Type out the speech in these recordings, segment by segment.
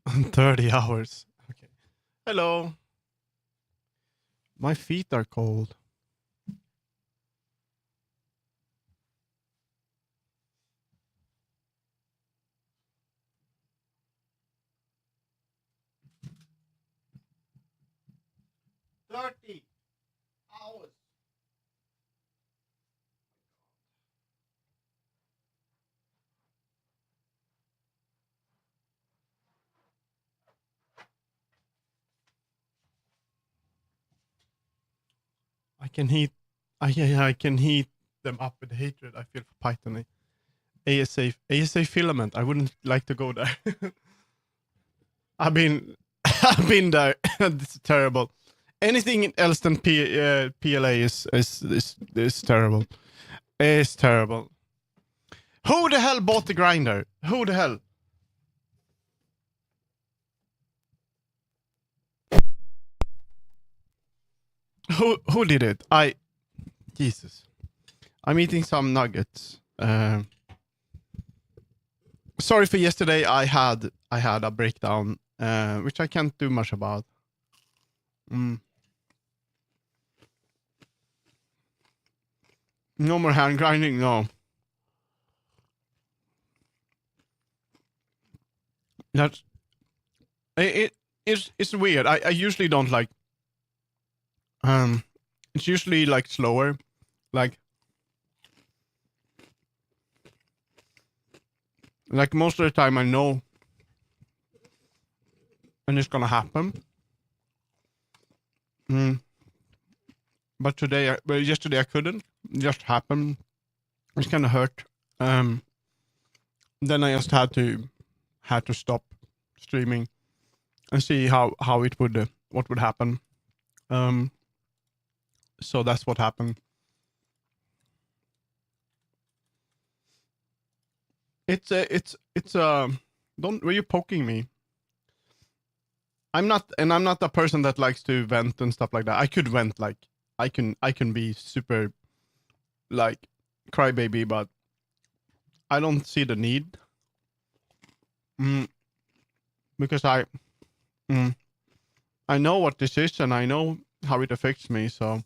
30 hours. Okay. Hello. My feet are cold. Hours. I can heat. I can heat them up with the hatred I feel for Python. ASA filament. I wouldn't like to go there. I've been I've been there. It's terrible. Anything else than PLA is terrible. It's terrible. Who the hell bought the grinder? Who the hell? Who did it? Jesus. I'm eating some nuggets. Sorry for yesterday. I had a breakdown, which I can't do much about. No more hand grinding. No. That's it's weird. I usually don't like. It's usually like slower, like most of the time I know, and it's gonna happen. But yesterday I couldn't. It just happened. It's kind of hurt. Then I just had to stop streaming and see how it would what would happen. So that's what happened. It's don't were you poking me? I'm not a person that likes to vent and stuff like that. I could vent, like I can be super like crybaby, but I don't see the need. Because I know what this is and I know how it affects me. So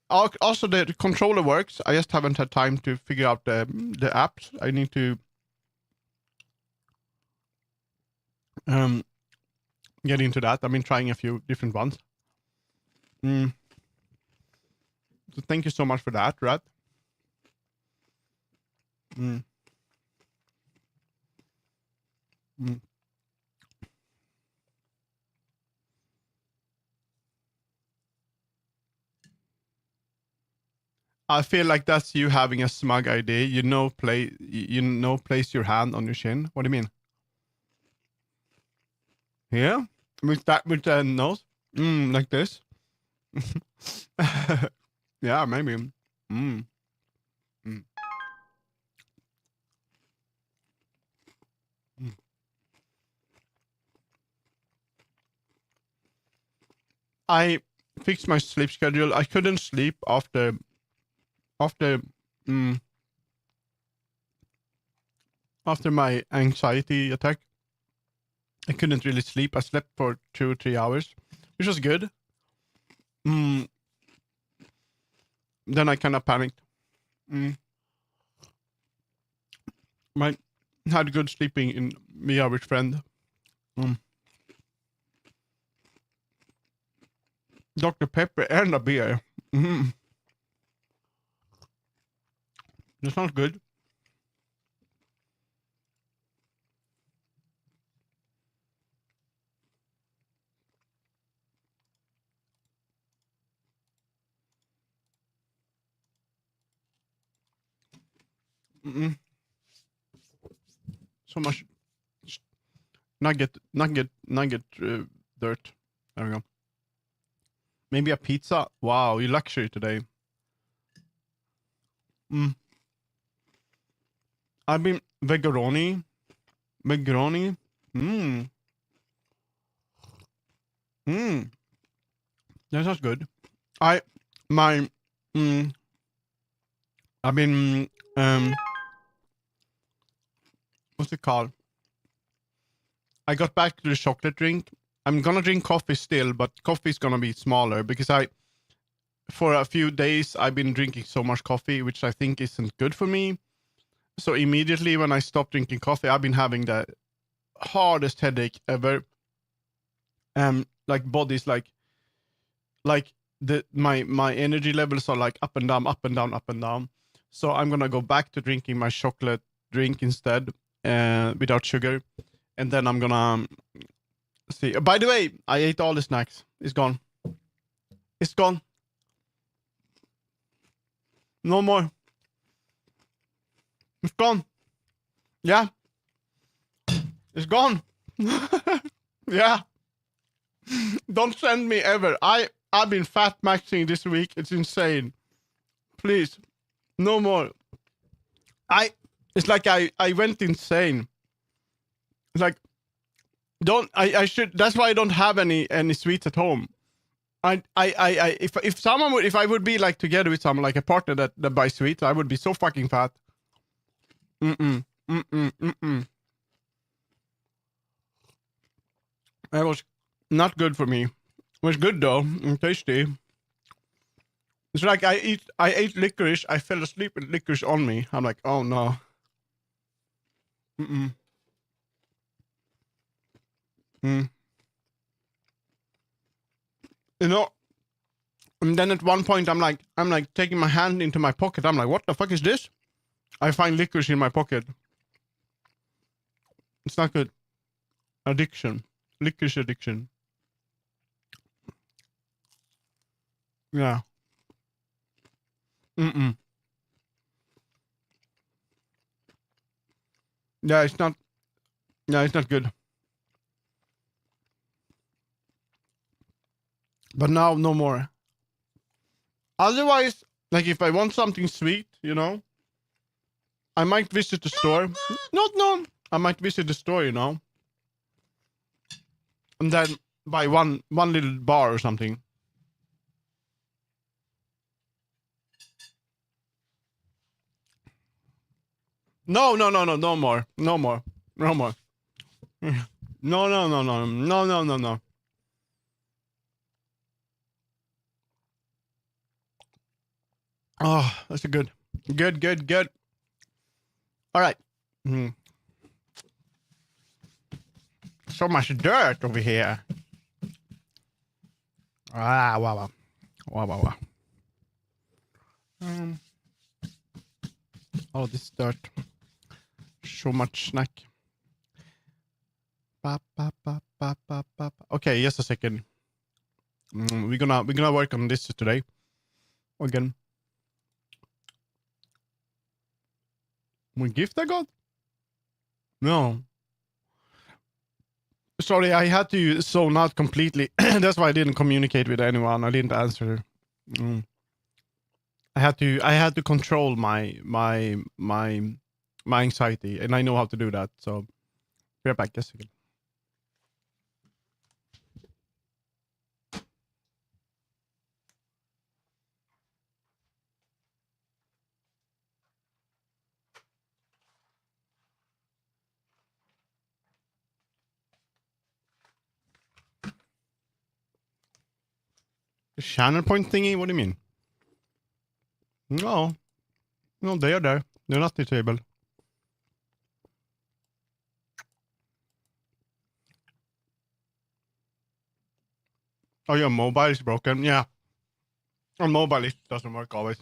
also the controller works. I just haven't had time to figure out the apps. I need to get into that. I've been trying a few different ones. So thank you so much for that, Rat. I feel like that's you having a smug idea. Place your hand on your chin. What do you mean? Yeah, with the nose, like this. Yeah, maybe. I fixed my sleep schedule. I couldn't sleep after my anxiety attack. I couldn't really sleep. I slept for 2 or 3 hours, which was good. Then I kind of panicked. I had good sleeping in Mia with friend. Dr. Pepper and a beer. That sounds good. So much nugget dirt. There we go. Maybe a pizza. Wow, you luxury today. I've been vegaroni. That sounds good. I've been what's it called? I got back to the chocolate drink. I'm gonna drink coffee still, but coffee's gonna be smaller because for a few days, I've been drinking so much coffee, which I think isn't good for me. So immediately when I stopped drinking coffee, I've been having the hardest headache ever. Like body's like my energy levels are like up and down, up and down, up and down. So I'm gonna go back to drinking my chocolate drink instead, without sugar, and then I'm gonna see. By the way, I ate all the snacks. It's gone. It's gone. No more. It's gone. Yeah. It's gone. Yeah. Don't send me ever. I've been fat maxing this week. It's insane. Please. No more. It's like I went insane. It's like I should that's why I don't have any sweets at home. If I would be like together with someone like a partner that buys sweets, I would be so fucking fat. Mm-mm. Mm-mm. Mm-mm. That was not good for me. It was good though, and tasty. It's like I ate licorice, I fell asleep with licorice on me. I'm like, oh no. Mm-mm. Mm. You know, and then at one point I'm like taking my hand into my pocket. I'm like, what the fuck is this? I find licorice in my pocket. It's not good. Addiction. Licorice addiction. Yeah. Mm-mm. Yeah, it's not. Yeah, it's not good. But now, no more. Otherwise, like if I want something sweet, you know, I might visit the store. No. I might visit the store, you know, and then buy one little bar or something. No more. No more. No more. No. Oh, that's a good. All right. Mm. So much dirt over here. Wow. Um, oh, this dirt. So much snack. Okay, just a second. We're gonna work on this today. Again. What gift I got? No. Sorry, I had to zone out completely. That's why I didn't communicate with anyone. I didn't answer. Mm. I had to control my anxiety, and I know how to do that. So we're back. Yes, again. The channel point thingy? What do you mean? No, they are there. They're not disabled. Oh, your mobile is broken. Yeah, on mobile it doesn't work always.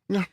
Yeah.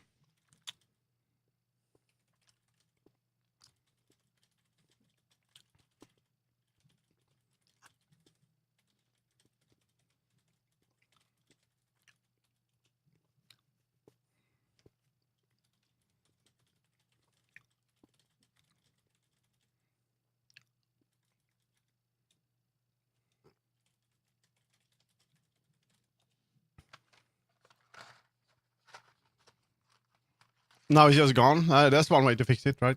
Now it's just gone. That's one way to fix it, right?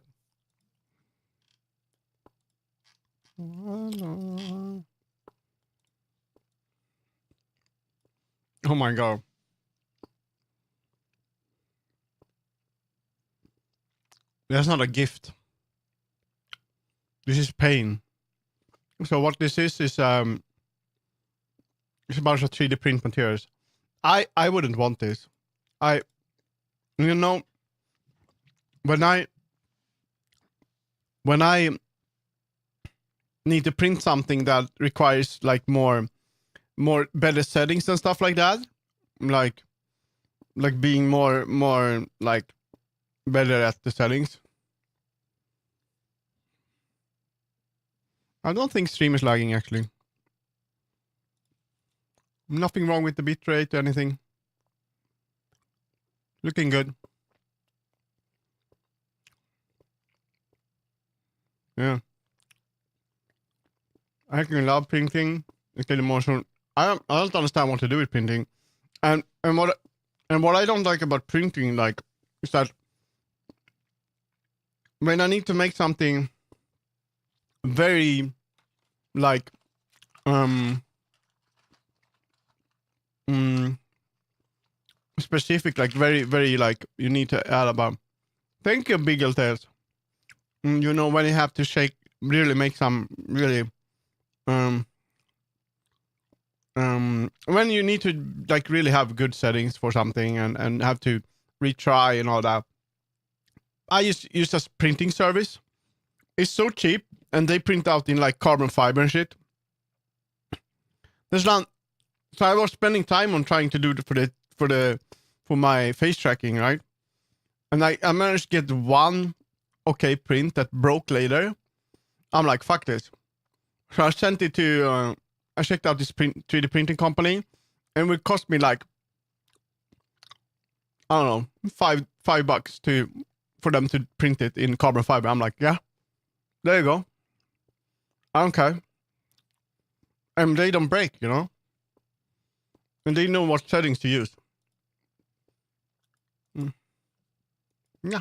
Oh my god. That's not a gift. This is pain. So what this is it's a bunch of 3D print materials. I wouldn't want this. I, you know, when I need to print something that requires like more better settings and stuff like that, like being more like better at the settings. I don't think stream is lagging actually. Nothing wrong with the bitrate or anything. Looking good. Yeah. I actually love printing. It's getting more so. I don't understand what to do with printing. And what I don't like about printing like is that when I need to make something very like specific, like very like you need to add about. Thank you, Biggle Tales. You know, when you have to really make some really when you need to like really have good settings for something and have to retry and all that. I use this printing service. It's so cheap and they print out in like carbon fiber and shit. There's not. So I was spending time on trying to do for my face tracking, right? And I managed to get one okay print that broke later. I'm like, fuck this. So I sent it to I checked out this 3D printing company, and it would cost me like, I don't know, $5 for them to print it in carbon fiber. I'm like, yeah, there you go. I don't care. And they don't break, you know? And they know what settings to use. Yeah.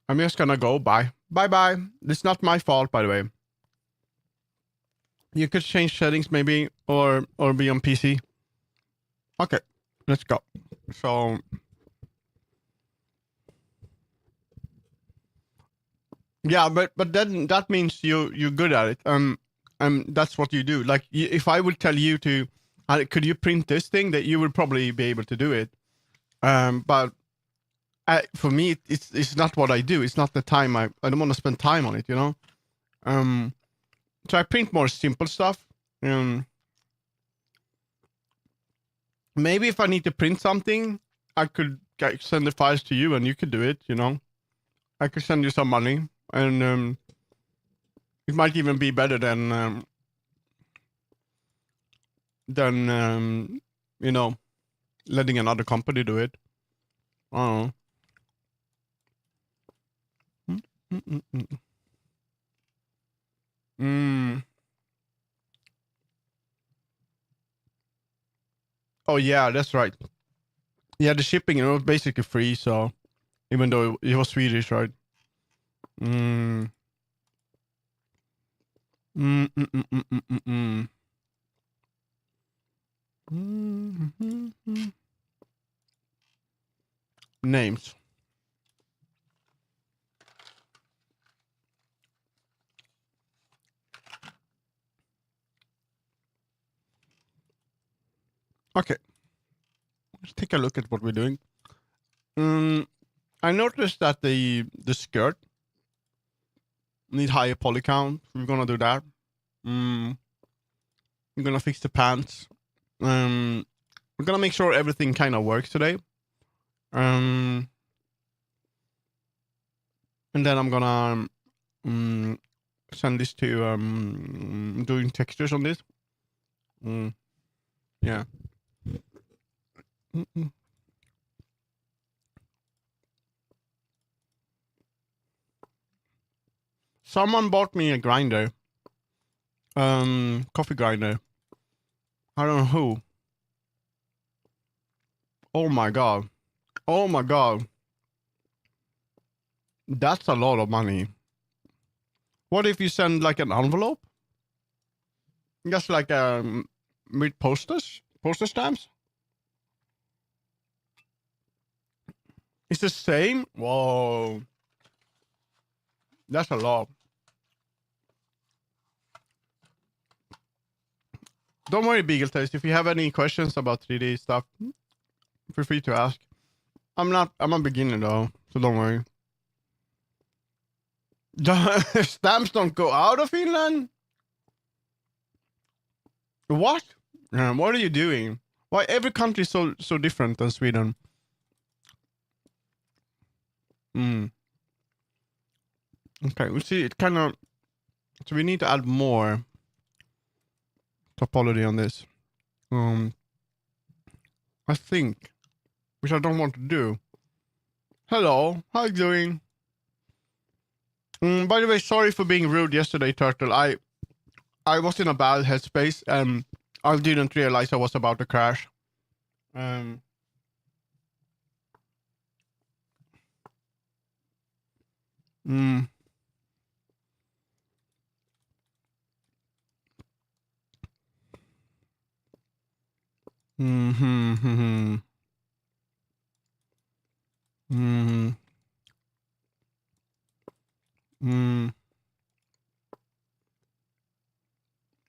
I'm just gonna go. Bye. Bye. It's not my fault, by the way. You could change settings maybe, or be on PC. Okay, let's go. So yeah, but then that means you're good at it. That's what you do. Like if I would tell you to, could you print this thing, that you would probably be able to do it. But for me, it's not what I do. It's not the time I don't want to spend time on it, you know. So I print more simple stuff. Maybe if I need to print something, I could send the files to you and you could do it, you know. I could send you some money, and it might even be better than you know, letting another company do it. I don't know. Oh yeah, that's right. Yeah, the shipping, it was basically free, so even though it was Swedish, right? Names. Okay. Let's take a look at what we're doing. I noticed that the skirt need higher poly count. We're gonna do that. We're gonna fix the pants. We're gonna make sure everything kind of works today. And then I'm gonna send this to doing textures on this. Yeah. Someone bought me a grinder. Coffee grinder. I don't know who. Oh my god. Oh my god. That's a lot of money. What if you send like an envelope? Just like with poster stamps. It's the same. Whoa, that's a lot. Don't worry, Beagle Taste. If you have any questions about 3D stuff, feel free to ask. I'm a beginner though, so don't worry. Stamps don't go out of Finland? What? What are you doing? Why every country is so different than Sweden? Okay, we see it kind of. So we need to add more topology on this. I think, which I don't want to do. Hello, how you doing? By the way, sorry for being rude yesterday, Turtle. I was in a bad headspace and I didn't realize I was about to crash.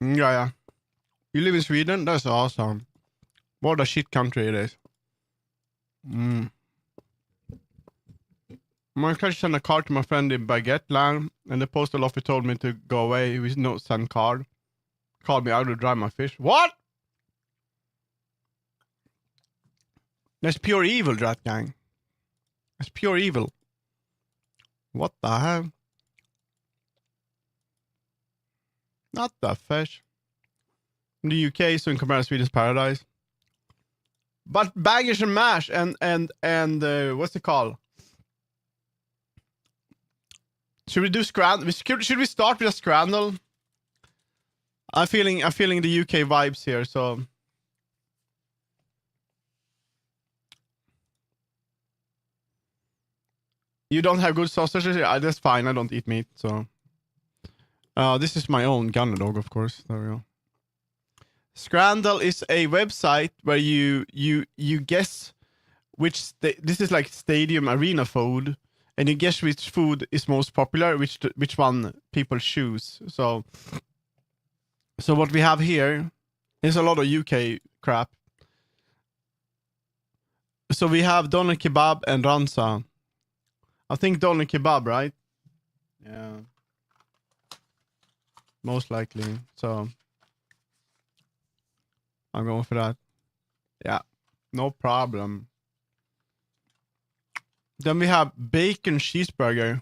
Yeah. You live in Sweden? That's awesome. What a shit country it is. I tried to send a card to my friend in Baguette Land, and the postal officer told me to go away with no send card. Called me out to dry my fish. What? That's pure evil, Drat Gang. That's pure evil. What the hell? Not the fish. In the UK, so in comparison, Sweden's paradise. But baggage and mash and what's it called? Should we do scrandle? Should we start with a scrandle? I'm feeling the UK vibes here, so. You don't have good sausages? That's fine. I don't eat meat, so. This is my own gunner dog, of course. There we go. Scrandle is a website where you guess which this is like stadium arena food, and you guess which food is most popular, which one people choose. So what we have here is a lot of UK crap. So we have doner kebab and ranza. I think doner kebab, right? Yeah. Most likely. So I'm going for that. Yeah. No problem. Then we have bacon cheeseburger.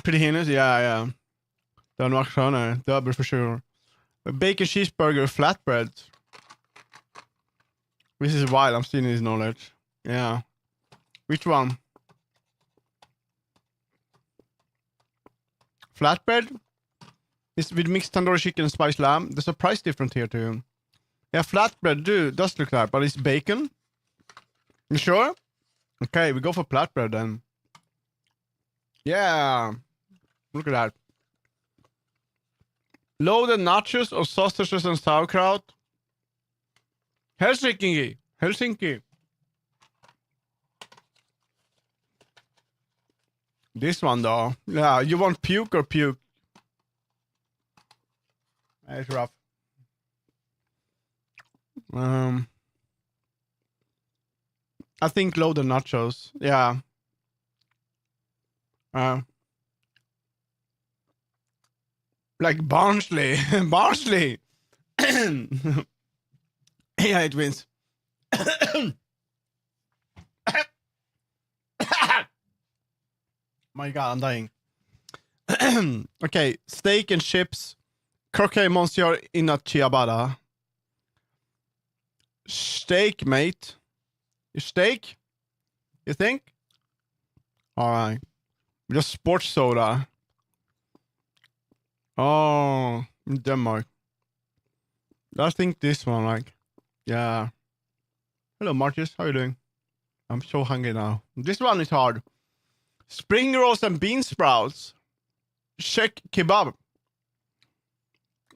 Pretty heinous? Yeah. Den var skönare. Double for sure. Bacon cheeseburger flatbread. This is wild. I'm stealing his knowledge. Yeah. Which one? Flatbread? It's with mixed tandoori chicken and spiced lamb. There's a price difference here too. Yeah, flatbread does look like, but it's bacon. You sure? Okay, we go for flatbread then. Yeah. Look at that. Loaded nachos or sausages and sauerkraut. Helsinki. This one though. Yeah, you want puke or puke? That's rough. I think loaded nachos. Yeah. Like Barnsley. Barnsley. Yeah, it wins. My God, I'm dying. Okay, steak and chips. Croquet Monsieur in a ciabatta. Steak, mate. Steak? You think? Alright. Just sports soda. Oh, Denmark. I think this one, like. Yeah. Hello, Marcus. How are you doing? I'm so hungry now. This one is hard. Spring rolls and bean sprouts. Czech kebab.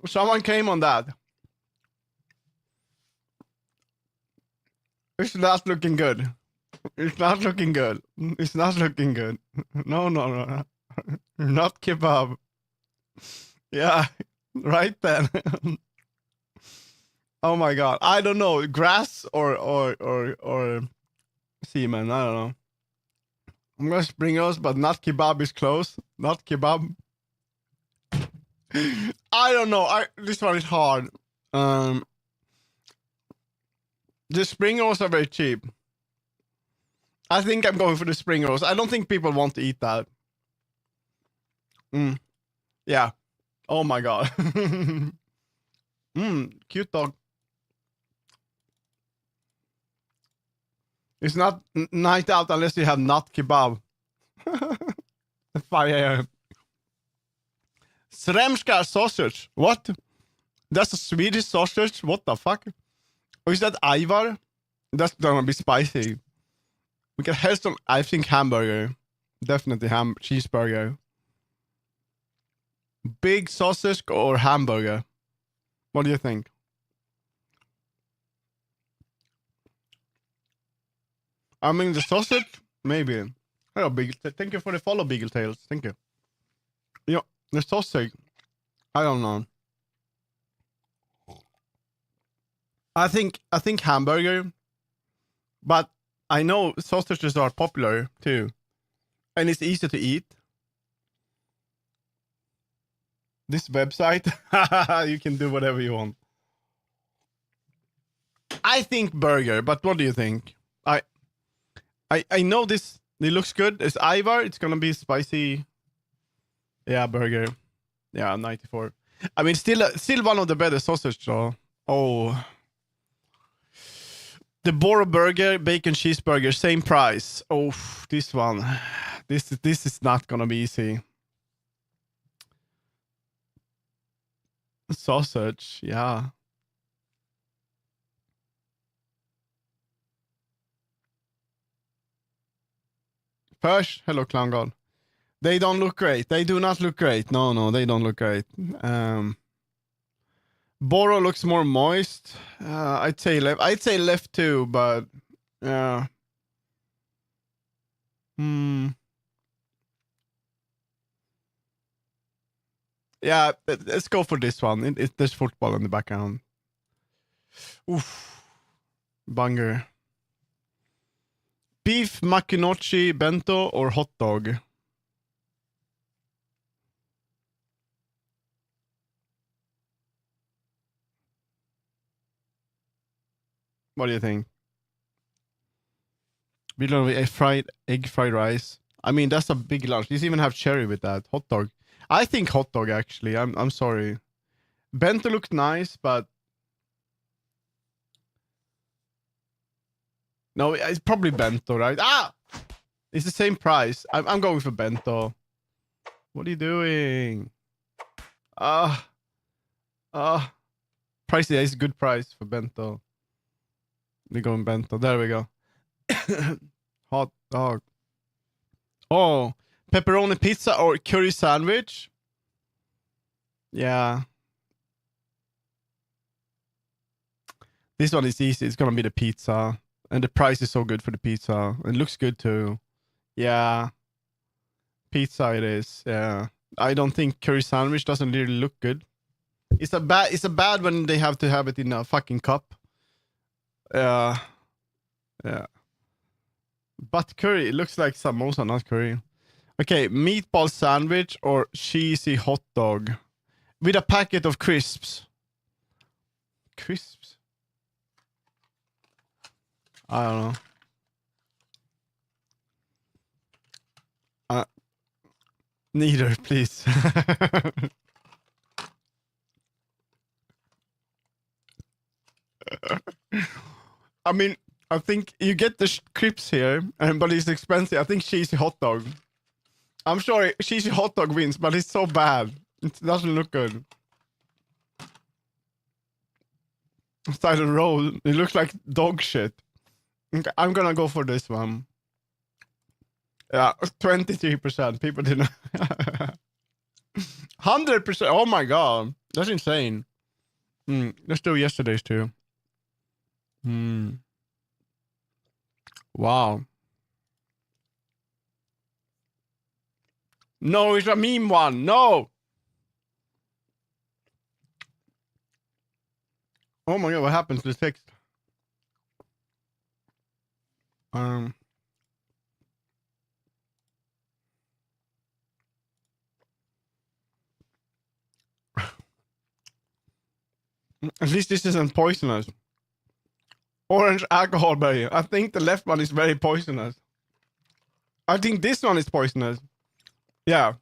Someone came on that. It's not looking good. It's not looking good. It's not looking good. No, no, no. Not kebab. Yeah, right then. Oh my god. I don't know. Grass or semen. I don't know. I'm gonna spring rolls, but not kebab is close. Not kebab. I don't know. This one is hard. The spring rolls are very cheap. I think I'm going for the spring rolls. I don't think people want to eat that. Yeah. Oh my god. Cute dog. It's not night out unless you have not kebab. 5 a.m. Sremska sausage. What? That's a Swedish sausage? What the fuck? Or is that Ivar? That's gonna be spicy. We can have some, I think, hamburger. Definitely cheeseburger. Big sausage or hamburger? What do you think? I mean, the sausage? Maybe. Hello, Beagle. Thank you for the follow, Beagle Tails. Thank you. You know, the sausage. I don't know. I think hamburger. But I know sausages are popular too. And it's easy to eat. This website, you can do whatever you want. I think burger, but what do you think? I know this. It looks good. It's Ivar. It's gonna be spicy. Yeah, burger. Yeah, 94. I mean, still one of the better sausage though. Oh, the Boro burger, bacon cheeseburger, same price. Oh, this one. This is not gonna be easy. Sausage, yeah. First, hello, Clown God. They don't look great. They do not look great. No, they don't look great. Boro looks more moist. I'd say left. I'd say left too, but yeah. Yeah, let's go for this one. There's football in the background. Oof. Banger. Beef makinochi bento or hot dog? What do you think? We love a fried rice. I mean, that's a big lunch. You even have cherry with that. Hot dog. I think hot dog actually. I'm sorry. Bento looked nice, but no, it's probably bento, right? Ah, it's the same price. I'm going for bento. What are you doing? Price is a good price for bento. We're going bento. There we go. Hot dog. Oh, pepperoni pizza or curry sandwich? Yeah. This one is easy. It's gonna be the pizza. And the price is so good for the pizza. It looks good too. Yeah. Pizza it is. Yeah. I don't think curry sandwich doesn't really look good. It's a bad when they have to have it in a fucking cup. Yeah. But curry, it looks like samosa, not curry. Okay, meatball sandwich or cheesy hot dog with a packet of crisps. Crisps? I don't know. Neither, please. I mean, I think you get the crisps here, but it's expensive. I think cheesy hot dog. I'm sure cheesy hot dog wins, but it's so bad. It doesn't look good. Style of roll. It looks like dog shit. Okay, I'm gonna go for this one. Yeah, 23%. People didn't. 100%. Oh my god, that's insane. Let's do yesterday's too. Wow. No, it's a meme one. No. Oh my god, what happens to the text? At least this isn't poisonous. Orange alcohol berry. I think the left one is very poisonous. I think this one is poisonous. Yeah.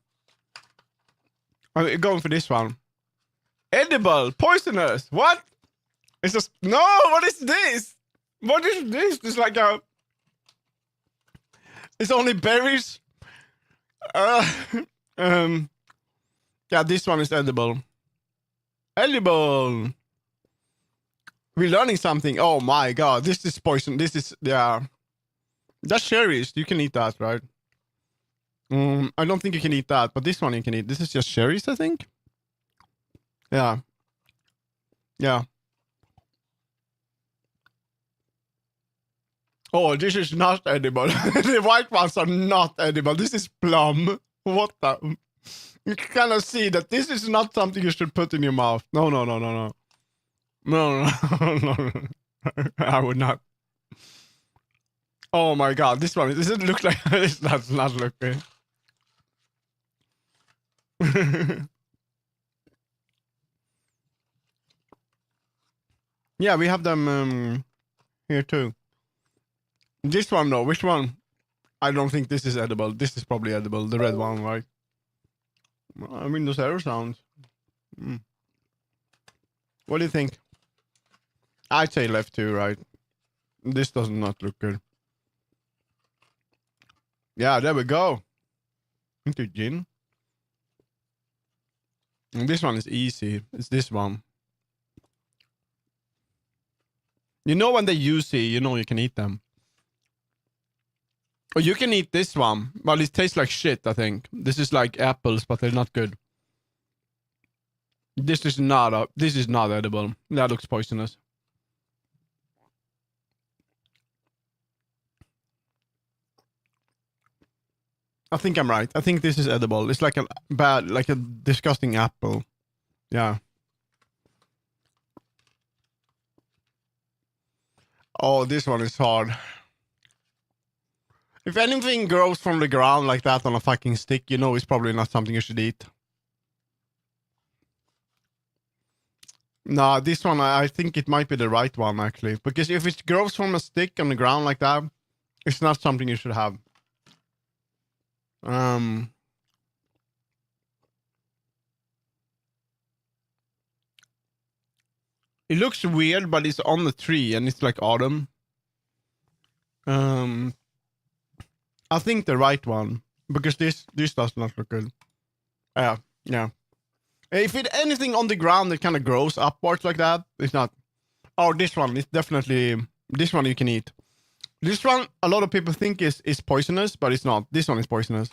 I'm going for this one. Edible. Poisonous. What? It's just... No, what is this? What is this? It's like a... It's only berries. Yeah, this one is edible. Edible. We're learning something. Oh my god, this is poison. This is, yeah. That's cherries. You can eat that, right? I don't think you can eat that, but this one you can eat. This is just cherries, I think. Yeah. Yeah. Oh, this is not edible. The white ones are not edible. This is plum. What the? You can kind of see that this is not something you should put in your mouth. No, no, no, no, no. No, no, no, no. I would not. Oh my god, this one. Does it look like... This does not look good. Yeah, we have them here too. This one though, which one? I don't think this is edible. This is probably edible. The red one, right? I mean, those arrow sounds. What do you think? I'd say left too, right? This does not look good. Yeah, there we go. Into gin. And this one is easy. It's this one. You know when they're juicy, you know you can eat them. Or you can eat this one. Well, it tastes like shit, I think. This is like apples, but they're not good. This is not edible. That looks poisonous. I think I'm right. I think this is edible. It's like a bad, like a disgusting apple. Yeah. Oh, this one is hard. If anything grows from the ground like that on a fucking stick, you know it's probably not something you should eat. Nah, this one, I think it might be the right one, actually. Because if it grows from a stick on the ground like that, it's not something you should have. It looks weird, but it's on the tree and it's like autumn. I think the right one, because this does not look good. Yeah. If it anything on the ground that kind of grows upwards like that, it's not. Oh, this one is definitely, this one you can eat. This one a lot of people think is poisonous, but it's not. This one is poisonous.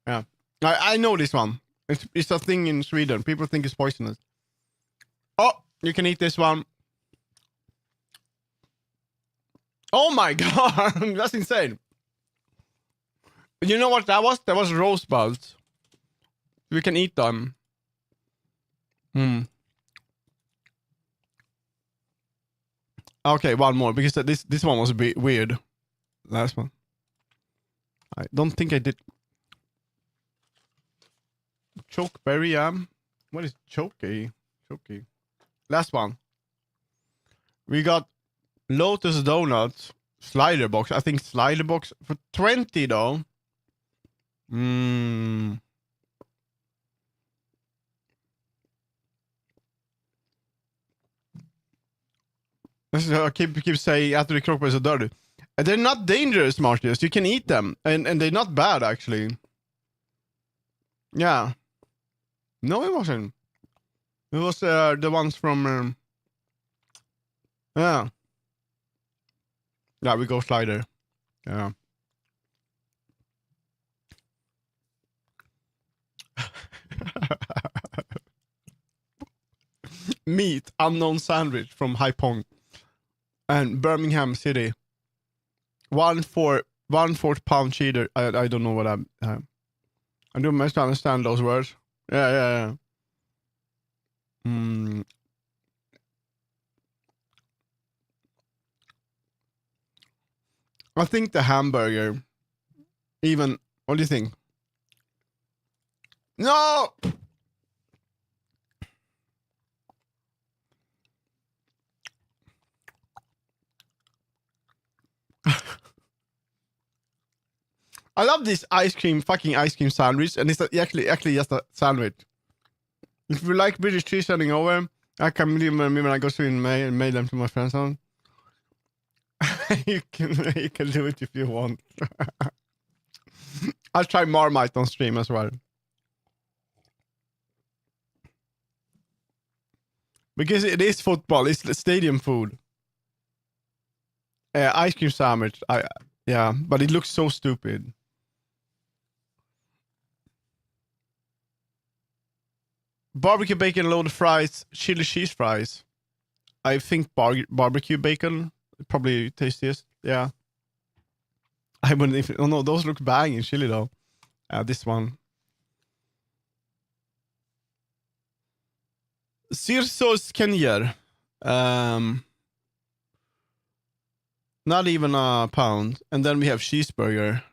Yeah, I know this one. It's a thing in Sweden. People think it's poisonous. Oh, you can eat this one. Oh my god, that's insane. You know what that was? That was rosebuds. We can eat them. Okay, one more, because this one was a bit weird. Last one. I don't think I did. Chokeberry, what is chokey? Chokey. Last one. We got Lotus Donuts Slider Box. I think Slider Box for 20 though. I keep saying after the crocodiles are dirty. They're not dangerous, Martius. You can eat them, and they're not bad actually. Yeah. No, it wasn't. It was the ones from. Yeah. Yeah, we go slider. Yeah. Meat unknown sandwich from High Pong and Birmingham City. 1/4 pound cheddar. I don't know what I don't much understand those words. Yeah. I think the hamburger. Even what do you think? No. I love this fucking ice cream sandwich, and it's actually just a sandwich. If you like British cheese sending over, I can leave them when I go through and mail them to my friends home. you can do it if you want. I'll try Marmite on stream as well. Because it is football, it's stadium food. Ice cream sandwich. Yeah, but it looks so stupid. Barbecue bacon, loaded fries, chili cheese fries. I think barbecue bacon probably tastiest. Yeah. I wouldn't even. Oh no, those look banging chili though. This one. Sirsos Kenyer. Not even a pound. And then we have cheeseburger.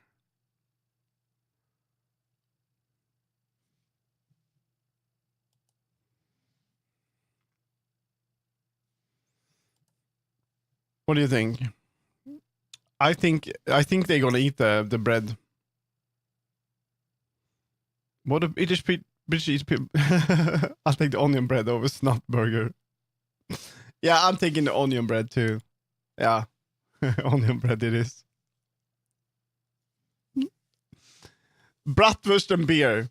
What do you think? I think they're gonna eat the bread. What a British people. I'll take the onion bread over snot burger. Yeah, I'm taking the onion bread too. Yeah, onion bread it is. Bratwurst and beer.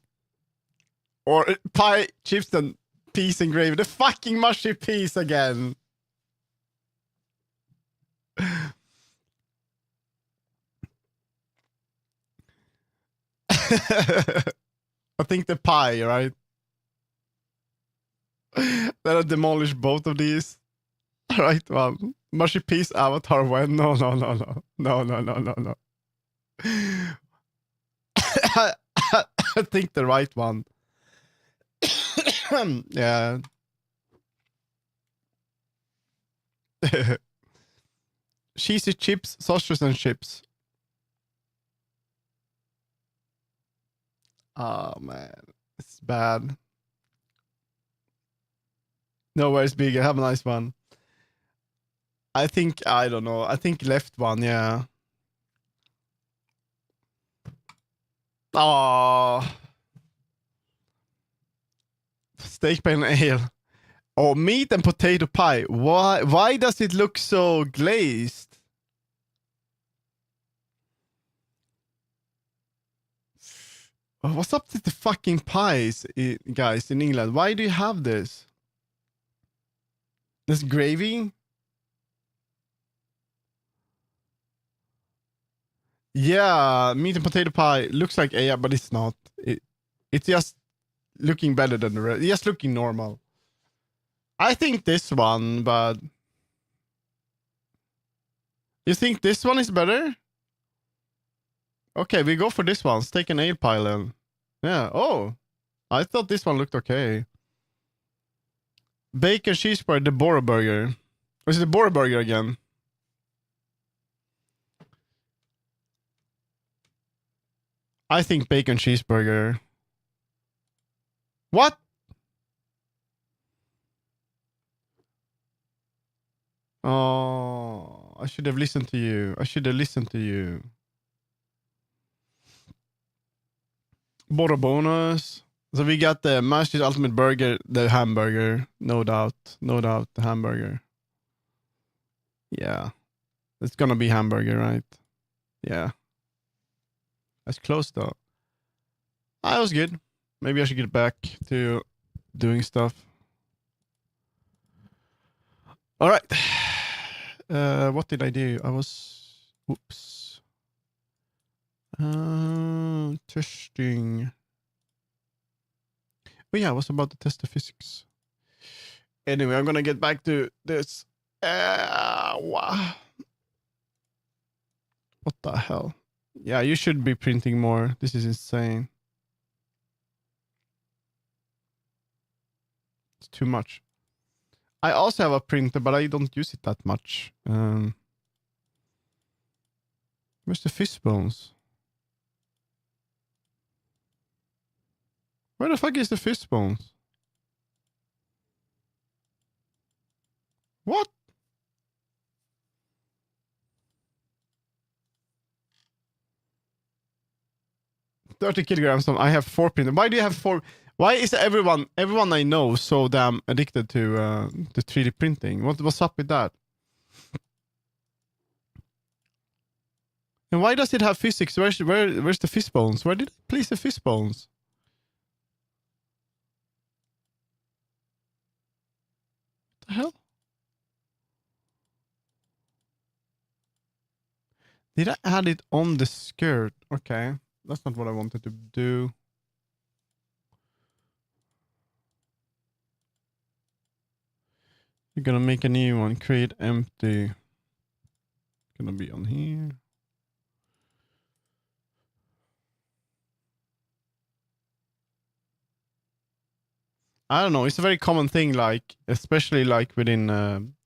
Or pie, chips and peas and gravy. The fucking mushy peas again. I think the pie, right? Then I demolish both of these. Right one. Mushy peas avatar when? No. I think the right one. Yeah. Cheesy chips, sausages and chips. Oh man, it's bad. No worries, bigger. Have a nice one. I don't know. I think left one, yeah. Oh. Steak pan ale. Oh, meat and potato pie. Why does it look so glazed? What's up with the fucking pies, guys, in England? Why do you have this? This gravy? Yeah, meat and potato pie looks like but it's not. It's just looking better than the rest. It's just looking normal. I think this one, but you think this one is better? Okay, we go for this one. Steak and ale pie then. Yeah. Oh, I thought this one looked okay. Bacon cheeseburger, the Bora burger. Was it the Bora burger again? I think bacon cheeseburger. What? Oh, I should have listened to you. Bora bonus. So we got the Master's Ultimate Burger, the hamburger. No doubt, the hamburger. Yeah. It's gonna be hamburger, right? Yeah. That's close though. That was good. Maybe I should get back to doing stuff. All right. What did I do? I was. Oops. Testing. Oh yeah, I was about to test the physics. Anyway, I'm gonna get back to this. Wow. What the hell? Yeah, you should be printing more. This is insane. It's too much. I also have a printer, but I don't use it that much. Where's the fish bones? Where the fuck is the fish bones? What? 30 kilograms. I have 4 printers. Why do you have 4? Why is everyone I know so damn addicted to 3D printing? What's up with that? And why does it have physics? Where's the fish bones? Where did I place the fish bones? What the hell? Did I add it on the skirt? Okay. That's not what I wanted to do. You're gonna make a new one. Create empty. Gonna be on here. I don't know. It's a very common thing, like especially like within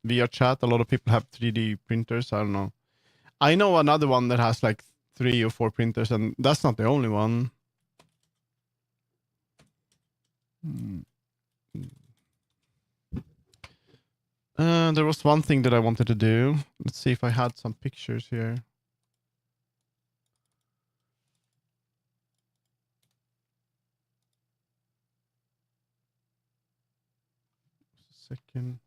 VRChat. A lot of people have 3D printers. I don't know. I know another one that has like 3 or 4 printers, and that's not the only one. There was one thing that I wanted to do. Let's see if I had some pictures here. Just a second.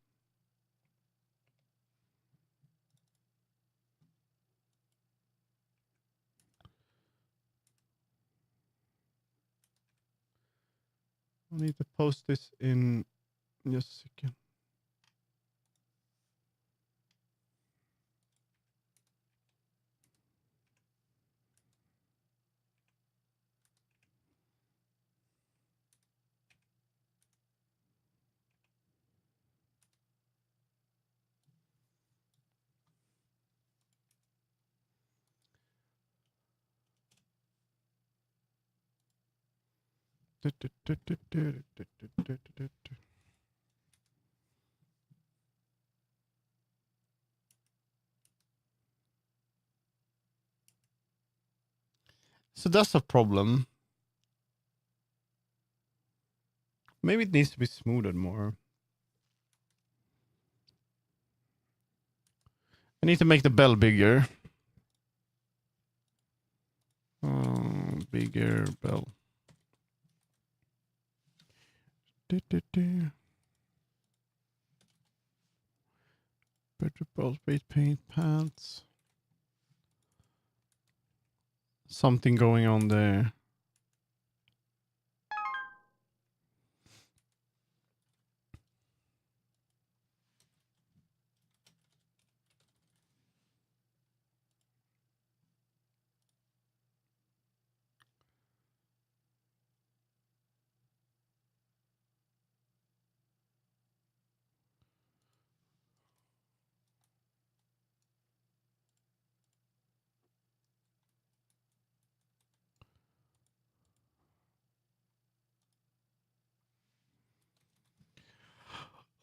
I need to post this in just a second. So that's a problem. Maybe it needs to be smoothed more. I need to make the bell bigger. Bigger bell. Better bell, weight paint, pants. Something going on there.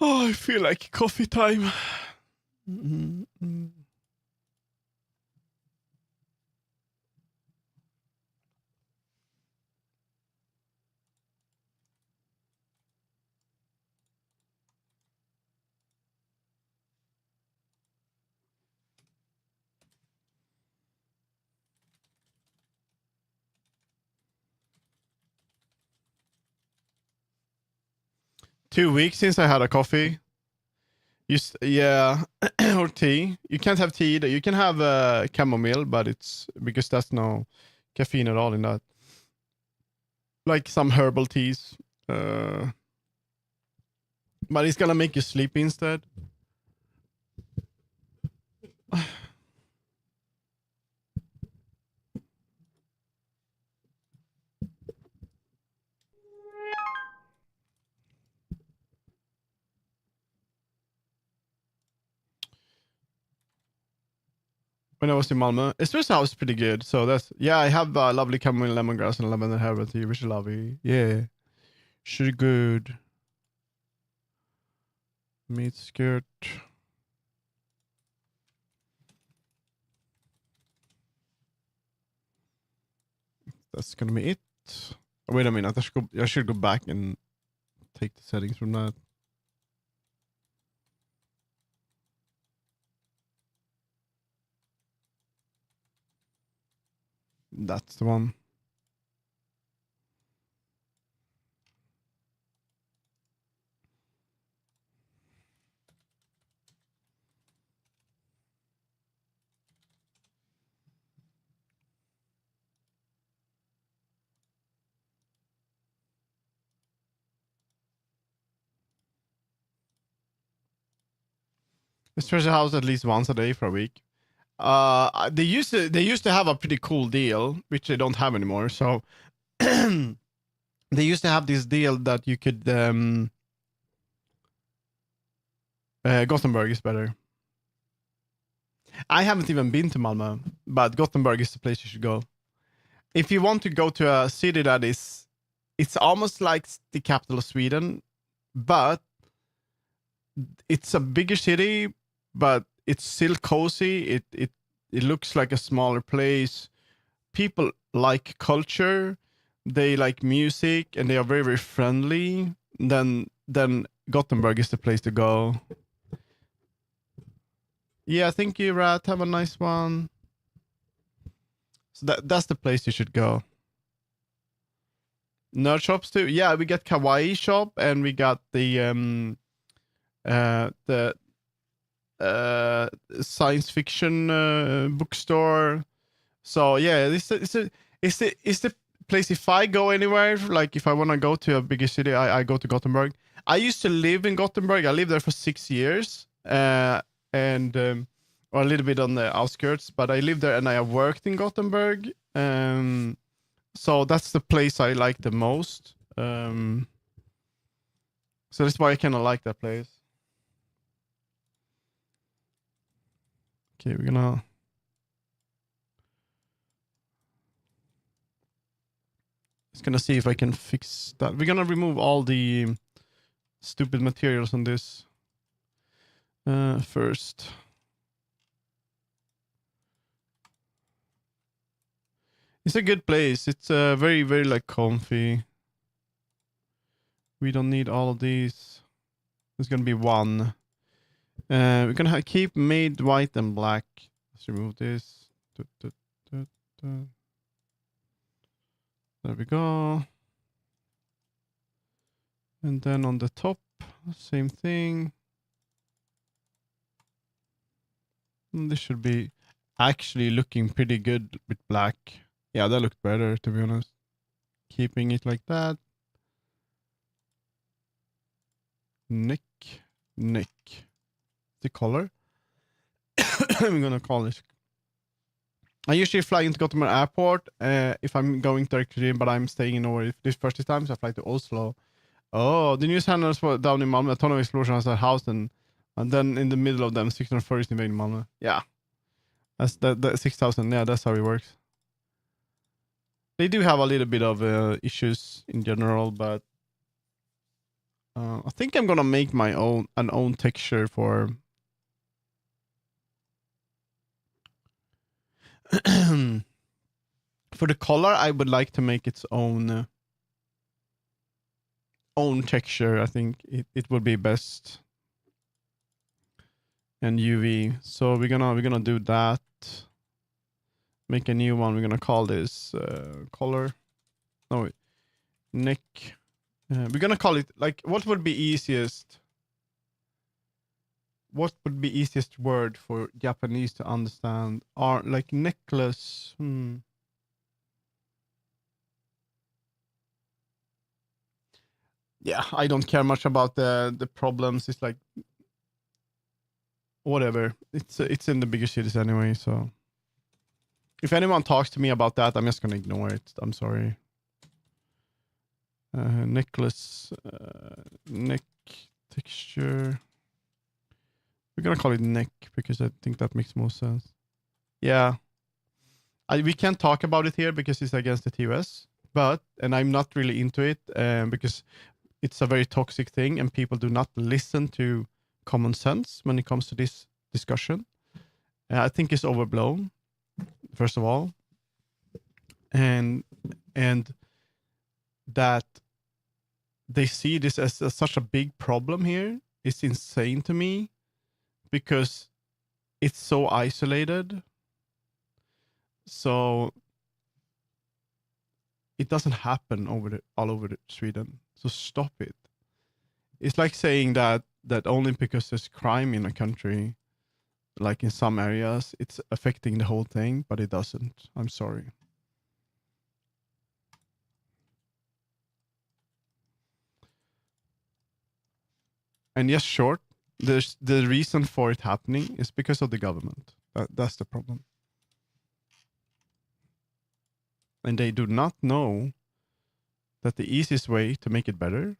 Oh, I feel like coffee time. 2 weeks since I had a coffee. Yeah, or tea. You can't have tea either. You can have chamomile, but it's because there's no caffeine at all in that. Like some herbal teas. But it's gonna make you sleepy instead. when I was in Malmö. Espresso House is pretty good. So that's, yeah, I have lovely chamomile, lemongrass, and lavender herbal tea, which is lovely. Yeah. Should be good. Meat skirt. That's gonna be it. Wait a minute. I should go back and take the settings from that. That's the one. Espresso House at least once a day for a week. They used to have a pretty cool deal, which they don't have anymore. So they used to have this deal that you could Gothenburg is better. I haven't even been to Malmö, but Gothenburg is the place you should go. If you want to go to a city that is, it's almost like the capital of Sweden, but it's a bigger city, but it's still cozy. It looks like a smaller place. People like culture, they like music, and they are very, very friendly. Then Gothenburg is the place to go. Yeah, thank you, Rat. Have a nice one. So that's the place you should go. Nerd shops too. Yeah, we got Kawaii shop and we got the science fiction bookstore. So yeah, it's the place. If I go anywhere, like if I want to go to a bigger city, I go to Gothenburg. I used to live in Gothenburg. I lived there for 6 years, and or a little bit on the outskirts. But I lived there and I have worked in Gothenburg. So that's the place I like the most. So that's why I kind of like that place. Okay, we're gonna. Just gonna see if I can fix that. We're gonna remove all the stupid materials on this first. It's a good place. It's very, very like comfy. We don't need all of these. There's gonna be one. We're gonna keep made white and black. Let's remove this. There we go. And then on the top, same thing. And this should be actually looking pretty good with black. Yeah, that looked better, to be honest. Keeping it like that. Neck. The color. I'm gonna call this. I usually fly into Gothenburg Airport if I'm going directly, but I'm staying in Norway this first time, so I fly to Oslo. Oh, the news handlers were down in Malmö. A ton of explosions at house, and then in the middle of them, 640 invading Malmö. Yeah, that's the 6,000. Yeah, that's how it works. They do have a little bit of issues in general, but I think I'm gonna make an own texture for. For the color, I would like to make its own texture. I think it would be best. And UV. So we're gonna do that. Make a new one. We're gonna call this color. No, wait. Neck. We're gonna call it like what would be easiest. What would be easiest word for Japanese to understand? Are like necklace. Yeah, I don't care much about the problems. It's like whatever. It's in the bigger cities anyway. So if anyone talks to me about that, I'm just gonna ignore it. I'm sorry. Necklace, neck texture. We're gonna call it neck because I think that makes more sense. Yeah. We can't talk about it here because it's against the TOS. But, and I'm not really into it because it's a very toxic thing and people do not listen to common sense when it comes to this discussion. I think it's overblown, first of all. And that they see this as such a big problem here is insane to me because it's so isolated. So it doesn't happen all over Sweden. So stop it. It's like saying that only because there's crime in a country, like in some areas, it's affecting the whole thing, but it doesn't. I'm sorry. And yes, short, there's the reason for it happening is because of the government. That's the problem. And they do not know that the easiest way to make it better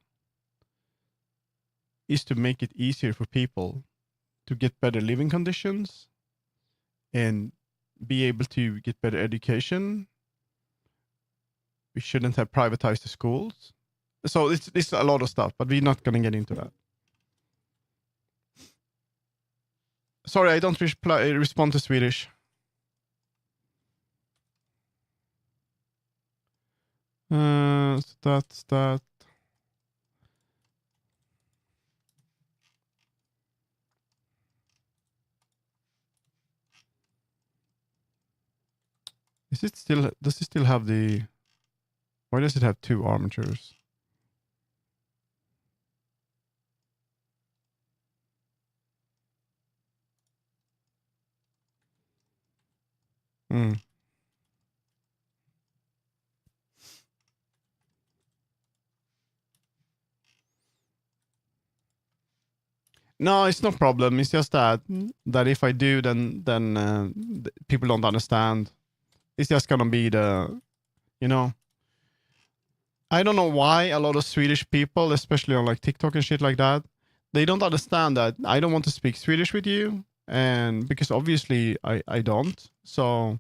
is to make it easier for people to get better living conditions and be able to get better education. We shouldn't have privatized the schools. So it's a lot of stuff, but we're not going to get into that. Sorry, I don't respond to Swedish. So that's that. Is it still? Does it still have the? Why does it have two armatures? Hmm. No, it's no problem. It's just that if I do, then people don't understand. It's just gonna be the, you know. I don't know why a lot of Swedish people, especially on like TikTok and shit like that, they don't understand that I don't want to speak Swedish with you, and because obviously I don't, so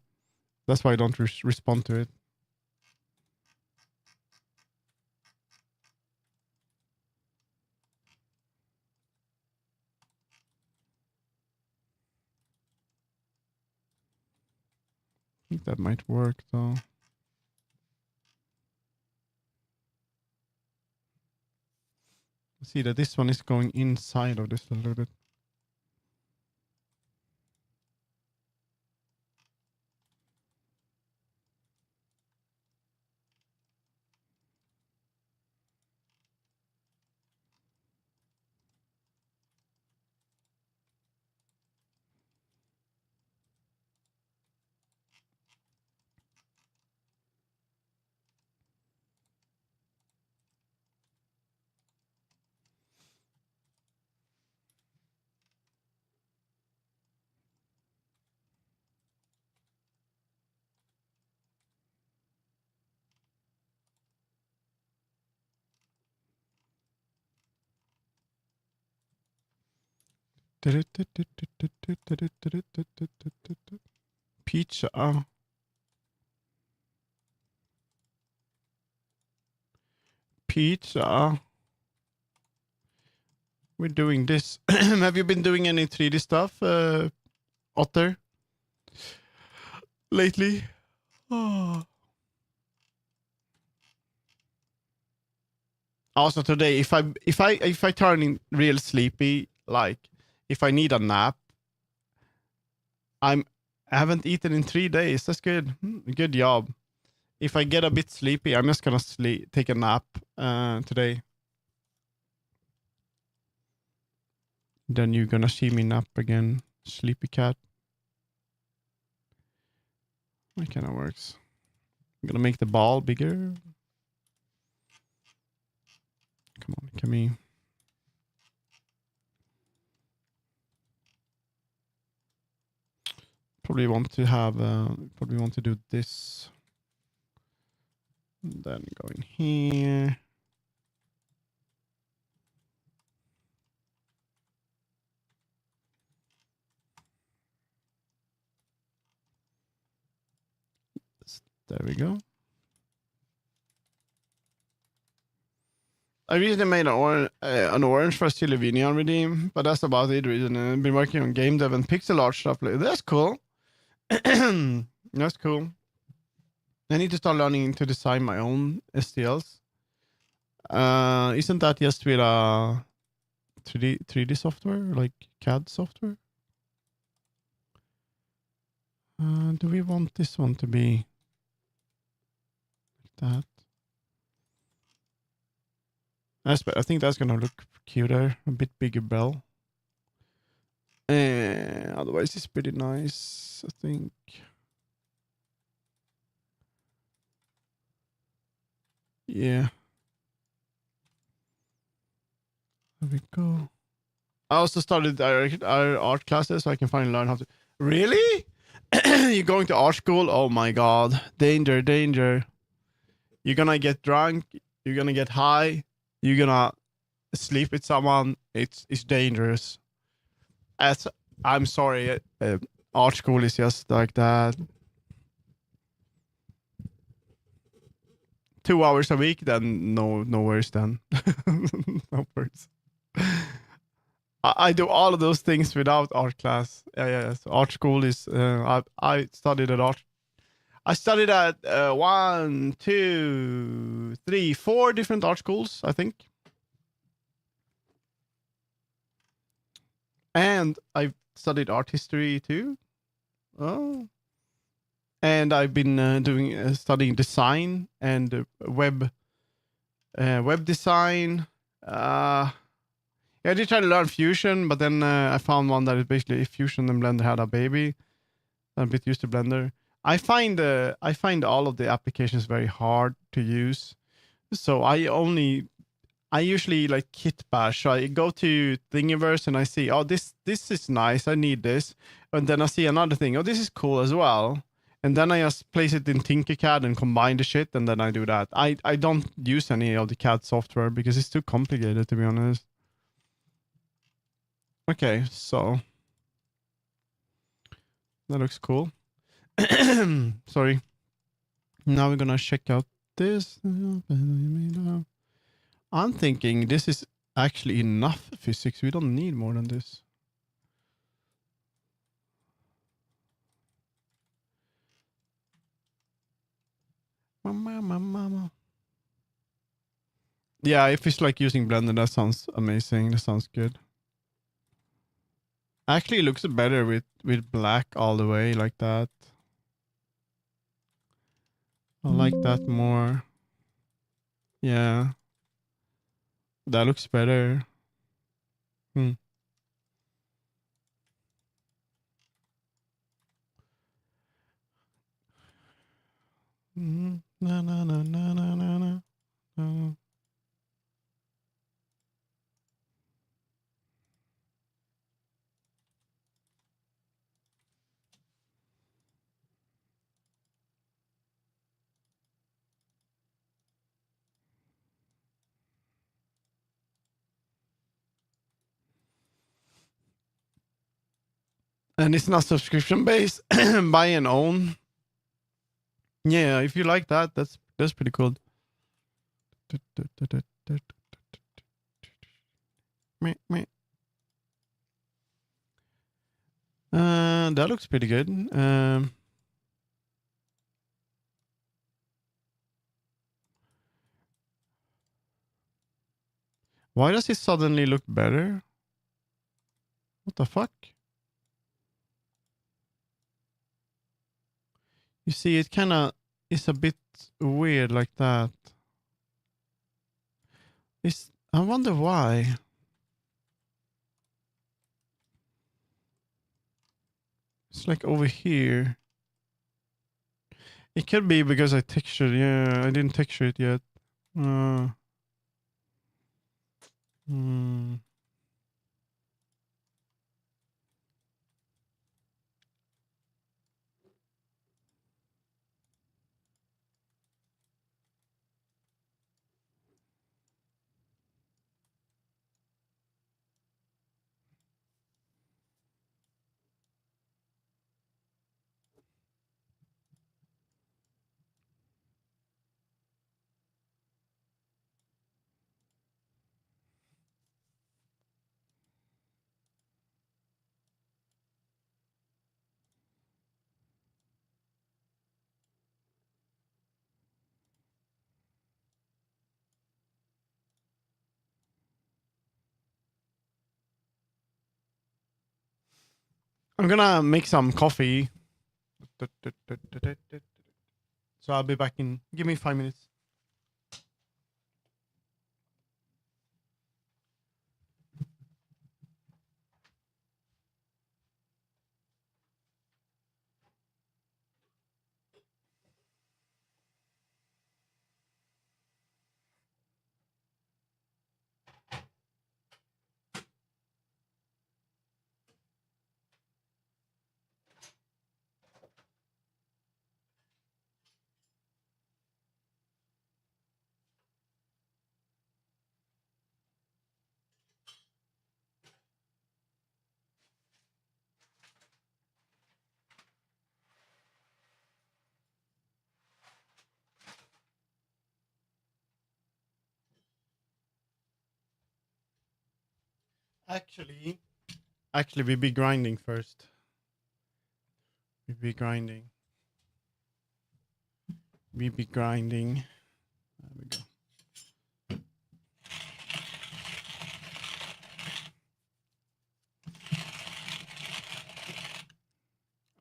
that's why I don't respond to it. I think that might work though. See that this one is going inside of this a little bit. Pizza. Pizza. We're doing this. Have you been doing any 3D stuff, Otter, lately? Oh. Also today, if I turn in real sleepy, like if I need a nap, I haven't eaten in 3 days. That's good. Good job. If I get a bit sleepy, I'm just gonna take a nap today. Then you're gonna see me nap again, sleepy cat. That kind of works. I'm gonna make the ball bigger. Come on, come here. Probably want to have. Probably want to do this. And then go in here. There we go. I recently made an orange for Silivinian redeem, but that's about it. Recently, I've been working on game dev and pixel art stuff. That's cool. That's cool. I need to start learning to design my own STLs. Isn't that just with 3D software, like CAD software? Do we want this one to be like that? I think that's gonna look cuter, a bit bigger bell. Otherwise, it's pretty nice, I think. Yeah. There we go. I also started our art classes so I can finally learn how to. Really? You're going to art school? Oh my god. Danger, danger. You're gonna get drunk. You're gonna get high. You're gonna sleep with someone. It's dangerous. As I'm sorry, art school is just like that. 2 hours a week, then no worries then. No worries. I do all of those things without art class. Yeah. So art school is. I studied at art. I studied at 1, 2, 3, 4 different art schools, I think. And I've studied art history too. Oh. And I've been studying design and web design. Yeah, I did try to learn Fusion, but then I found one that is basically if Fusion and Blender had a baby. I'm a bit used to Blender. I find all of the applications very hard to use. So I usually like kit bash. So I go to Thingiverse and I see, oh, this is nice. I need this. And then I see another thing. Oh, this is cool as well. And then I just place it in Tinkercad and combine the shit, and then I do that. I don't use any of the CAD software because it's too complicated, to be honest. Okay, so that looks cool. Sorry. Now we're gonna check out this. I'm thinking this is actually enough physics. We don't need more than this. Mama. Yeah, if it's like using Blender, that sounds amazing. That sounds good. Actually, it looks better with black all the way like that. I like that more. Yeah. That looks better. Hmm. Na na na na na na na. And it's not subscription based. Buy and own. Yeah, if you like that, that's pretty cool. That looks pretty good. Why does it suddenly look better? What the fuck? You see, it kind of is a bit weird like that. I wonder why. It's like over here. It could be because I textured. Yeah, I didn't texture it yet. Hmm. I'm gonna make some coffee. So I'll be back in. Give me 5 minutes. Actually, we be grinding first. We be grinding. We be grinding. There we go.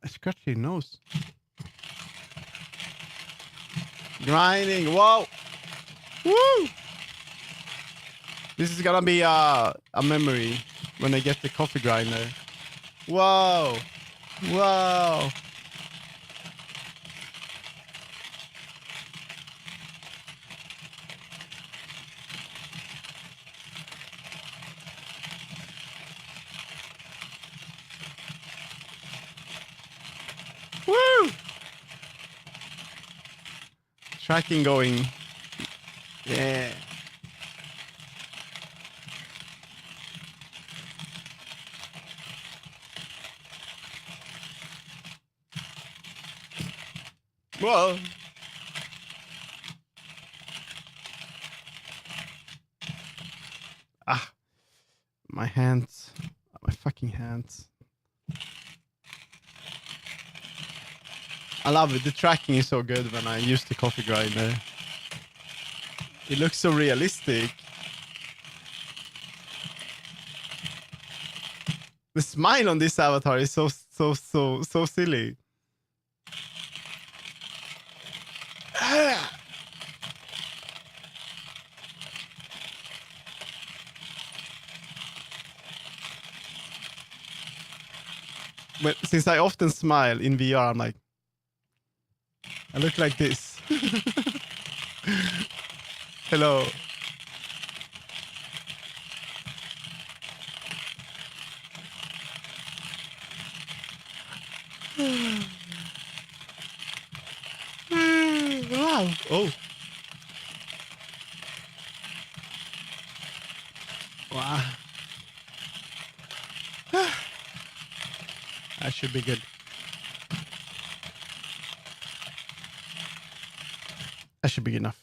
I scratched your nose. Grinding. Whoa. Woo. This is gonna be a memory when I get the coffee grinder. Whoa. Whoa. Woo. Tracking going. Yeah. Whoa. Ah. My hands. My fucking hands. I love it. The tracking is so good when I use the coffee grinder. It looks so realistic. The smile on this avatar is so silly. But since I often smile in VR, I'm like, I look like this. Hello. Wow. Oh. Wow. That should be good. That should be enough.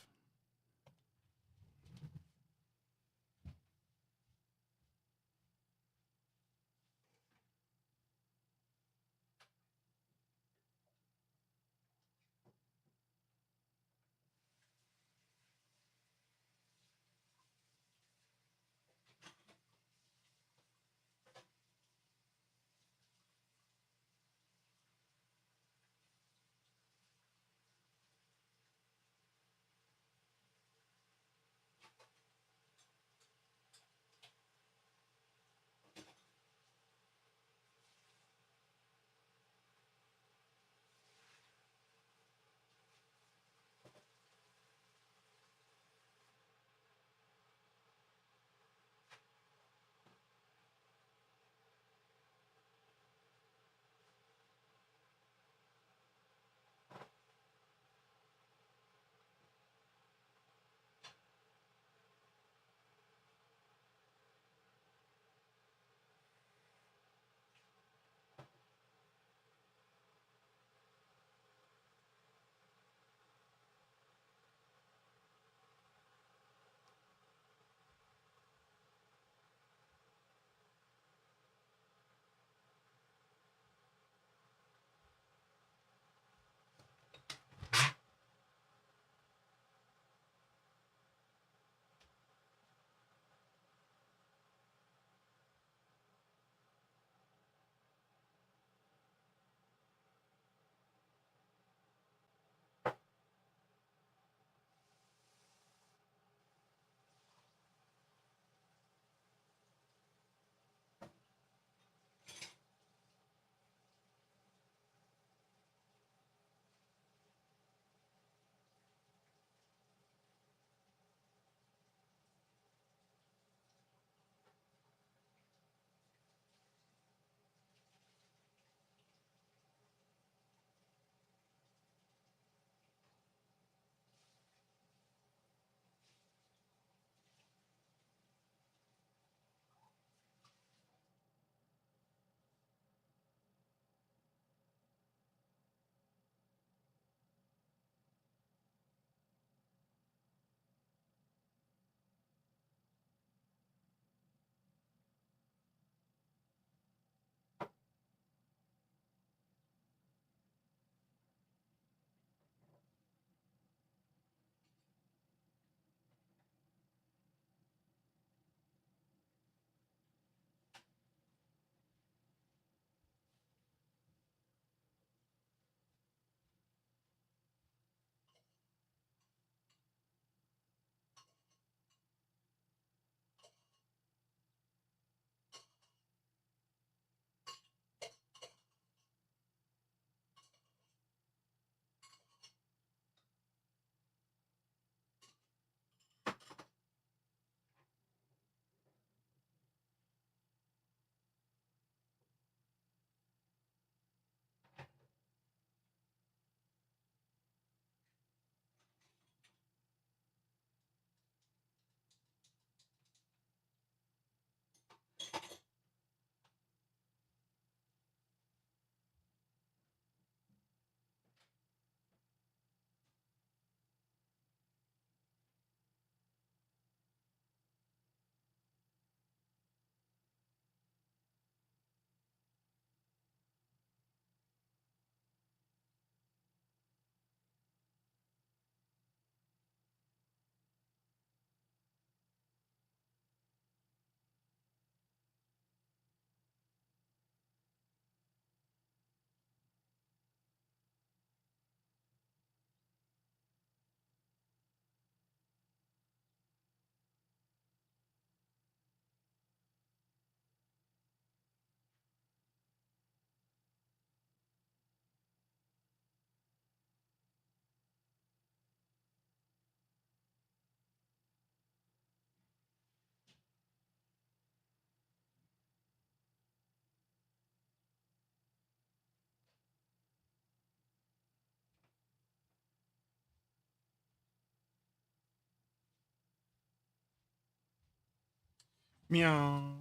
Meow.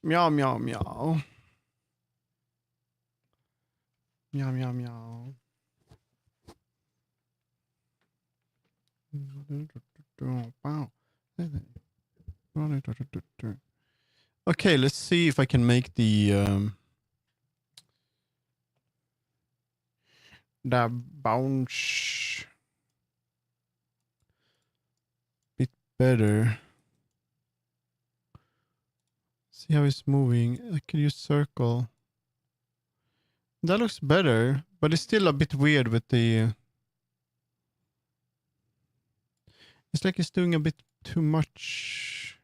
Meow, meow, meow. Meow, meow, meow. Okay, let's see if I can make the bounce bit better. See how it's moving. I can use circle. That looks better, but it's still a bit weird with the... It's like it's doing a bit too much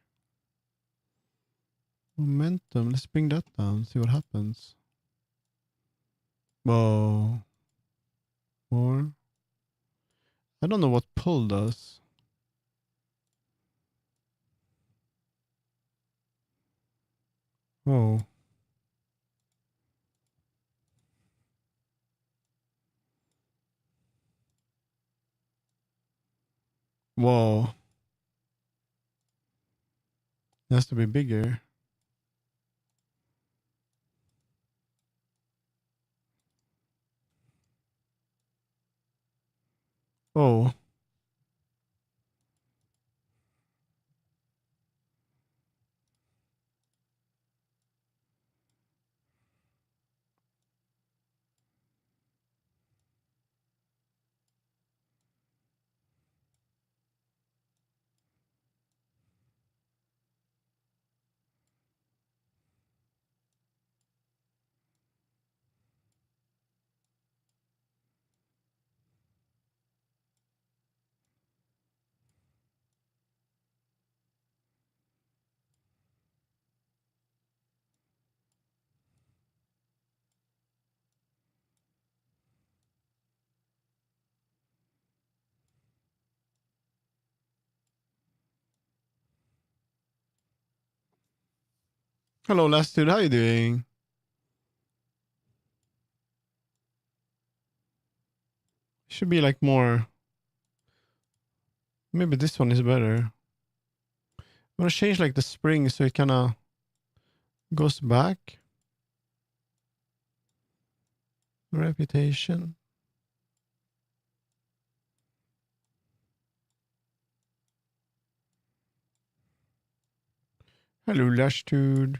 momentum. Let's bring that down, see what happens. Whoa. More. I don't know what pull does. Whoa. Whoa. It has to be bigger. Oh. Hello, last dude. How you doing? Should be like more... Maybe this one is better. I'm gonna change like the spring so it kind of goes back. Reputation. Hello, Lash dude.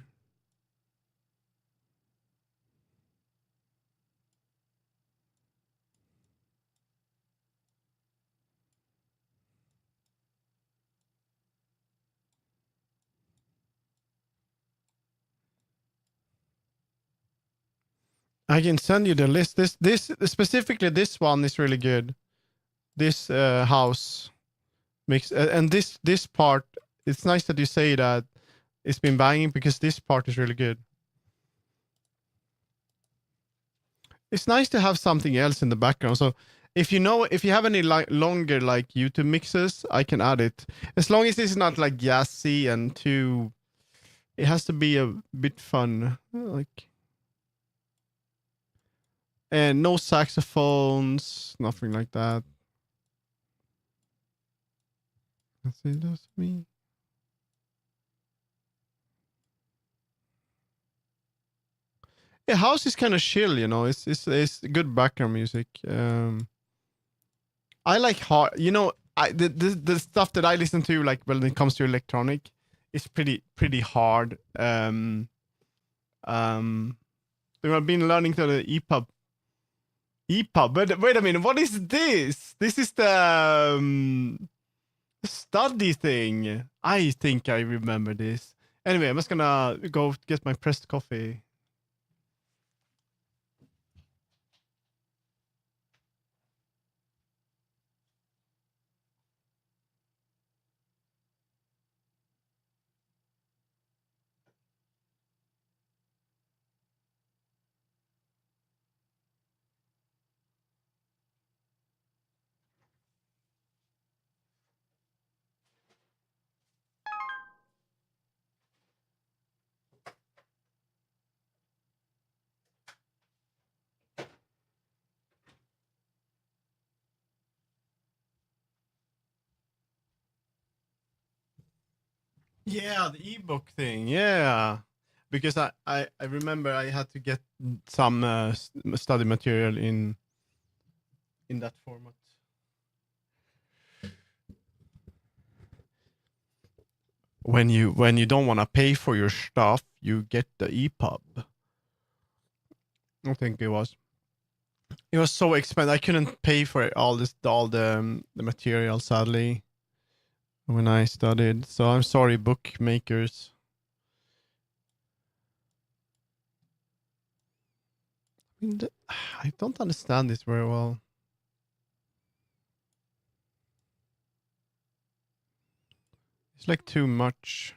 I can send you the list. This specifically, this one is really good. This house makes and this part. It's nice that you say that it's been banging because this part is really good. It's nice to have something else in the background. So if you have any longer like YouTube mixes, I can add it. As long as it's not like jazzy and too. It has to be a bit fun, like. And no saxophones, nothing like that. Let's see, that's me. Yeah, house is kind of chill, you know. It's good background music. I like hard, you know. The stuff that I listen to, like when it comes to electronic, is pretty hard. I've been learning to the EPUB. EPUB, but wait a minute, what is this? This is the study thing. I think I remember this. Anyway, I'm just gonna go get my pressed coffee. Yeah, the ebook thing. Yeah, because I remember I had to get some study material in that format. When you don't want to pay for your stuff, you get the EPUB. I think it was. It was so expensive. I couldn't pay for it, all the material, sadly, when I studied. So I'm sorry, bookmakers. I mean, I don't understand this very well. It's like too much.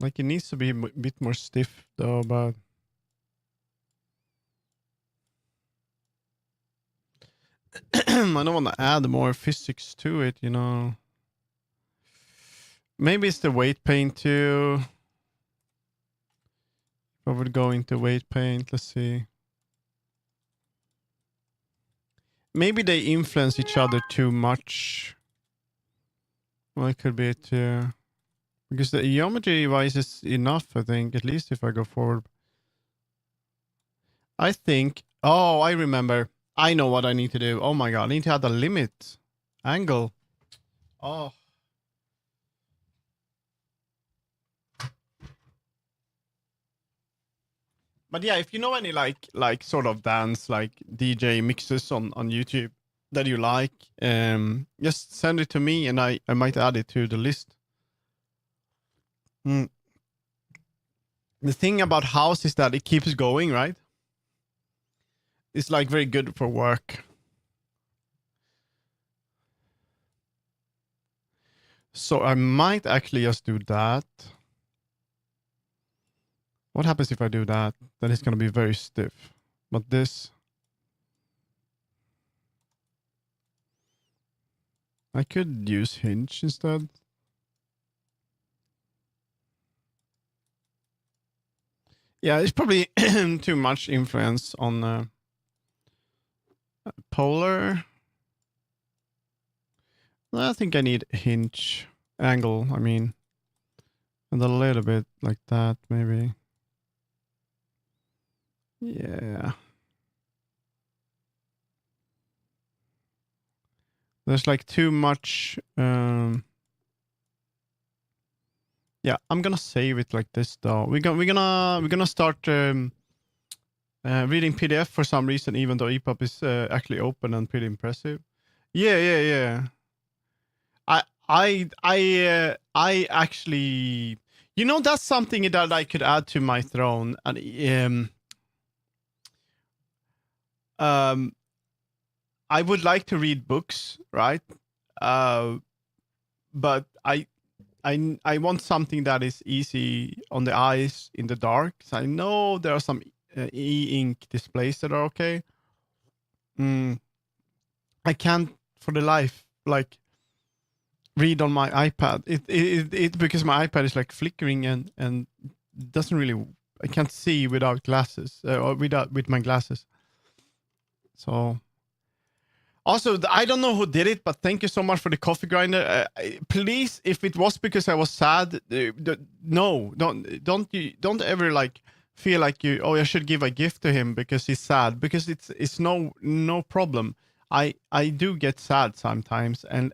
Like it needs to be a bit more stiff though, but I don't want to add more physics to it, you know. Maybe it's the weight paint too. If I would go into weight paint, let's see. Maybe they influence each other too much. Well, it could be it too. Because the geometry wise is enough, I think, at least if I go forward. I think, oh, I remember. I know what I need to do. Oh my god, I need to add a limit angle. Oh. But yeah, if you know any like sort of dance like DJ mixes on YouTube that you like, just send it to me and I might add it to the list. Mm. The thing about house is that it keeps going, right? It's like very good for work. So I might actually just do that. What happens if I do that? Then it's gonna be very stiff. But this, I could use hinge instead. Yeah, it's probably too much influence on polar. I think I need hinge angle. I mean, and a little bit like that, maybe. Yeah. There's like too much. Yeah, I'm gonna save it like this though. We're gonna start reading PDF for some reason, even though EPUB is actually open and pretty impressive. Yeah, yeah, yeah. I actually, you know, that's something that I could add to my throne, and um, I would like to read books, right? Uh, but I want something that is easy on the eyes in the dark. So I know there are some e-ink displays that are okay. Mm, I can't for the life like read on my iPad. It because my iPad is like flickering and doesn't really. I can't see without glasses or with my glasses. So also, I don't know who did it, but thank you so much for the coffee grinder. Please, if it was because I was sad, no, don't ever like feel like you. Oh, I should give a gift to him because he's sad. Because it's no problem. I do get sad sometimes, and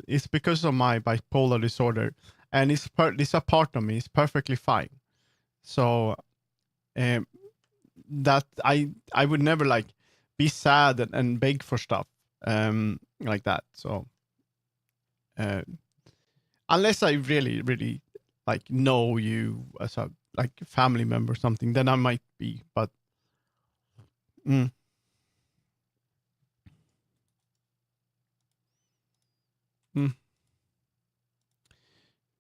it's because of my bipolar disorder, and it's a part of me. It's perfectly fine. So um, that I would never like be sad and beg for stuff like that. So uh, unless I really like know you as a like family member or something, then I might be. But mm, mm,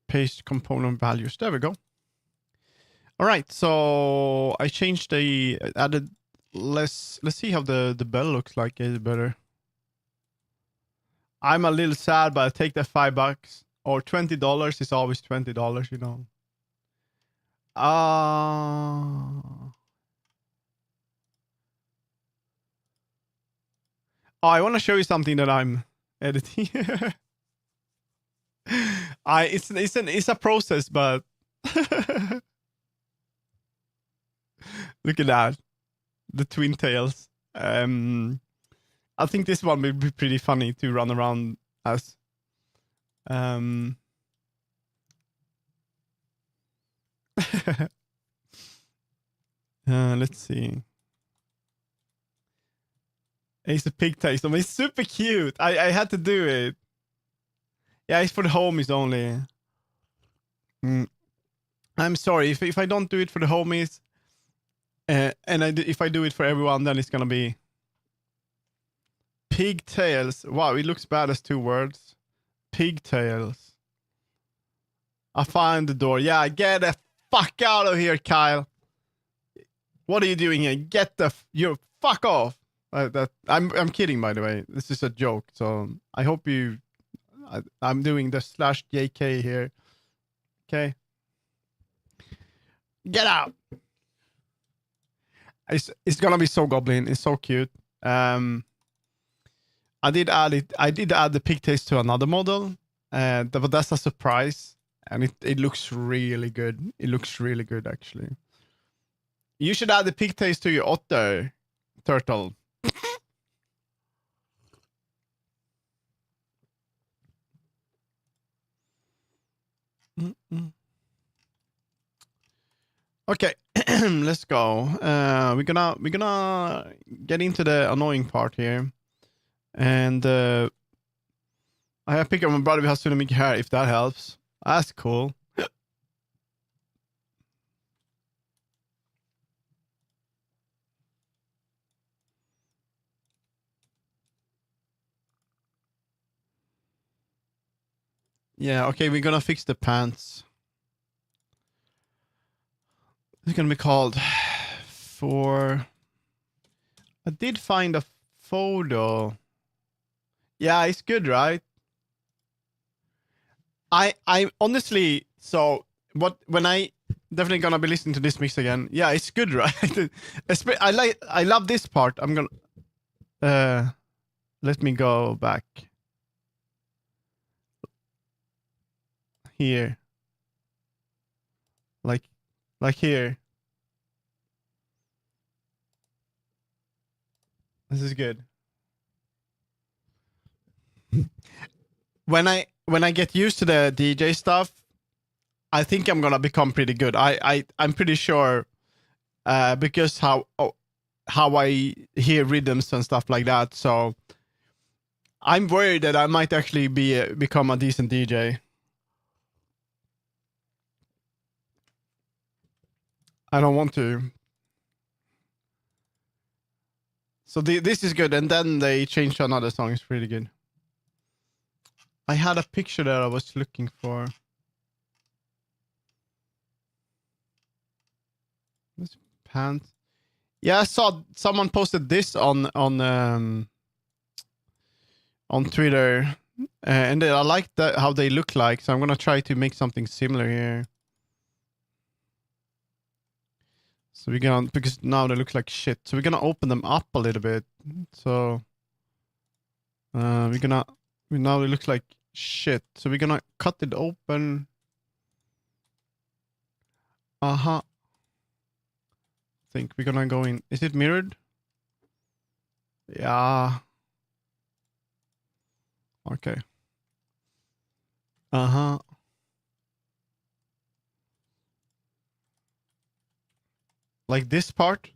paste component values. There we go. All right. So I changed the added less. Let's see how the bell looks like. Is better. I'm a little sad, but I take that $5 or $20 is always $20. You know. Uh Oh, I want to show you something that I'm editing. It's a process, but look at that, the twin tails. I think this one would be pretty funny to run around as. Let's see. It's a pigtail. So it's super cute. I had to do it. Yeah, it's for the homies only. I'm sorry if I don't do it for the homies, and if I do it for everyone, then it's gonna be pigtails. Wow, it looks bad as 2 words. Pigtails. I find the door. Yeah, get the fuck out of here, Kyle. What are you doing here? Get the you fuck off. I'm kidding, by the way. This is a joke. So I hope you. I'm doing the /JK here. Okay. Get out. It's gonna be so goblin. It's so cute. I did add it. I did add the pigtails to another model, but that's a surprise, and it looks really good. It looks really good, actually. You should add the pigtails to your otter turtle. Okay, let's go. We're gonna get into the annoying part here, and I have a picture of my brother with Hatsune hair. If that helps, that's cool. Yeah, okay, we're gonna fix the pants. It's gonna be called for. I did find a photo. Yeah, it's good, right? I honestly, so when I definitely gonna be listening to this mix again. Yeah, it's good, right? I love this part. I'm gonna let me go back here, like here. This is good. When I get used to the DJ stuff, I think I'm gonna become pretty good. I'm pretty sure, because how I hear rhythms and stuff like that. So I'm worried that I might actually become a decent DJ. I don't want to. So this is good, and then they changed to another song. It's really good. I had a picture that I was looking for. This pants. Yeah, I saw someone posted this on Twitter, and I like how they look like. So I'm gonna try to make something similar here. So we're gonna, because now they look like shit. So we're gonna open them up a little bit. So now they look like shit. So we're gonna cut it open. I think we're gonna go in. Is it mirrored? Yeah. Okay. Like this part.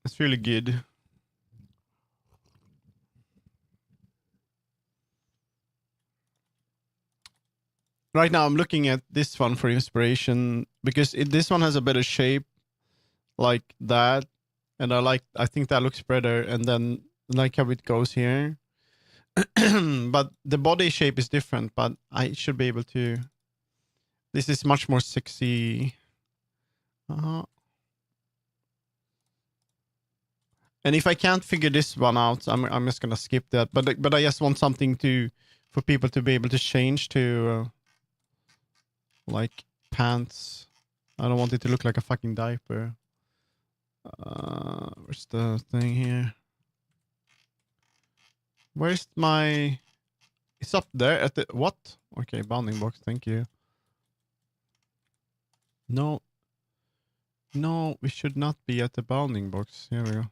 It's really good. Right now I'm looking at this one for inspiration because this one has a better shape like that, and I think that looks better, and then like how it goes here. But the body shape is different, but I should be able to. This is much more sexy. And if I can't figure this one out, I'm just gonna skip that. But I just want something for people to be able to change to like pants. I don't want it to look like a fucking diaper. Where's the thing here? Where's my... It's up there at the... What? Okay, bounding box, thank you. No. No, we should not be at the bounding box. Here we go.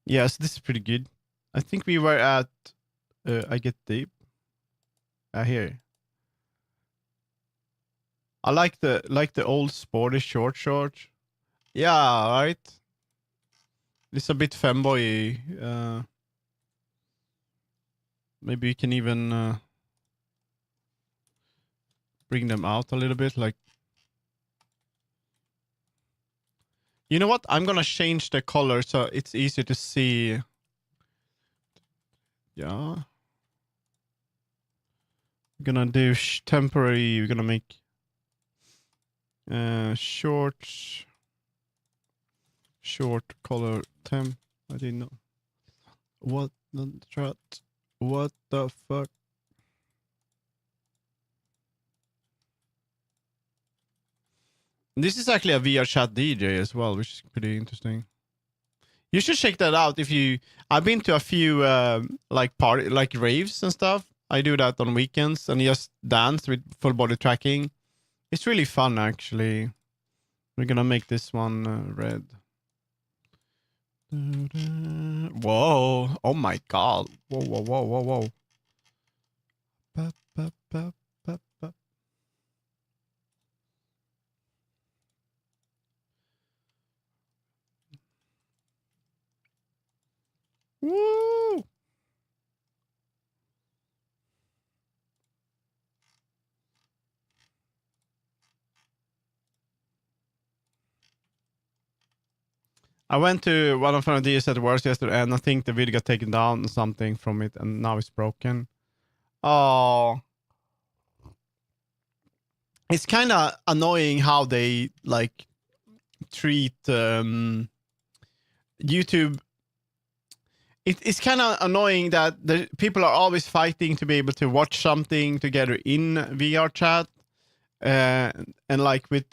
Yes, this is pretty good. I think we were at... I get deep. Here. I like the old sporty short. Yeah, right. It's a bit femboy. Maybe we can even bring them out a little bit. Like, you know what? I'm gonna change the color so it's easier to see. Yeah. We're gonna do temporary. We're gonna make short color temp. I didn't know. What the chat? What the fuck? This is actually a VRChat DJ as well, which is pretty interesting. You should check that out if you... I've been to a few like party, like raves and stuff. I do that on weekends and just dance with full body tracking. It's really fun, actually. We're gonna make this one red. Whoa! Oh my god! Whoa! Ba, ba, ba, ba, ba. Woo! I went to one of our DJs at work yesterday, and I think the video got taken down or something from it, and now it's broken. Oh, it's kind of annoying how they like treat YouTube. It's kind of annoying that the people are always fighting to be able to watch something together in VRChat, and like with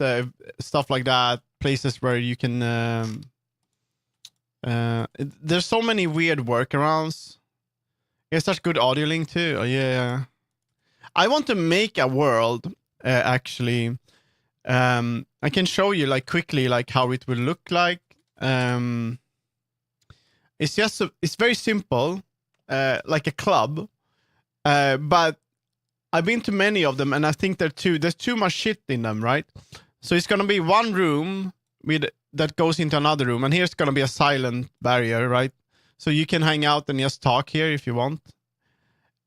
stuff like that, places where you can. There's so many weird workarounds. It's such good audio link too. Oh, yeah. I want to make a world actually. I can show you like quickly like how it will look like. It's just it's very simple, like a club. But I've been to many of them, and I think there's too much shit in them, right? So it's gonna be one room with that goes into another room, and here's gonna be a silent barrier, right? So you can hang out and just talk here if you want.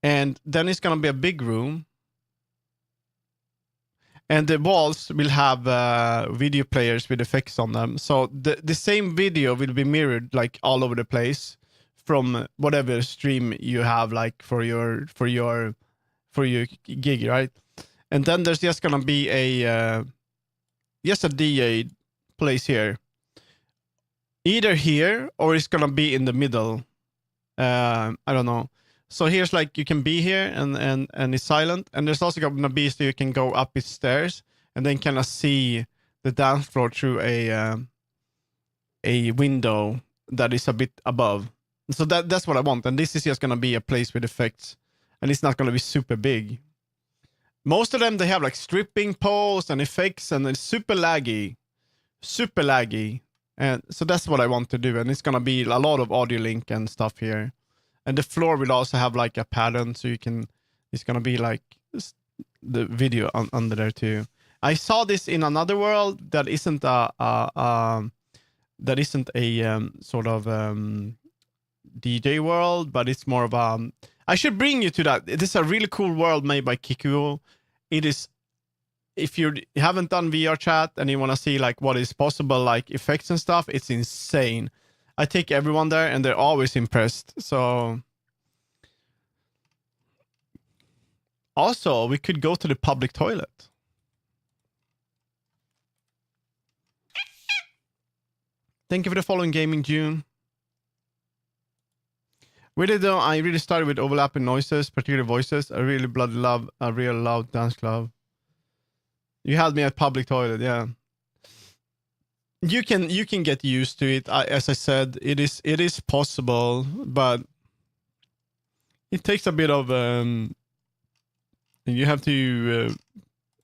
And then it's gonna be a big room, and the walls will have video players with effects on them. So the same video will be mirrored like all over the place from whatever stream you have, like for your gig, right? And then there's just gonna be a DA place here, either here or it's gonna be in the middle. I don't know. So here's like you can be here and it's silent, and there's also gonna be so you can go up its stairs and then kind of see the dance floor through a window that is a bit above. So that's what I want, and this is just gonna be a place with effects, and it's not gonna be super big. Most of them they have like stripping poles and effects, and it's super laggy, and so that's what I want to do, and it's gonna be a lot of audio link and stuff here. And the floor will also have like a pattern, so you can. It's gonna be like the video under there too. I saw this in another world that isn't a sort of DJ world, but it's more of a. I should bring you to that. It is a really cool world made by Kikuo. It is. If you haven't done VRChat and you want to see like what is possible, like effects and stuff, it's insane. I take everyone there and they're always impressed. So also we could go to the public toilet. Thank you for the following Gaming June. Really though, I really started with overlapping noises, particular voices. I really bloody love a real loud dance club. You had me at public toilet, yeah. you can get used to it. As I said, it is possible, but it takes a bit of you have to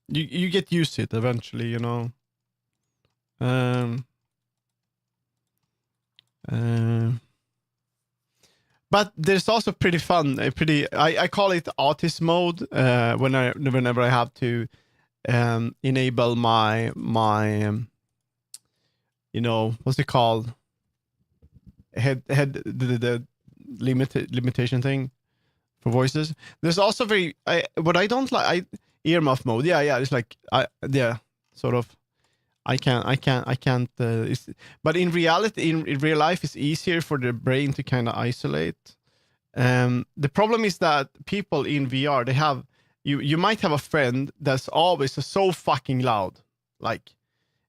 you get used to it eventually, you know. Um, but there's also pretty fun, I call it artist mode whenever I have to enable my you know, what's it called, the limitation thing for voices. There's also what I don't like, earmuff mode. Yeah, it's like sort of. I can't. But in reality, in real life, it's easier for the brain to kind of isolate. The problem is that people in VR, they have you might have a friend that's always so fucking loud, like,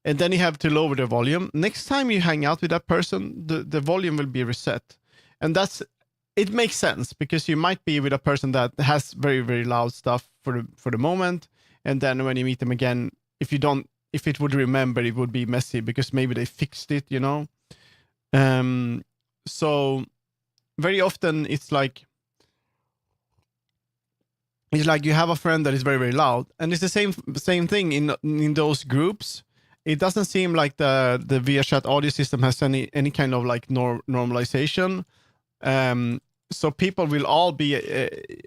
and then you have to lower the volume. Next time you hang out with that person, the volume will be reset, and it makes sense because you might be with a person that has very very loud stuff for the moment, and then when you meet them again, if it would remember, it would be messy because maybe they fixed it, you know. So very often it's like you have a friend that is very very loud, and it's the same thing in those groups. It doesn't seem like the VRChat audio system has any kind of like normalization. So people will all be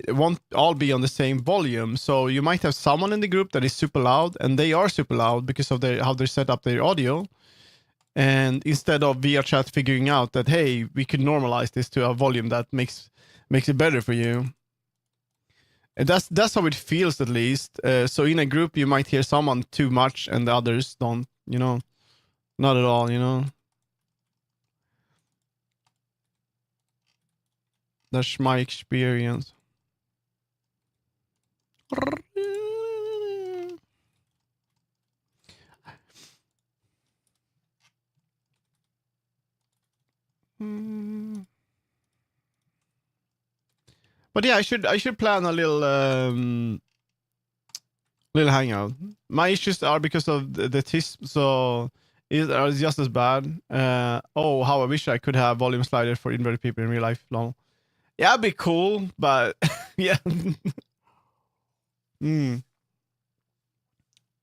won't all be on the same volume. So you might have someone in the group that is super loud, and they are super loud because of how they set up their audio. And instead of VRChat figuring out that, hey, we could normalize this to a volume that makes it better for you. And that's how it feels, at least. So in a group, you might hear someone too much and the others don't, you know, not at all, you know. That's my experience. But yeah, I should plan a little hangout. My issues are because of the TISP, so it's just as bad. Oh, how I wish I could have volume slider for inverted people in real life. Long. Yeah, it'd be cool, but yeah.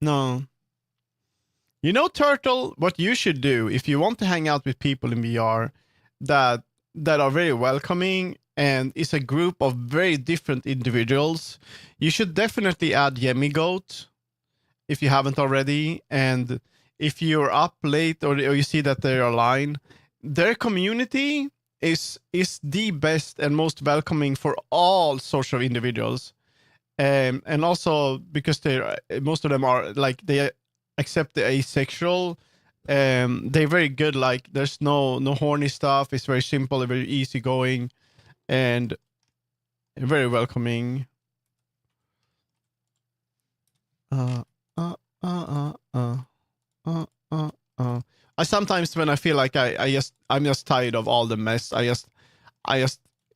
No. You know, Turtle, what you should do if you want to hang out with people in VR that are very welcoming and is a group of very different individuals, you should definitely add Yemigoat if you haven't already. And if you're up late or you see that they're online, their community is the best and most welcoming for all sorts of individuals. And also because most of them are like, they accept the asexual. They're very good. Like, there's no horny stuff. It's very simple, very easygoing, and very welcoming. I sometimes, when I feel like I'm just tired of all the mess, I just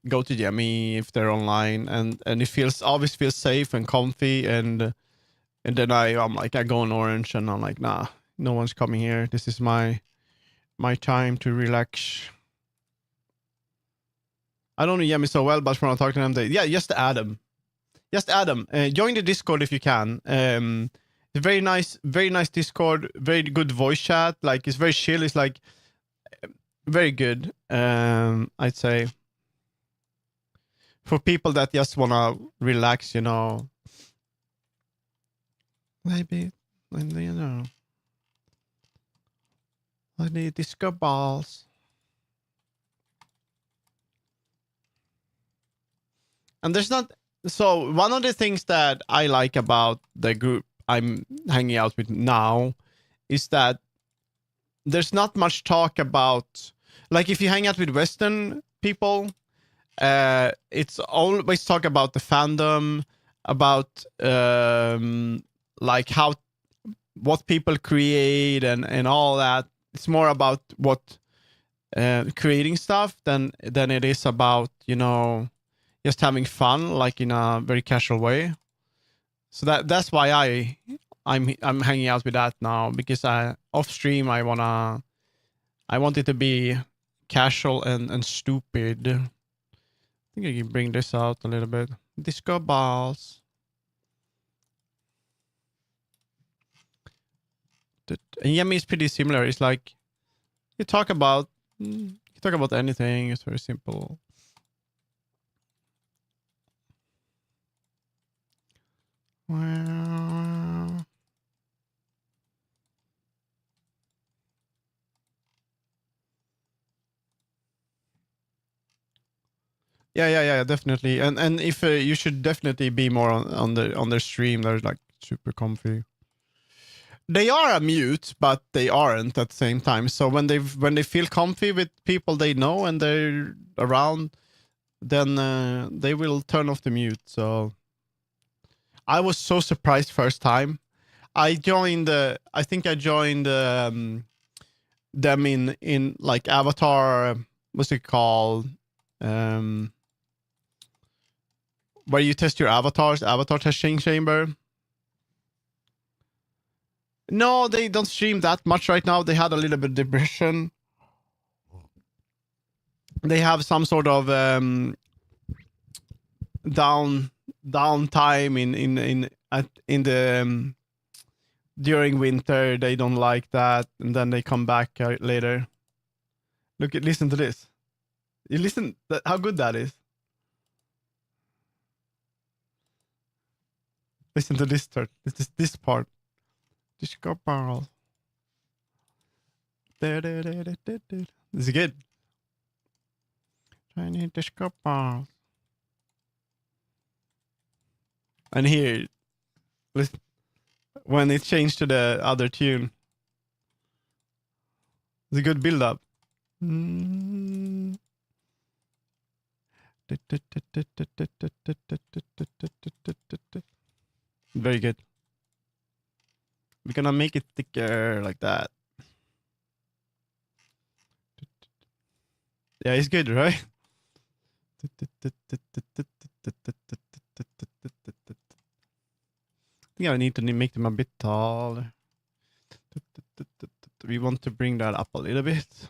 go to Yemi if they're online, and it always feels safe and comfy, and then I'm like, I go on Orange, and I'm like, nah, no one's coming here. This is my time to relax. I don't know Yemi so well, but when I talk to them, just add them. Just add them. Join the Discord if you can. Very nice Discord. Very good voice chat. Like, it's very chill. It's like very good. I'd say for people that just wanna relax, you know. Maybe, you know, I need disco balls. And there's not. So one of the things that I like about the group I'm hanging out with now is that there's not much talk about, like, if you hang out with Western people, it's always talk about the fandom, about like what people create and all that. It's more about what creating stuff than it is about, you know, just having fun, like in a very casual way. So that's why I'm hanging out with that now because off stream I want it to be casual and stupid. I think I can bring this out a little bit. Disco balls. And Yummy is pretty similar. It's like you talk about anything. It's very simple. Well, yeah, definitely. And if you should definitely be more on their stream. They're like super comfy. They are a mute, but they aren't at the same time. So when they feel comfy with people they know and they're around, then they will turn off the mute. So I was so surprised first time. I think I joined them in like Avatar. What's it called? Where you test your avatars, Avatar testing chamber. No, they don't stream that much right now. They had a little bit of depression. They have some sort of downtime in the during winter. They don't like that, and then they come back later. Listen to this. You listen how good that is. Listen to this part. This part. Disco barrel. This is good. Tiny disco barrel. And here, listen, when it changed to the other tune, it's a good build up. Very good. We're gonna make it thicker like that. Yeah, it's good, right? I think I need to make them a bit taller. We want to bring that up a little bit.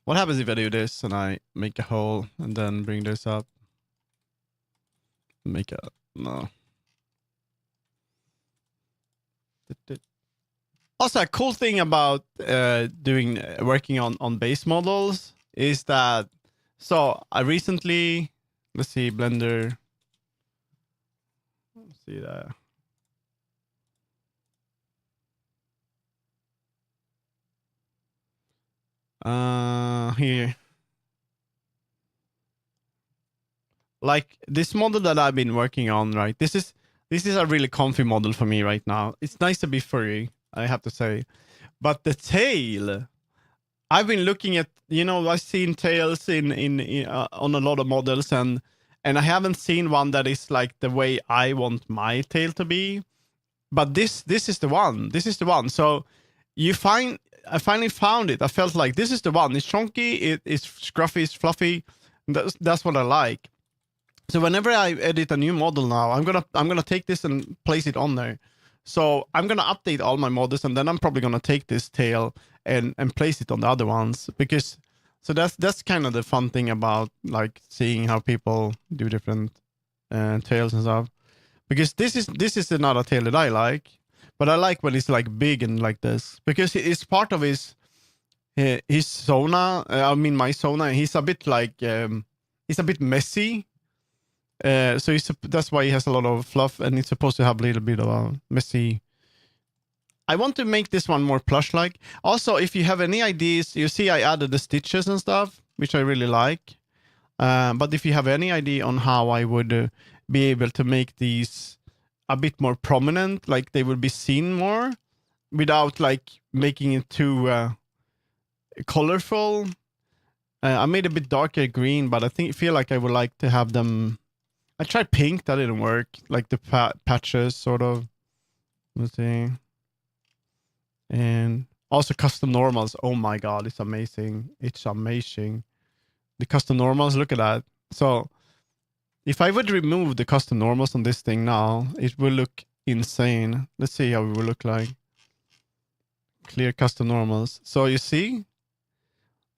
What happens if I do this and I make a hole and then bring this up? No. Also, a cool thing about working on base models is that, so I recently, let's see, Blender. Let's see that. Here. Like this model that I've been working on, right? This is a really comfy model for me right now. It's nice to be furry, I have to say. But the tail, I've been looking at, I've seen tails in on a lot of models, and I haven't seen one that is like the way I want my tail to be. But this is the one. This is the one. So I finally found it. I felt like this is the one. It's chunky, it's scruffy, it's fluffy. That's what I like. So whenever I edit a new model now, I'm gonna take this and place it on there. So I'm gonna update all my models, and then I'm probably gonna take this tail and place it on the other ones, because so that's kind of the fun thing about like seeing how people do different tails and stuff. Because this is another tail that I like, but I like when it's like big and like this, because it's part of his Sona. I mean my Sona. He's a bit like he's a bit messy. So that's why he has a lot of fluff, and it's supposed to have a little bit of a messy. I want to make this one more plush-like. Also, if you have any ideas, you see I added the stitches and stuff, which I really like. But if you have any idea on how I would be able to make these a bit more prominent, like they will be seen more, without like making it too colorful. I made a bit darker green, but I feel like I would like to have them. I tried pink, that didn't work. Like the patches, sort of. Let's see. And also custom normals. Oh my god, it's amazing. It's amazing. The custom normals, look at that. So if I would remove the custom normals on this thing now, it will look insane. Let's see how it will look like. Clear custom normals. So you see,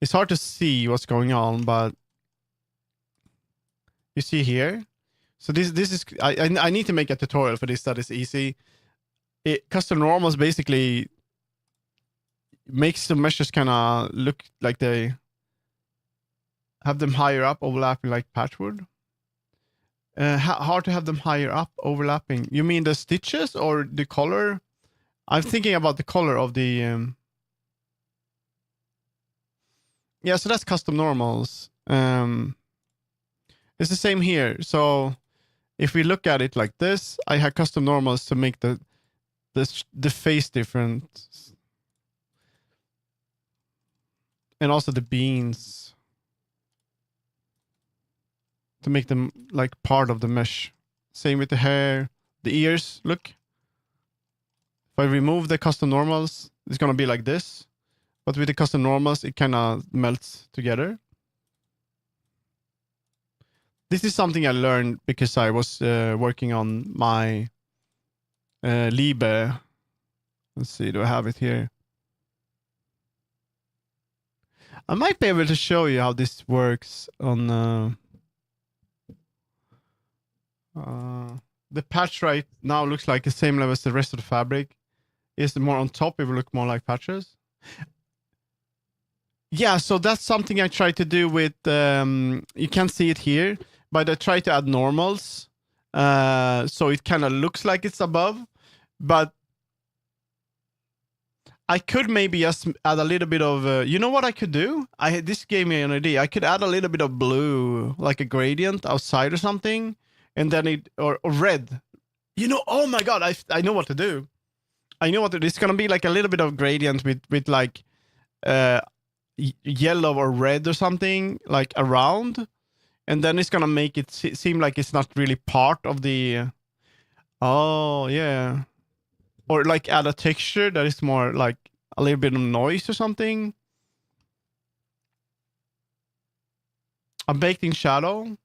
it's hard to see what's going on, but you see here. So this is I need to make a tutorial for this that is easy. Custom normals basically makes the meshes kind of look like they have them higher up, overlapping like patchwork. Hard to have them higher up, overlapping. You mean the stitches or the color? I'm thinking about the color of the. Yeah, so that's custom normals. It's the same here. So if we look at it like this, I have custom normals to make the face different. And also the beans. To make them like part of the mesh. Same with the hair. The ears, look. If I remove the custom normals, it's going to be like this. But with the custom normals, it kind of melts together. This is something I learned because I was working on my Liebe. Let's see, do I have it here? I might be able to show you how this works on... the patch right now looks like the same level as the rest of the fabric. Is more on top, it will look more like patches. Yeah, so that's something I try to do with, you can't see it here, but I try to add normals. So it kind of looks like it's above, but I could maybe just add a little bit of, you know what I could do? This gave me an idea. I could add a little bit of blue, like a gradient outside or something, and then or red. You know, oh my god, I know what to do. I know what to do. It's gonna be like a little bit of gradient with like yellow or red or something like around, and then it's gonna make it seem like it's not really part of the. Oh yeah, or like add a texture that is more like a little bit of noise or something. A baked-in shadow.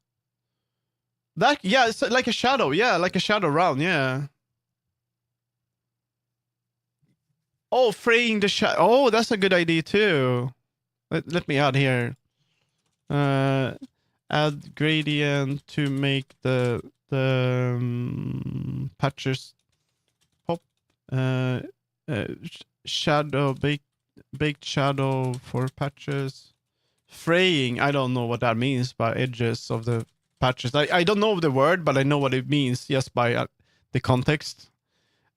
That yeah, it's like a shadow. Yeah, like a shadow round. Yeah. Oh, fraying the shadow. Oh, that's a good idea too. Let me add here. Add gradient to make the patches pop. Shadow baked shadow for patches. Fraying. I don't know what that means by edges of the patches. I don't know the word, but I know what it means just by the context.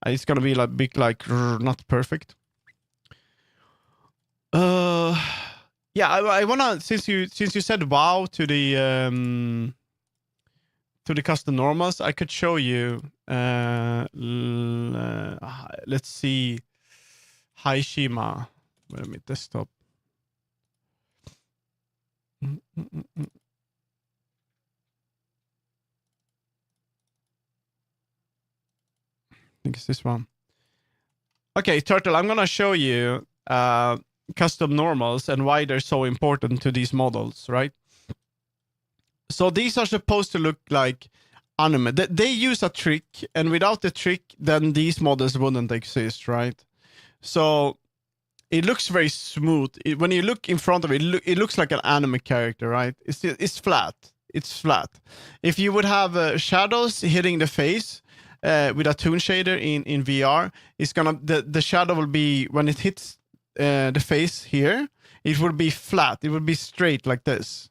It's gonna be like big, like not perfect. Yeah, I wanna since you said wow to the custom normals, I could show you. Let's see, Haishima. Wait a minute, desktop. I think it's this one. Okay, Turtle, I'm gonna show you custom normals and why they're so important to these models, right? So these are supposed to look like anime. They use a trick, and without the trick, then these models wouldn't exist, right? So it looks very smooth. When you look in front of it, it looks like an anime character, right? It's flat. It's flat. If you would have shadows hitting the face with a toon shader in VR, it's gonna the shadow will be when it hits the face here. It will be flat. It will be straight like this.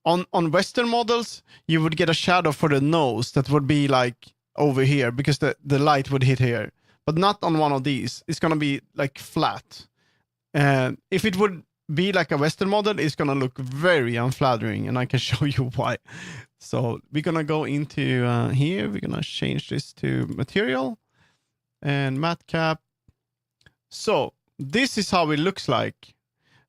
On Western models, you would get a shadow for the nose that would be like over here because the light would hit here. But not on one of these. It's gonna be like flat. And if it would be like a Western model, it's gonna look very unflattering, and I can show you why. So we're gonna go into here. We're gonna change this to material and matte cap. So this is how it looks like.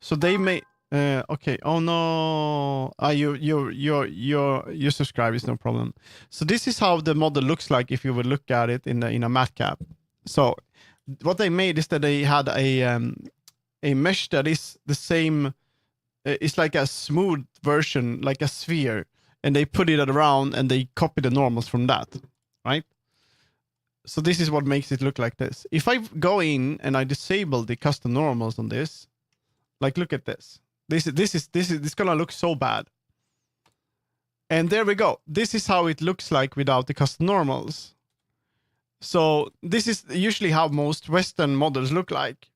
So they may. Okay. Oh no. You subscribe is no problem. So this is how the model looks like if you would look at it in a matte cap. So what they made is that they had a mesh that is the same. It's like a smooth version, like a sphere, and they put it around and they copy the normals from that, right? So this is what makes it look like this. If I go in and I disable the custom normals on this, like look at this. This is gonna look so bad. And there we go. This is how it looks like without the custom normals. So this is usually how most Western models look like.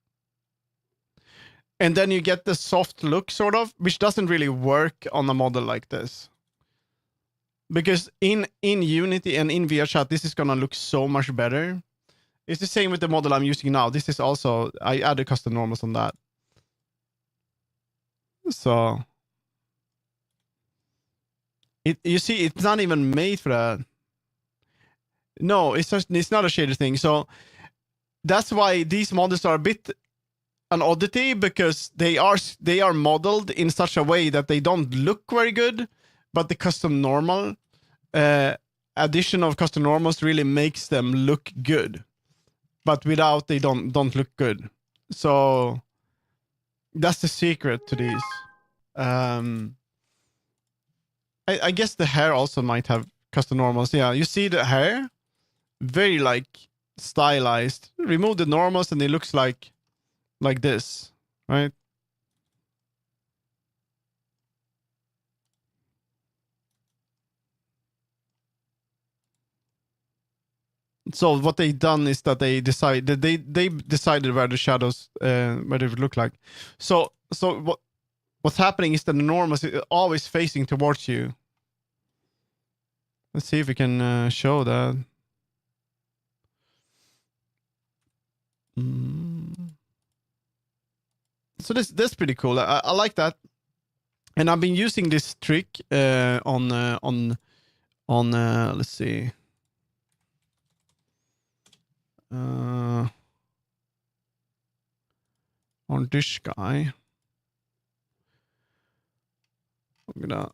And then you get the soft look, sort of, which doesn't really work on a model like this. Because in Unity and in VRChat, this is gonna look so much better. It's the same with the model I'm using now. This is also, I added custom normals on that. So you see, it's not even made for that. No, it's not a shader thing. So that's why these models are a bit an oddity, because they are modeled in such a way that they don't look very good, but the custom normal addition of custom normals really makes them look good. But without, they don't look good. So that's the secret to these. I guess the hair also might have custom normals. Yeah, you see the hair, very like stylized. Remove the normals and it looks like this, right? So what they done is that they decided where the shadows where they would look like. So what's happening is that the normals is always facing towards you. Let's see if we can show that. So that's pretty cool. I like that, and I've been using this trick on let's see. On this guy. I'm gonna.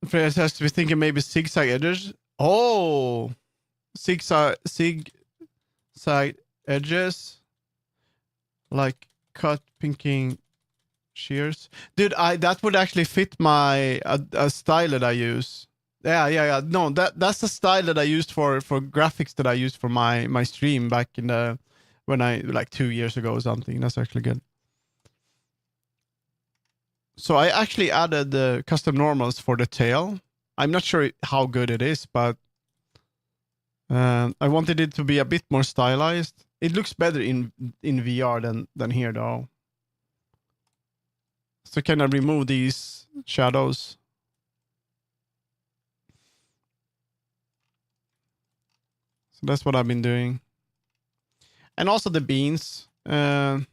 It has to be thinking maybe zigzag edges. Oh, zigzag edges, like cut pinking shears. Dude, that would actually fit my a style that I use. Yeah. No, that's the style that I used for graphics that I used for my stream back in the when I like 2 years ago or something. That's actually good. So I actually added the custom normals for the tail. I'm not sure how good it is, but I wanted it to be a bit more stylized. It looks better in VR than here though. So can I remove these shadows? So that's what I've been doing. And also the beans. You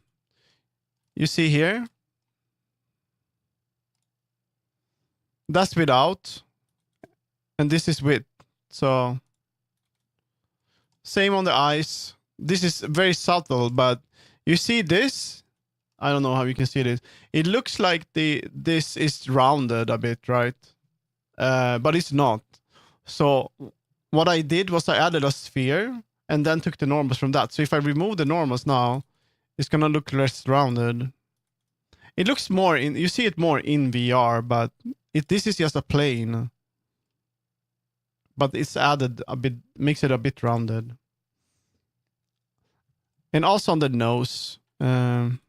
see here? That's without. And this is with. So same on the eyes. This is very subtle, but you see this? I don't know how you can see this. It looks like this is rounded a bit, right? But it's not. So what I did was I added a sphere and then took the normals from that. So if I remove the normals now, it's gonna look less rounded. It looks more in, you see it more in VR, but this is just a plane. But it's added a bit, makes it a bit rounded. And also on the nose. And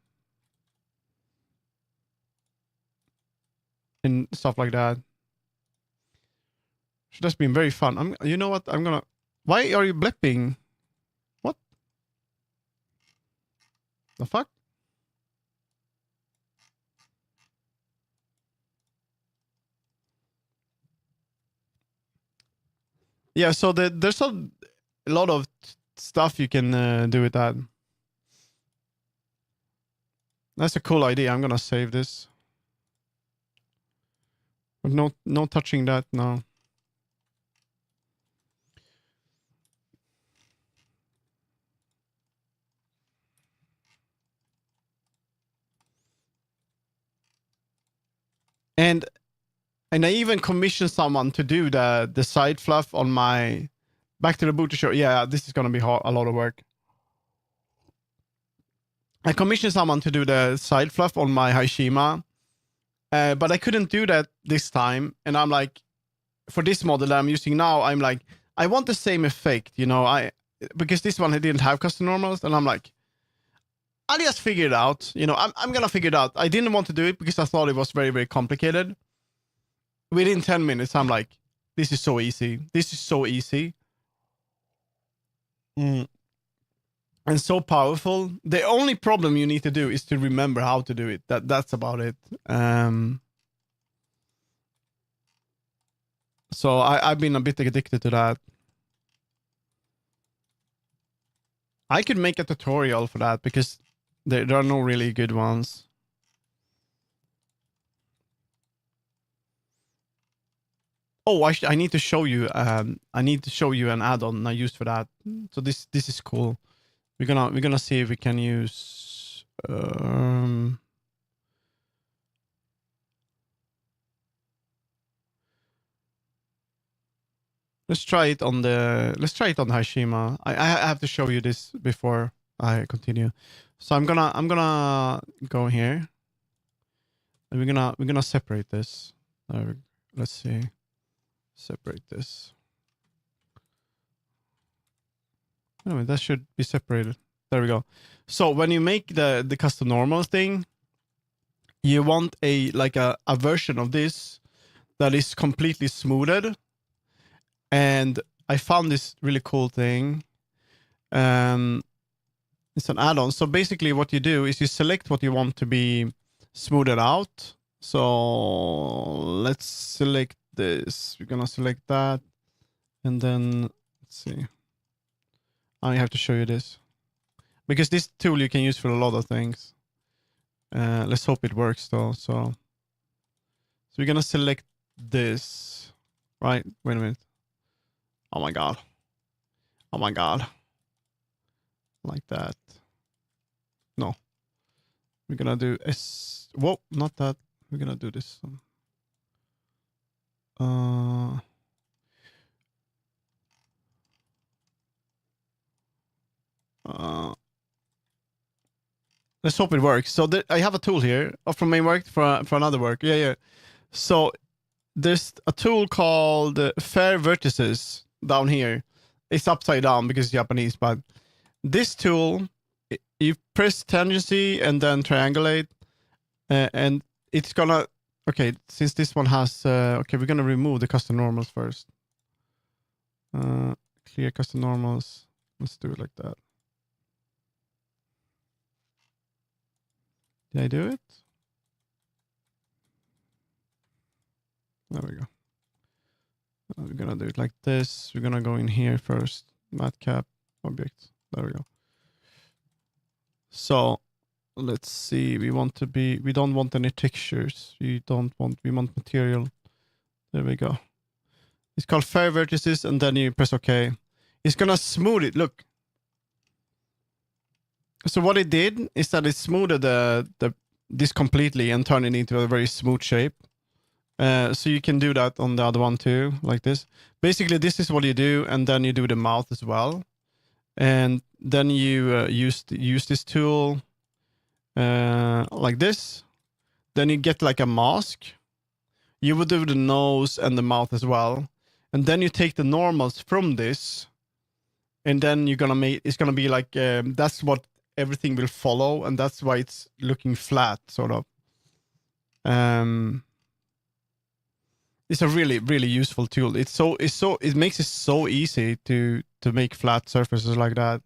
stuff like that. So that's been very fun. You know what? Why are you blipping? What? The fuck? Yeah, so there's a lot of stuff you can do with that. That's a cool idea. I'm gonna save this. But no touching that now. And I even commissioned someone to do the side fluff on my Back to the booty show. Yeah, this is gonna be a lot of work. I commissioned someone to do the side fluff on my Hashima, but I couldn't do that this time. And I'm like, for this model that I'm using now, I'm like, I want the same effect, you know, because this one I didn't have custom normals, and I'm like, I'll just figure it out. You know, I'm gonna figure it out. I didn't want to do it because I thought it was very, very complicated. Within 10 minutes, I'm like, this is so easy. This is so easy. And so powerful. The only problem you need to do is to remember how to do it. That's about it. So I've been a bit addicted to that. I could make a tutorial for that because there are no really good ones. Oh, I need to show you. I need to show you an add-on I used for that. So this is cool. We're gonna see if we can use. Let's try it on the Hashima. I have to show you this before I continue. So I'm gonna go here, and we're gonna separate this. Let's see, separate this. Anyway, that should be separated. There we go. So when you make the custom normal thing, you want a version of this that is completely smoothed. And I found this really cool thing. It's an add-on. So basically what you do is you select what you want to be smoothed out. So let's select this. We're gonna select that. And then let's see. I have to show you this. Because this tool you can use for a lot of things. Let's hope it works though. So we're gonna select this. Right? Wait a minute. Oh my god. Oh my god. Like that. No. We're gonna do whoa, not that. We're gonna do this. Let's hope it works. So I have a tool here from main work for another work. Yeah. So there's a tool called Fair Vertices down here. It's upside down because it's Japanese, but this tool, you press tangency and then triangulate, and it's gonna. Okay, since this one has. Okay, we're gonna remove the custom normals first. Clear custom normals. Let's do it like that. Did I do it? There we go. We're gonna do it like this. We're gonna go in here first. Matcap object. There we go. So let's see. We don't want any textures. We want material. There we go. It's called Fair Vertices, and then you press OK. It's gonna smooth it. Look. So what it did is that it smoothed this completely and turned it into a very smooth shape. So you can do that on the other one too, like this. Basically, this is what you do, and then you do the mouth as well. And then you use this tool like this. Then you get like a mask. You would do the nose and the mouth as well. And then you take the normals from this, and then you're gonna it's gonna be like that's what everything will follow, and that's why it's looking flat, sort of. It's a really, really useful tool. It makes it so easy to make flat surfaces like that.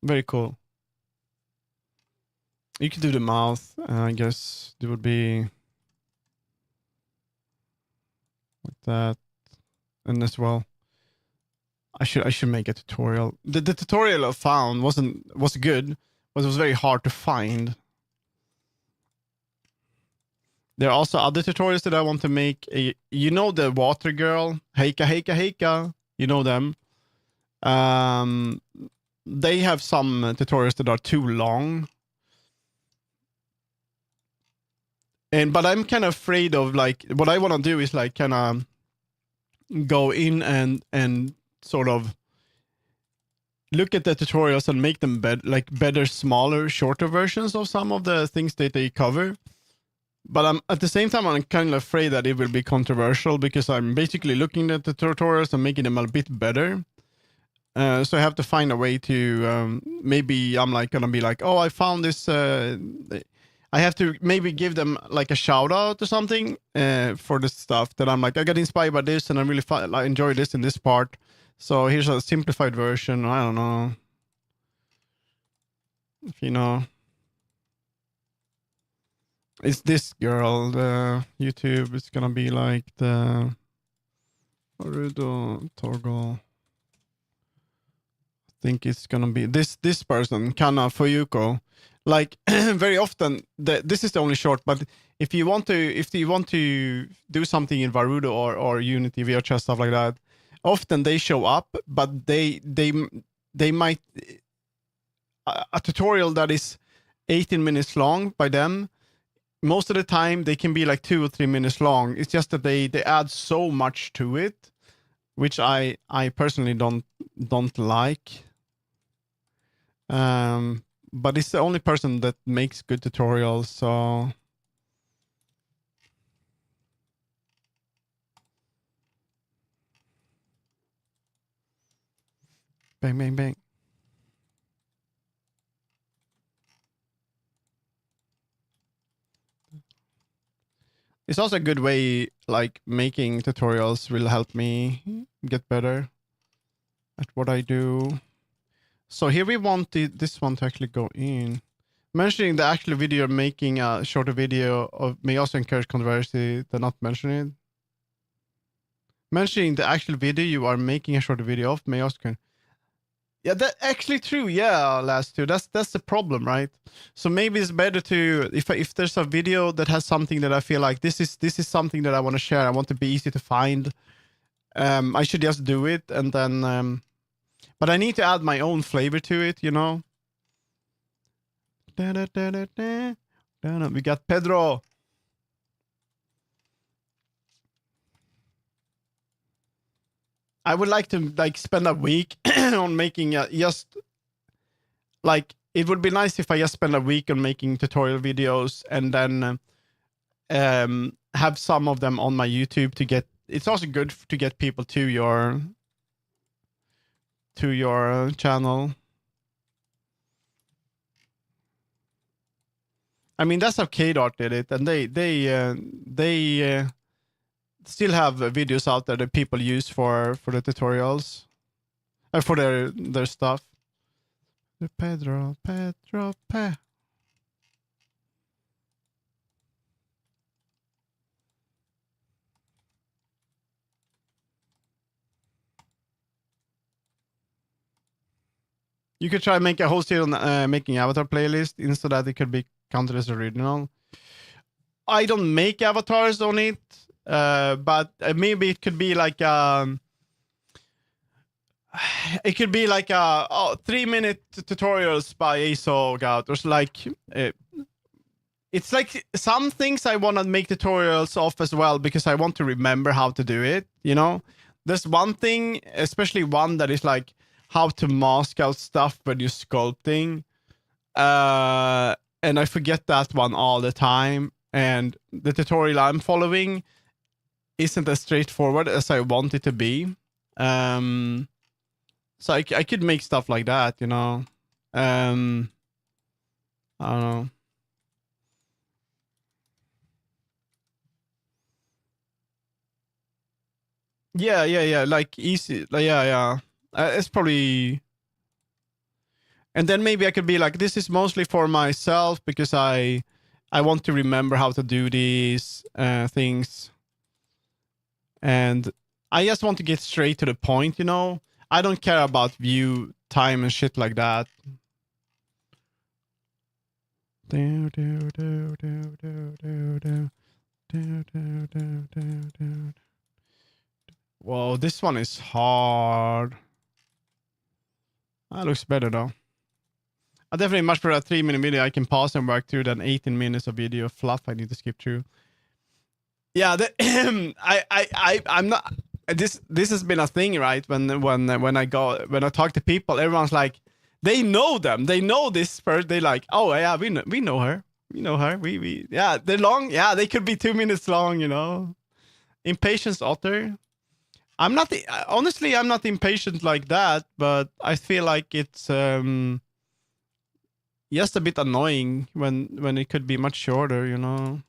Very cool. You could do the mouth. I guess it would be like that, and as well. I should make a tutorial. The tutorial I found was good, but it was very hard to find. There are also other tutorials that I want to make. You know the water girl, Heika. You know them. They have some tutorials that are too long, but I'm kind of afraid of, like, what I want to do is like kind of go in and sort of look at the tutorials and make them better, smaller, shorter versions of some of the things that they cover. But I'm at the same time, I'm kind of afraid that it will be controversial because I'm basically looking at the tutorials and making them a bit better. So I have to find a way to maybe I'm like gonna be like, oh, I found this. I have to maybe give them like a shout out or something for this stuff that I'm like, I got inspired by this and I really I enjoy this in this part. So here's a simplified version. I don't know if you know. It's this girl. The YouTube. It's gonna be like the Orudo Toggle. I think it's gonna be this person, Kana Fuyuko. Like very often, this is the only short. But if you want to do something in Varudo or Unity, VRChat, stuff like that, often they show up, but they might a tutorial that is 18 minutes long by them. Most of the time, they can be like 2 or 3 minutes long. It's just that they add so much to it, which I personally don't like. But it's the only person that makes good tutorials, so bang, bang, bang. It's also a good way, like making tutorials will help me get better at what I do. So here we want this one to actually go in. Mentioning the actual video, making a shorter video may also encourage controversy. They're not mentioning it. Mentioning the actual video you are making a shorter video of may also. Yeah, that's actually true. Yeah, last two. That's the problem, right? So maybe it's better to if there's a video that has something that I feel like this is something that I want to share. I want to be easy to find. I should just do it, and then. But I need to add my own flavor to it, you know. We got Pedro. I would like to spend a week on making just like it would be nice if I just spend a week on making tutorial videos and then have some of them on my YouTube to get. It's also good to get people to your channel. I mean, that's how KDart did it, and they still have videos out there that people use for the tutorials, for their stuff. Pedro. You could try make a whole series on making avatar playlist instead that it could be counted as original. I don't make avatars on it, but maybe it could be like it could be like 3-minute tutorials by ASO Gout or like it's like some things I want to make tutorials of as well because I want to remember how to do it, you know. There's one thing, especially one that is like how to mask out stuff when you're sculpting, and I forget that one all the time, and the tutorial I'm following isn't as straightforward as I want it to be. So I could make stuff like that, you know. I don't know. Yeah. Like easy. Like, yeah. It's probably. And then maybe I could be like, this is mostly for myself because I want to remember how to do these things. And I just want to get straight to the point, you know. I don't care about view time and shit like that. Whoa, this one is hard. That looks better though. I definitely much prefer a 3-minute video I can pause and work through than 18 minutes of video fluff I need to skip through. Yeah, I'm not. this has been a thing, right? When I talk to people, everyone's like, they know them, they know this person. They like, oh yeah, we know her, we yeah, they're long, yeah, they could be 2 minutes long, you know. Impatience Otter. I'm not honestly, I'm not impatient like that, but I feel like it's just a bit annoying when it could be much shorter, you know.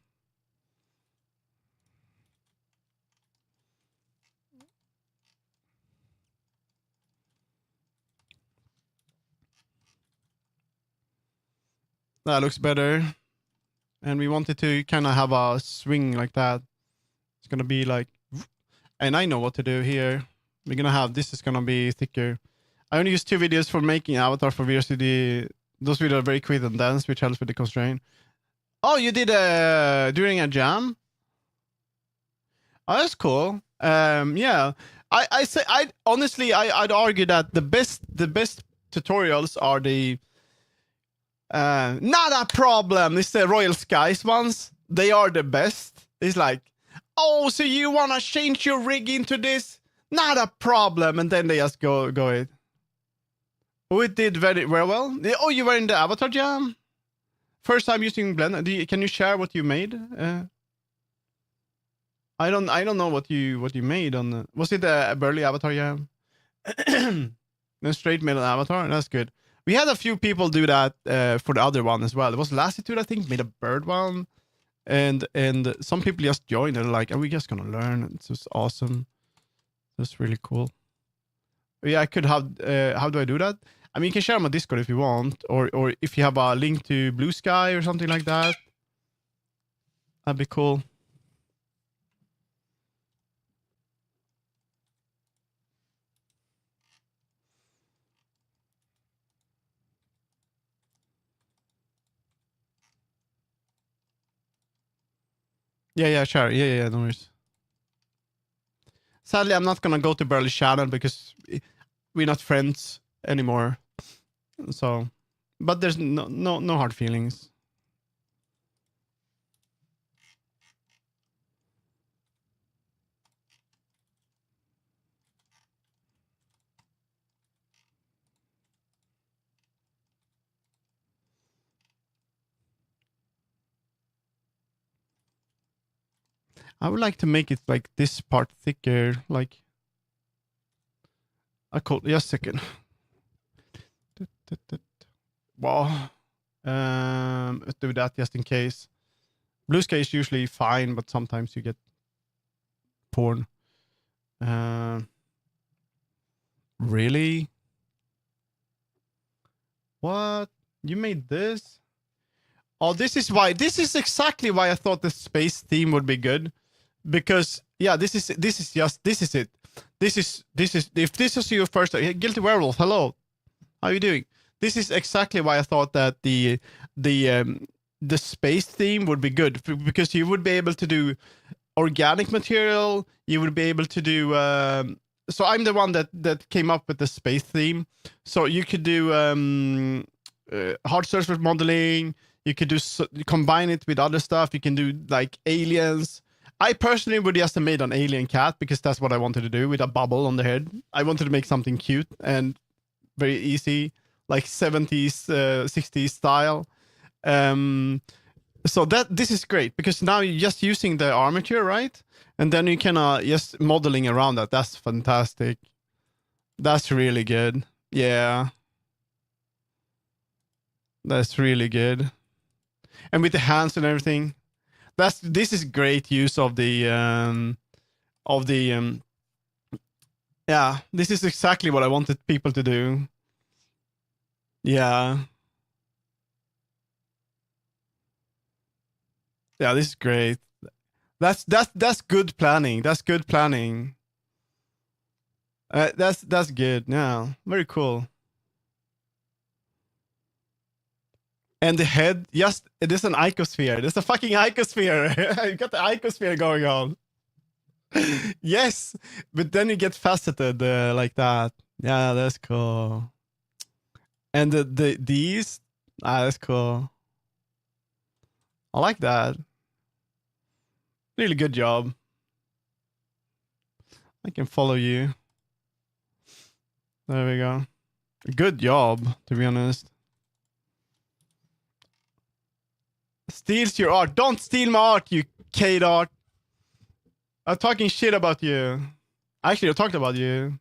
That looks better. And we wanted to kind of have a swing like that. It's gonna be like, and I know what to do here. We're gonna have, this is gonna be thicker. I only used 2 videos for making avatar for VRCD. Those videos are very quick and dense, which helps with the constraint. Oh, you did during a jam? Oh, that's cool. Yeah. I say, I honestly, I'd argue that the best tutorials are the not a problem. It's the Royal Skies ones. They are the best. It's like, oh, so you wanna change your rig into this? Not a problem. And then they just go it. Oh, it did very well. Oh, you were in the Avatar Jam? First time using Blender. Can you share what you made? I don't know what you made on the, was it a Burly Avatar Jam? Then straight made an avatar. That's good. We had a few people do that for the other one as well. It was Lassitude, I think, made a bird one, and some people just joined. They're like, "Are we just gonna learn?" It's just awesome. That's really cool. Yeah, I could have. How do I do that? I mean, you can share on Discord if you want, or if you have a link to Blue Sky or something like that. That'd be cool. Yeah, sure. Yeah, no worries. Sadly, I'm not gonna go to Burley's channel because we're not friends anymore. So, but there's no hard feelings. I would like to make it like this part thicker, like I call just a second. Wow. Let's do that just in case. Blue Sky is usually fine, but sometimes you get porn. Really? What? You made this? Oh, this is why. This is exactly why I thought the space theme would be good, because yeah, this is it. This is if this is your first Guilty Werewolf. Hello, how are you doing? This is exactly why I thought that the space theme would be good, because you would be able to do organic material. You would be able to do. So I'm the one that came up with the space theme. So you could do hard surface modeling. You could do combine it with other stuff. You can do like aliens. I personally would just have made an alien cat because that's what I wanted to do with a bubble on the head. I wanted to make something cute and very easy, like 70s, 60s style. So this is great because now you're just using the armature, right? And then you can just modeling around that. That's fantastic. That's really good. Yeah. That's really good. And with the hands and everything. This is great use of the yeah, this is exactly what I wanted people to do. Yeah. Yeah, this is great. That's good planning. That's good planning. That's good. Yeah, very cool. And the head, just it is an icosphere. There's a fucking icosphere. You got the icosphere going on. Yes, but then you get faceted like that. Yeah, that's cool. And these, that's cool. I like that. Really good job. I can follow you. There we go. Good job, to be honest. Steals your art. Don't steal my art, you K-Dot. I'm talking shit about you. Actually, I talked about you.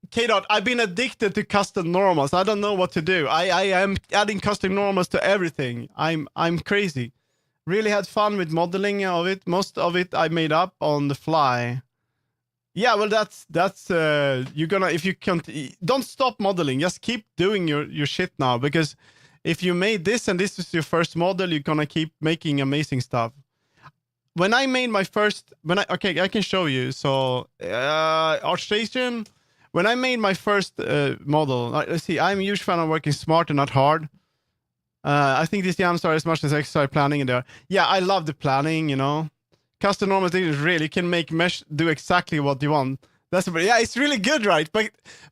K-Dot, I've been addicted to custom normals. I don't know what to do. I am adding custom normals to everything. I'm crazy. Really had fun with modeling of it. Most of it I made up on the fly. Yeah, well, that's you're gonna, if you can't, don't stop modeling. Just keep doing your shit now, because if you made this and this is your first model, you're gonna keep making amazing stuff. When I made my first, okay, I can show you. So ArtStation, when I made my first model, let's see, I'm a huge fan of working smart and not hard. I think these jams are as much as exercise planning in there. Yeah, I love the planning, you know. Custom normal thing is really, you can make mesh do exactly what you want. Yeah, it's really good, right?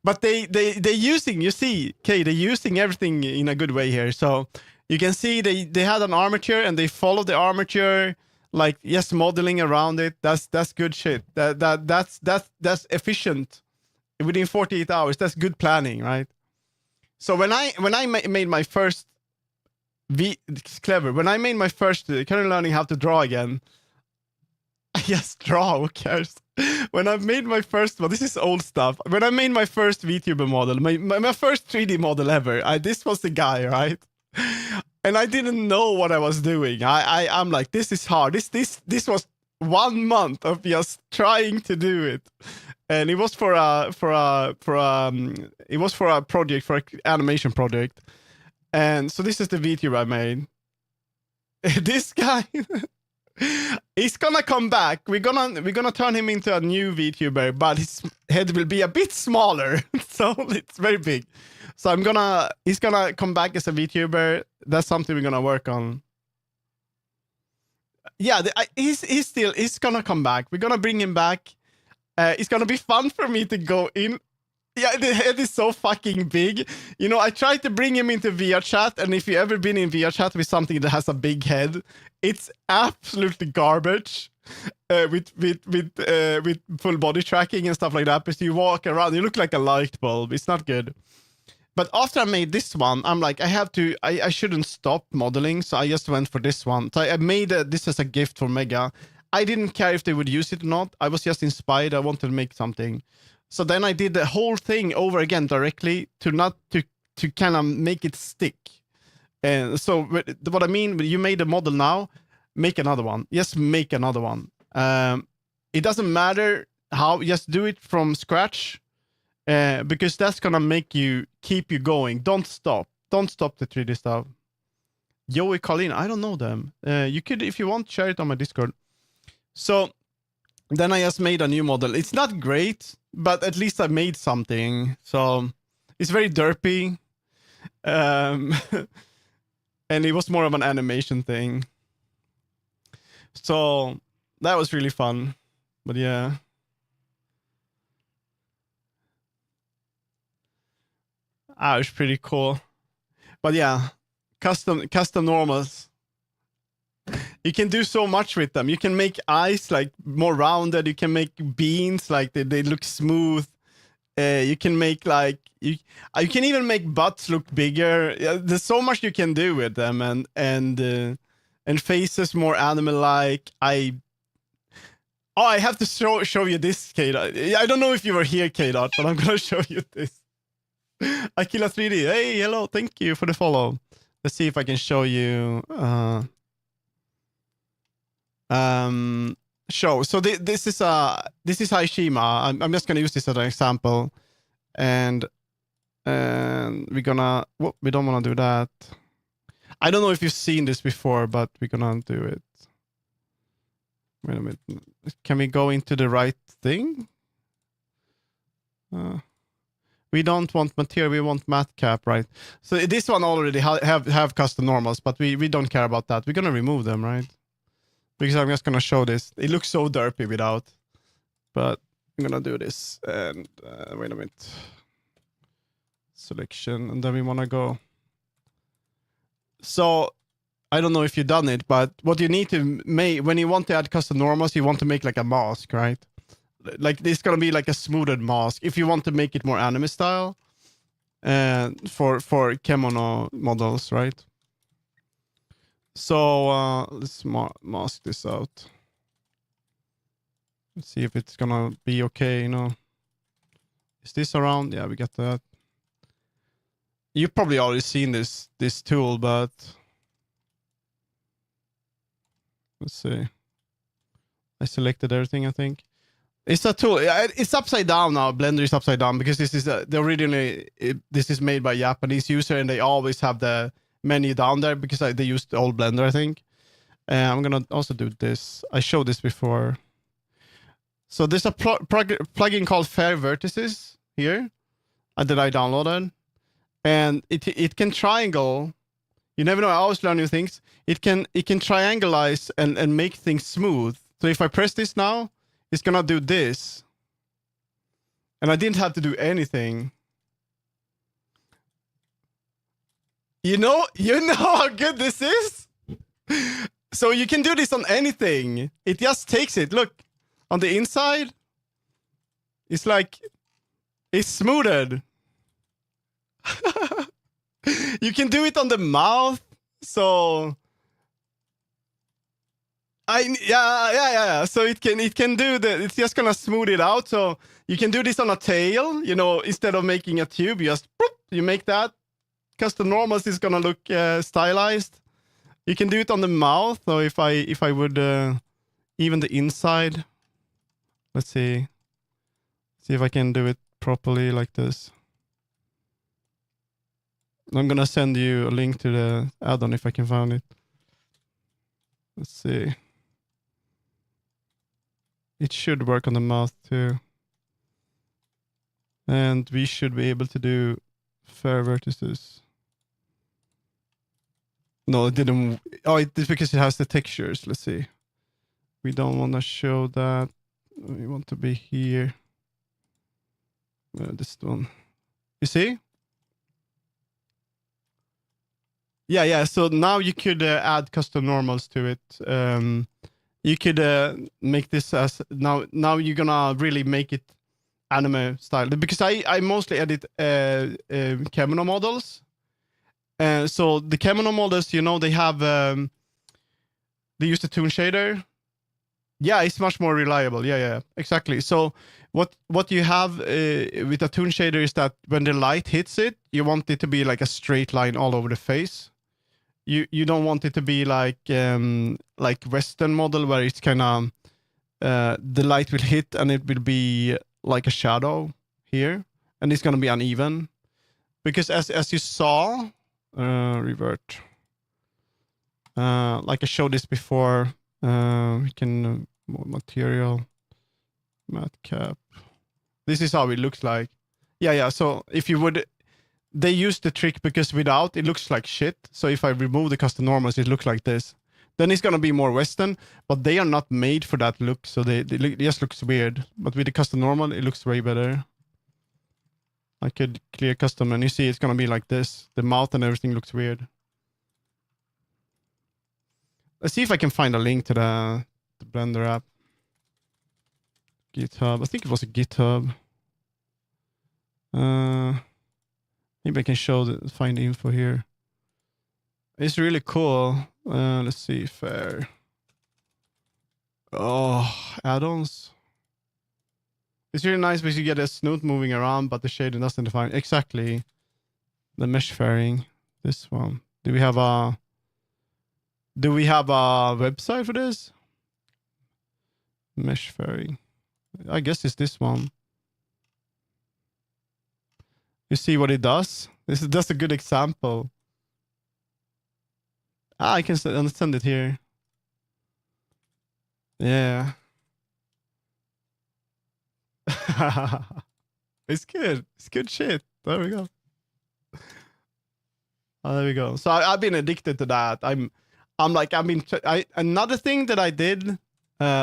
But they're using, you see, okay, they're using everything in a good way here. So you can see they had an armature and they followed the armature, like just modeling around it. That's good shit. That's efficient within 48 hours. That's good planning, right? So when I made my first it's clever. When I made my first kind of learning how to draw again. Yes, draw, who cares? When I made my first, well, this is old stuff. When I made my first VTuber model, my first 3D model ever, this was the guy, right? And I didn't know what I was doing. I'm like, this is hard. This was 1 month of just trying to do it, and it was for a project, for an animation project. And so this is the VTuber I made. This guy. He's gonna come back. We're gonna turn him into a new VTuber, but his head will be a bit smaller, so it's very big. So he's gonna come back as a VTuber. That's something we're gonna work on. Yeah, he's gonna come back. We're gonna bring him back. It's gonna be fun for me to go in. Yeah, the head is so fucking big. You know, I tried to bring him into VRChat, and if you've ever been in VRChat with something that has a big head, it's absolutely garbage. With full body tracking and stuff like that. Because you walk around, you look like a light bulb. It's not good. But after I made this one, I'm like, I shouldn't stop modeling, so I just went for this one. So I made this as a gift for Mega. I didn't care if they would use it or not. I was just inspired. I wanted to make something. So then I did the whole thing over again directly to kind of make it stick. And so what I mean, you made a model now, make another one. Just make another one. It doesn't matter how, just do it from scratch, because that's gonna keep you going. Don't stop the 3D stuff. Joey, Colleen, I don't know them. You could, if you want, share it on my Discord. So then I just made a new model. It's not great, but at least I made something. So it's very derpy. And it was more of an animation thing. So that was really fun. But yeah. It was pretty cool. But yeah, custom normals. You can do so much with them. You can make eyes like more rounded. You can make beans like they look smooth. You can make like you can even make butts look bigger. There's so much you can do with them, and faces more animal-like. I have to show you this, K-Dot. I don't know if you were here, K-Dot, but I'm gonna show you this. Akila 3D. Hey, hello. Thank you for the follow. Let's see if I can show you. Show. So this is Haishima. I'm just gonna use this as an example, and we're gonna. We don't want to do that. I don't know if you've seen this before, but we're gonna do it. Wait a minute. Can we go into the right thing? We don't want material. We want matte cap, right? So this one already have custom normals, but we don't care about that. We're gonna remove them, right? Because I'm just gonna show this. It looks so derpy without, but I'm gonna do this. And wait a minute. Selection, and then we wanna go. So I don't know if you've done it, but what you need to make when you want to add custom normals, you want to make like a mask, right? like this gonna be like a smoothed mask if you want to make it more anime style. For kimono models, right? So let's mask this out. Let's see if it's gonna be okay. You know, is this around? Yeah, we got that. You've probably already seen this tool, but let's see. I selected everything, I think. It's a tool. It's upside down now. Blender is upside down because this is this is made by Japanese user, and they always have the menu down there because they used the old Blender, I think. I'm gonna also do this. I showed this before. So there's a plugin called Fair Vertices here that I downloaded, and it can triangle. You never know. I always learn new things. It can triangleize and make things smooth. So if I press this now, it's gonna do this, and I didn't have to do anything. You know how good this is. So you can do this on anything. It just takes it. Look, on the inside, it's like it's smoothed. You can do it on the mouth. So yeah. So it can do the. It's just gonna smooth it out. So you can do this on a tail. You know, instead of making a tube, you just you make that. Custom normals is gonna look stylized. You can do it on the mouth. So if I would even the inside. Let's see if I can do it properly like this. I'm gonna send you a link to the add-on if I can find it. Let's see. It should work on the mouth too. And we should be able to do fair vertices. No, it didn't. Oh, it's because it has the textures. Let's see. We don't want to show that. We want to be here. This one. You see? Yeah. So now you could add custom normals to it. You could make this as now you're gonna really make it anime style, because I mostly edit kimono models. So the kimono models, you know, they have they use the toon shader. Yeah, it's much more reliable. Yeah, exactly. So what you have with a toon shader is that when the light hits it, you want it to be like a straight line all over the face. You don't want it to be like Western model where it's kind of the light will hit and it will be like a shadow here, and it's gonna be uneven because as you saw, revert. Like I showed this before. We can more material, matte cap. This is how it looks like. Yeah. So if you would, they use the trick because without it looks like shit. So if I remove the custom normals, it looks like this. Then it's gonna be more Western, but they are not made for that look, so they just looks weird. But with the custom normal, it looks way better. I could clear custom, and you see it's gonna be like this. The mouth and everything looks weird. Let's see if I can find a link to the Blender app. GitHub. I think it was a GitHub. Maybe I can find the info here. It's really cool. Let's see, fair. Oh, add-ons. It's really nice because you get a snoot moving around, but the shading doesn't define exactly the mesh fairing. This one. Do we have a website for this? Mesh fairing. I guess it's this one. You see what it does? This is just a good example. I can send it here. Yeah. It's good. It's good shit. There we go. Oh, there we go. So I've been addicted to that. Another thing that I did,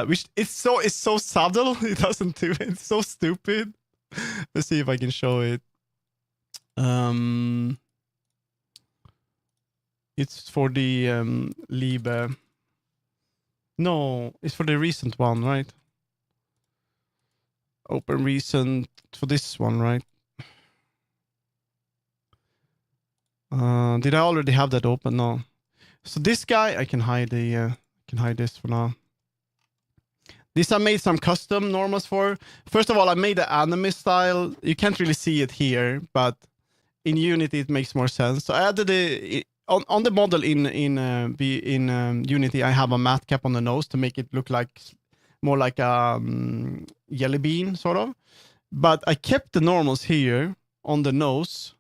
which it's so subtle. It doesn't do it. It's so stupid. Let's see if I can show it. It's for the Liebe. No, it's for the recent one, right? open recent for this one, right? Did I already have that open? No. So this guy, I can hide this for now. This I made some custom normals for. First of all, I made the anime style. You can't really see it here, but in Unity it makes more sense. So I added on the model in Unity. I have a matte cap on the nose to make it look like more like a jelly bean sort of. But I kept the normals here on the nose,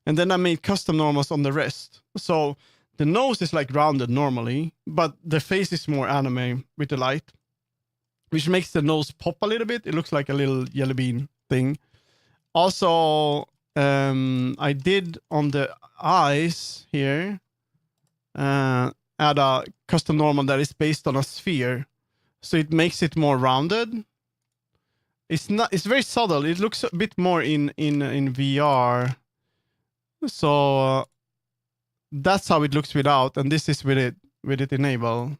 and then I made custom normals on the rest. So the nose is like rounded normally, but the face is more anime with the light, which makes the nose pop a little bit. It looks like a little jelly bean thing. Also, I did on the eyes here add a custom normal that is based on a sphere, so it makes it more rounded. It's very subtle. It looks a bit more in VR. So that's how it looks without, and this is with it enabled.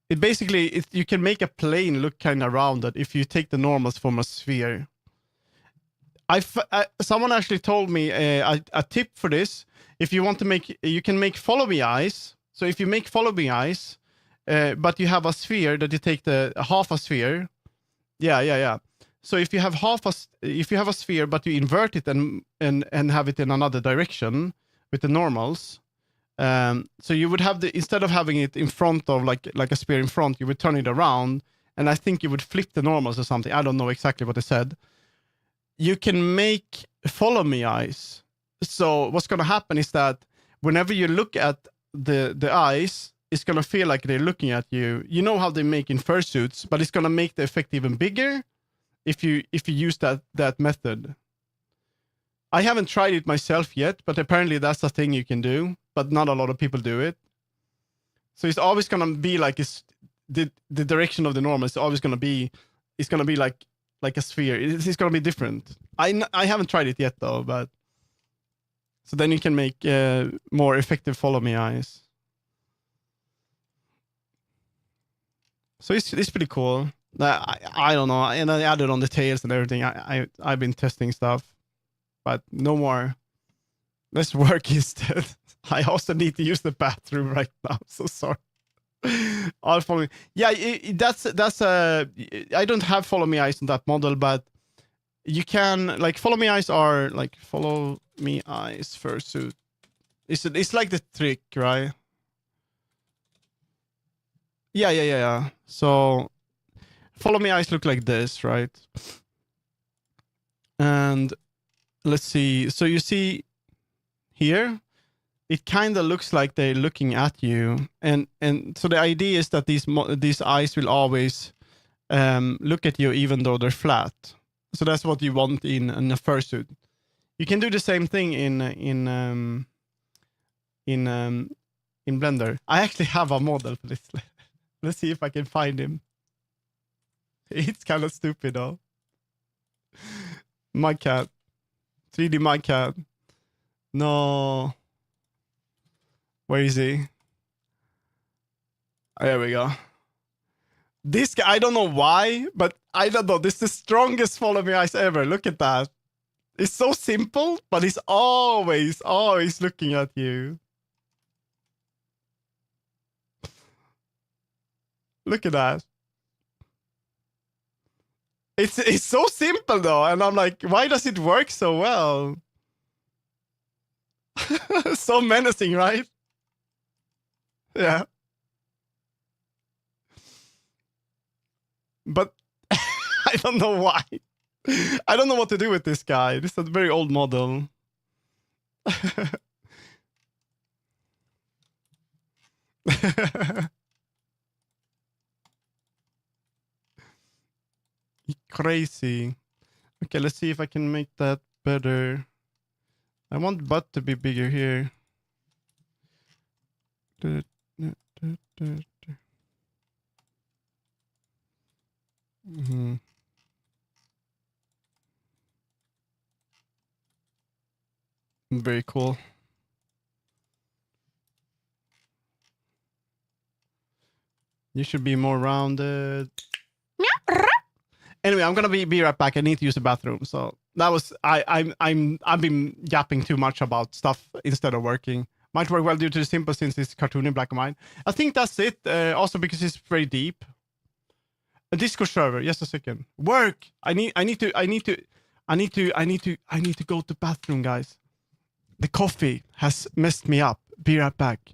It basically, you can make a plane look kind of rounded if you take the normals from a sphere. Someone actually told me a tip for this. If you want to make, you can make follow me eyes. So if you make follow me eyes, but you have a sphere that you take the half a sphere. Yeah. So if you have a sphere, but you invert it and have it in another direction with the normals, so you would have instead of having it in front of like a sphere in front, you would turn it around, and I think you would flip the normals or something. I don't know exactly what they said. You can make follow me eyes. So what's going to happen is that whenever you look at the eyes, it's going to feel like they're looking at you. You know how they make in fursuits, but it's going to make the effect even bigger if you use that method. I haven't tried it myself yet, but apparently that's a thing you can do, but not a lot of people do it. So it's always going to be like the direction of the normal is always going to be, it's going to be like a sphere. It's going to be different. I haven't tried it yet though, but so then you can make more effective follow me eyes. So it's pretty cool. I don't know, and I added on the tails and everything. I've been testing stuff, but no more. Let's work instead. I also need to use the bathroom right now. So sorry. I'll follow me. Yeah, that's I don't have follow me eyes in that model, but you can like follow me eyes are like follow me eyes fursuit. It's like the trick, right? Yeah. So follow me eyes look like this, right? And let's see. So you see here, it kind of looks like they're looking at you, and so the idea is that these eyes will always look at you even though they're flat. So that's what you want in a fursuit. You can do the same thing in Blender. I actually have a model for this. Let's see if I can find him. It's kind of stupid though. My cat. 3D my cat. No. Where is he? Oh, there we go. This guy, I don't know why, but I don't know. This is the strongest follow me eyes ever. Look at that. It's so simple, but he's always looking at you. Look at that. It's so simple though, and I'm like, why does it work so well? So menacing, right? Yeah. But I don't know why. I don't know what to do with this guy. This is a very old model. Crazy. Okay, let's see if I can make that better. I want butt to be bigger here. Mm-hmm. Very cool. You should be more rounded. Anyway, I'm gonna be right back. I need to use the bathroom. So that was I've been yapping too much about stuff instead of working. Might work well due to the simple since it's cartoon in black and white. I think that's it. Also because it's very deep. A Discord server. Just a second. Work. I need to go to bathroom, guys. The coffee has messed me up. Be right back.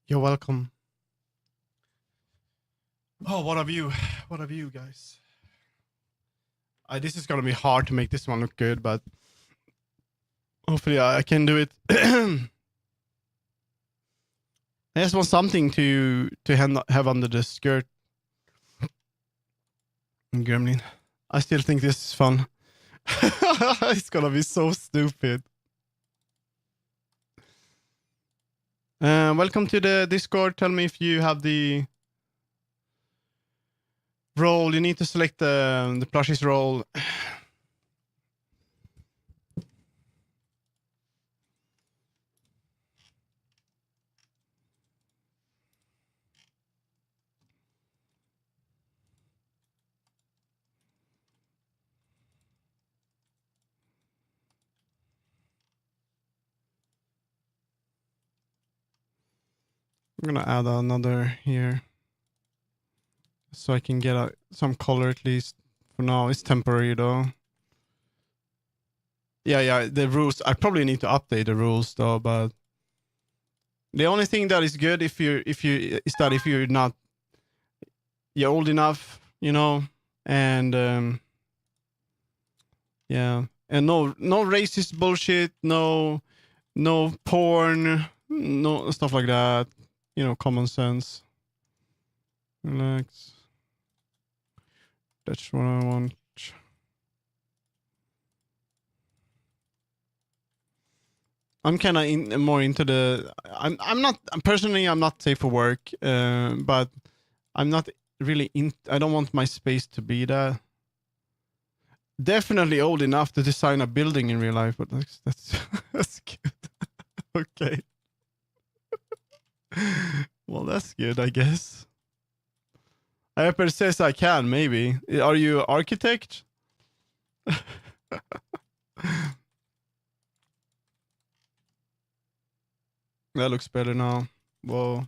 You're welcome. Oh, what have you? What have you guys? This is gonna be hard to make this one look good, but hopefully I can do it. I just want something to have under the skirt. Gremlin. I still think this is fun. It's gonna be so stupid. Welcome to the Discord. Tell me if you have the role. You need to select the plushies role. I'm gonna add another here so I can get some color at least. For now, it's temporary though. Yeah, the rules. I probably need to update the rules though, but the only thing that is good if you're not you're old enough, you know, and Yeah, and no racist bullshit, no porn, no stuff like that. You know, common sense. Relax. That's what I want. I'm kind of more into the. I'm not personally. I'm not safe for work. But I'm not really in. I don't want my space to be there. Definitely old enough to design a building in real life, but that's that's good. Okay. Well, that's good, I guess. Apple says I can, maybe. Are you architect? That looks better now. Whoa.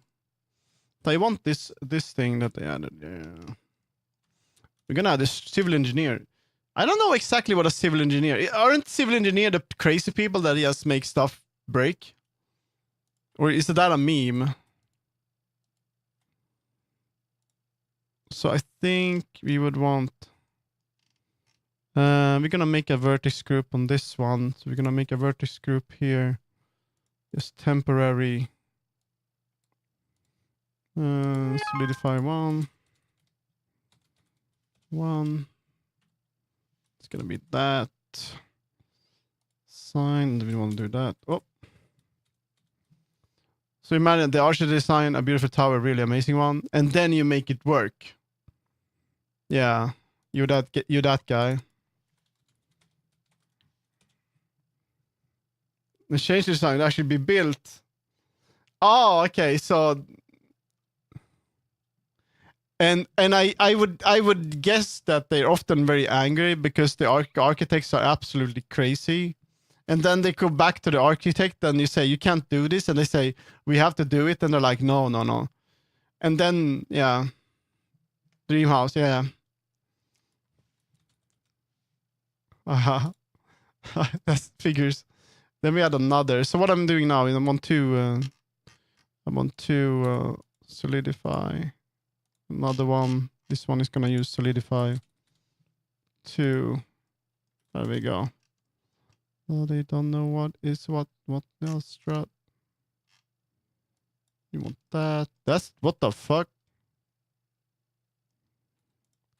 I want this thing that they added. Yeah. We're gonna add a civil engineer. I don't know exactly what a civil engineer. Aren't civil engineer the crazy people that just make stuff break? Or is that a meme? So I think we would want. We're gonna make a vertex group on this one. So we're gonna make a vertex group here. Just temporary. Solidify one. It's gonna be that. Sign. We want to do that. Oh. So imagine the architect design a beautiful tower, really amazing one, and then you make it work. Yeah, you that guy. The change design would actually be built. Oh, okay. So, and I would guess that they're often very angry because the architects are absolutely crazy. And then they go back to the architect and you say, you can't do this. And they say, we have to do it. And they're like, no. And then, yeah. Dream house, yeah. That's figures. Then we add another. So what I'm doing now is I want to solidify another one. This one is gonna use solidify 2. There we go. Oh, they don't know what is what else strat. You want that? That's what the fuck?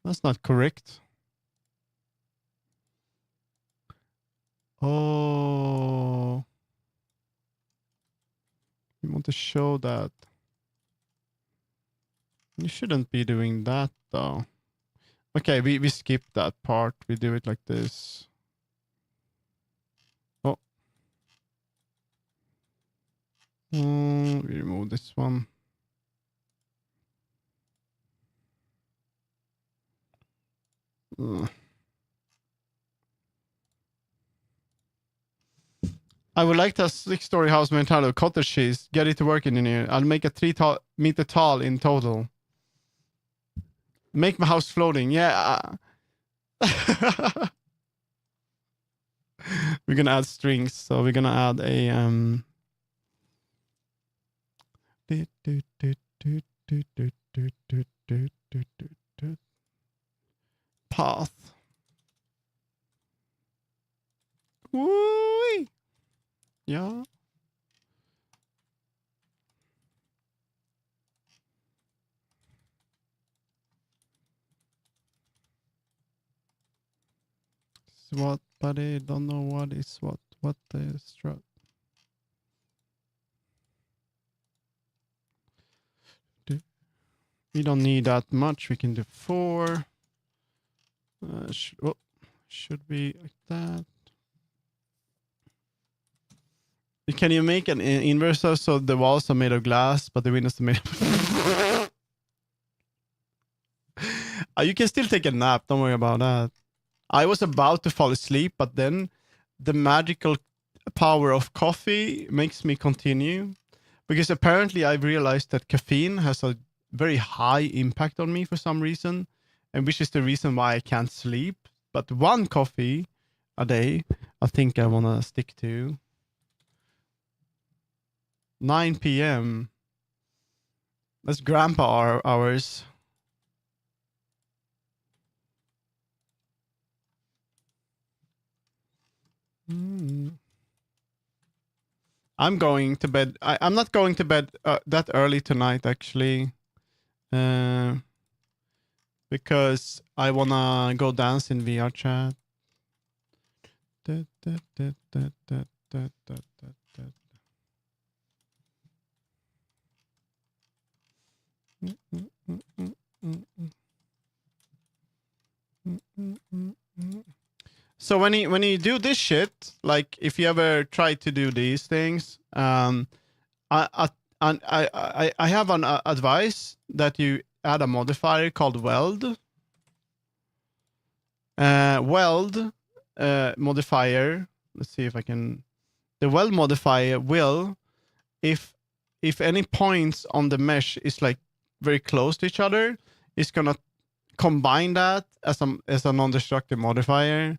That's not correct. Oh. You want to show that. You shouldn't be doing that though. Okay, we skip that part. We do it like this. Oh. We remove this one. I would like to have 6-story house with entire cottage cheese. Get it to work, engineer. I'll make a 3-meter tall in total. Make my house floating. Yeah. We're gonna add strings. So we're gonna add a path. Woo! Yeah. What, but I don't know what is what. What is strat? We don't need that much. We can do 4. Should be like that. Can you make an inverter so the walls are made of glass, but the windows are made of... You can still take a nap. Don't worry about that. I was about to fall asleep, but then the magical power of coffee makes me continue. Because apparently I've realized that caffeine has a very high impact on me for some reason, and which is the reason why I can't sleep. But 1 coffee a day, I think I want to stick to. 9 p.m. That's grandpa hours. I'm going to bed. I'm not going to bed that early tonight, actually. Because I wanna go dance in VRChat. So when you do this shit, like if you ever try to do these things, I have an advice that you add a modifier called weld. Weld modifier. Let's see if I can. The weld modifier will, if any points on the mesh is like very close to each other, it's gonna combine that as a non-destructive modifier,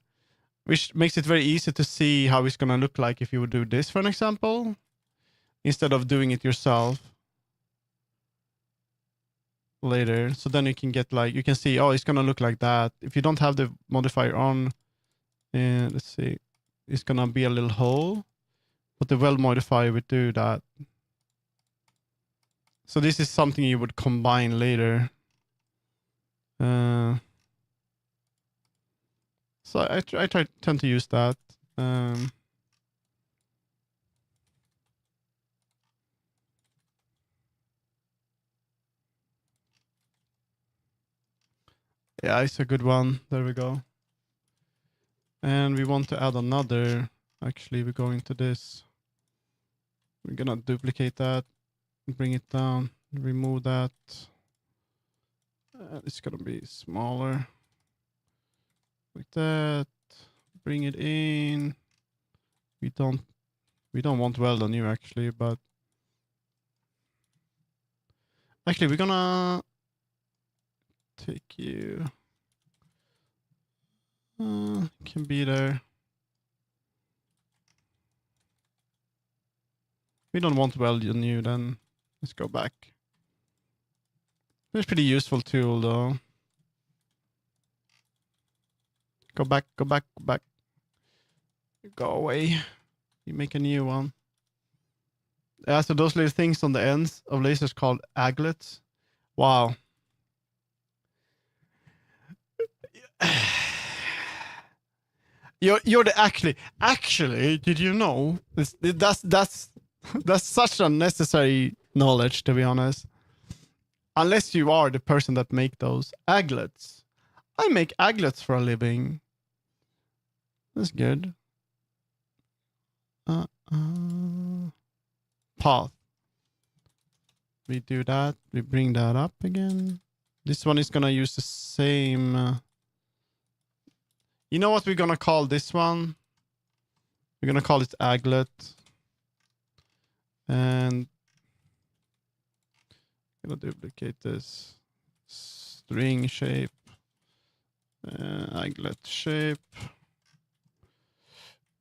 which makes it very easy to see how it's gonna look like if you would do this, for an example, instead of doing it yourself later. So then you can get like, you can see, oh, it's gonna look like that. If you don't have the modifier on, let's see, it's gonna be a little hole, but the weld modifier would do that. So this is something you would combine later. So I tend to use that. Yeah, it's a good one. There we go. And we want to add another. Actually, we're going to this. We're gonna duplicate that, bring it down, remove that. It's gonna be smaller. Like that. Bring it in. We don't want weld on you actually, but actually we're gonna take you. Can be there. We don't want weld on you then. Let's go back. It's a pretty useful tool though. Go back, go back, go back. Go away. You make a new one. Yeah, so those little things on the ends of lasers called aglets. Wow. You're the actually, did you know? That's such unnecessary knowledge, to be honest. Unless you are the person that make those aglets. I make aglets for a living. That's good. Path. We do that. We bring that up again. This one is gonna use the same. You know what we're gonna call this one? We're gonna call it aglet. And I'm gonna duplicate this string shape. Aglet shape.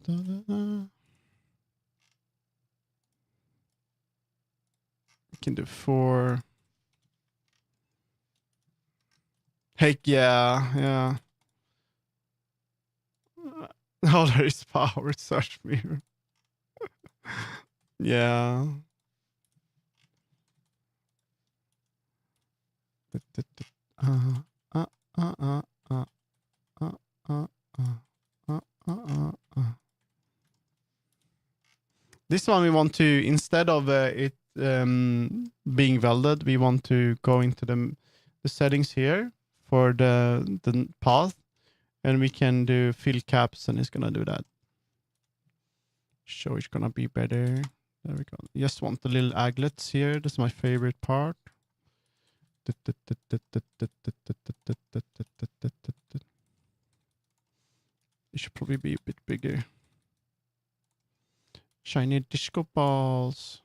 We can do 4. Heck yeah. Oh, there is power search mirror. Yeah. This one we want to, instead of it being welded, we want to go into the settings here for the path, and we can do fill caps, and it's gonna do that. So it's gonna be better. There we go. Just want the little aglets here. That's my favorite part. It should probably be a bit bigger. Shiny disco balls.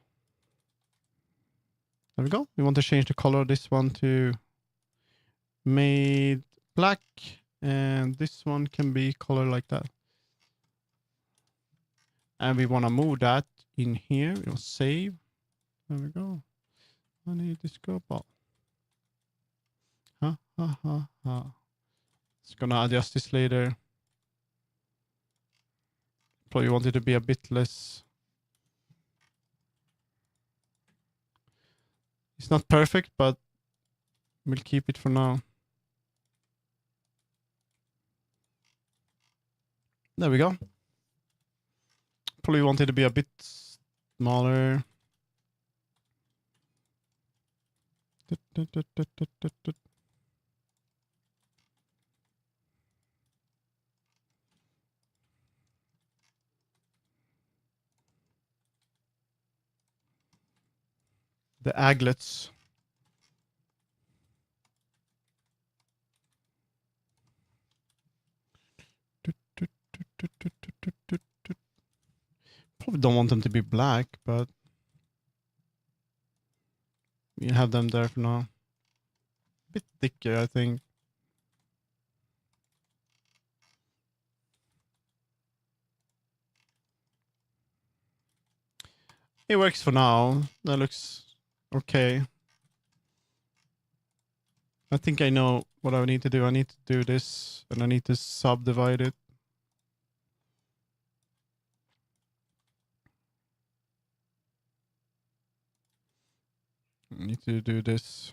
There we go. We want to change the color of this one to made black, and this one can be color like that. And we want to move that in here. We will save. There we go. Shiny disco ball. It's gonna adjust this later. Probably want it to be a bit less. It's not perfect, but we'll keep it for now. There we go. Probably want it to be a bit smaller. The aglets. Probably don't want them to be black, but we have them there for now. A bit thicker, I think. It works for now. That looks okay. I think I know what I need to do. I need to do this, and I need to subdivide it. I need to do this.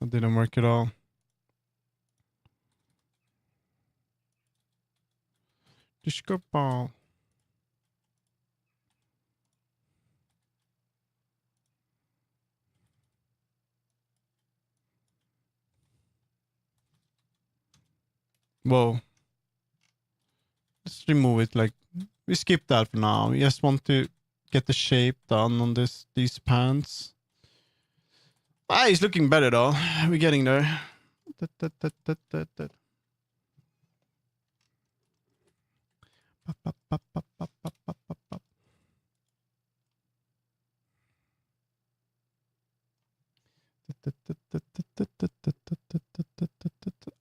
That didn't work at all. Disco ball. Whoa. Let's remove it. Like, we skip that for now. We just want to get the shape done on these pants. Ah, it's looking better though. We're getting there.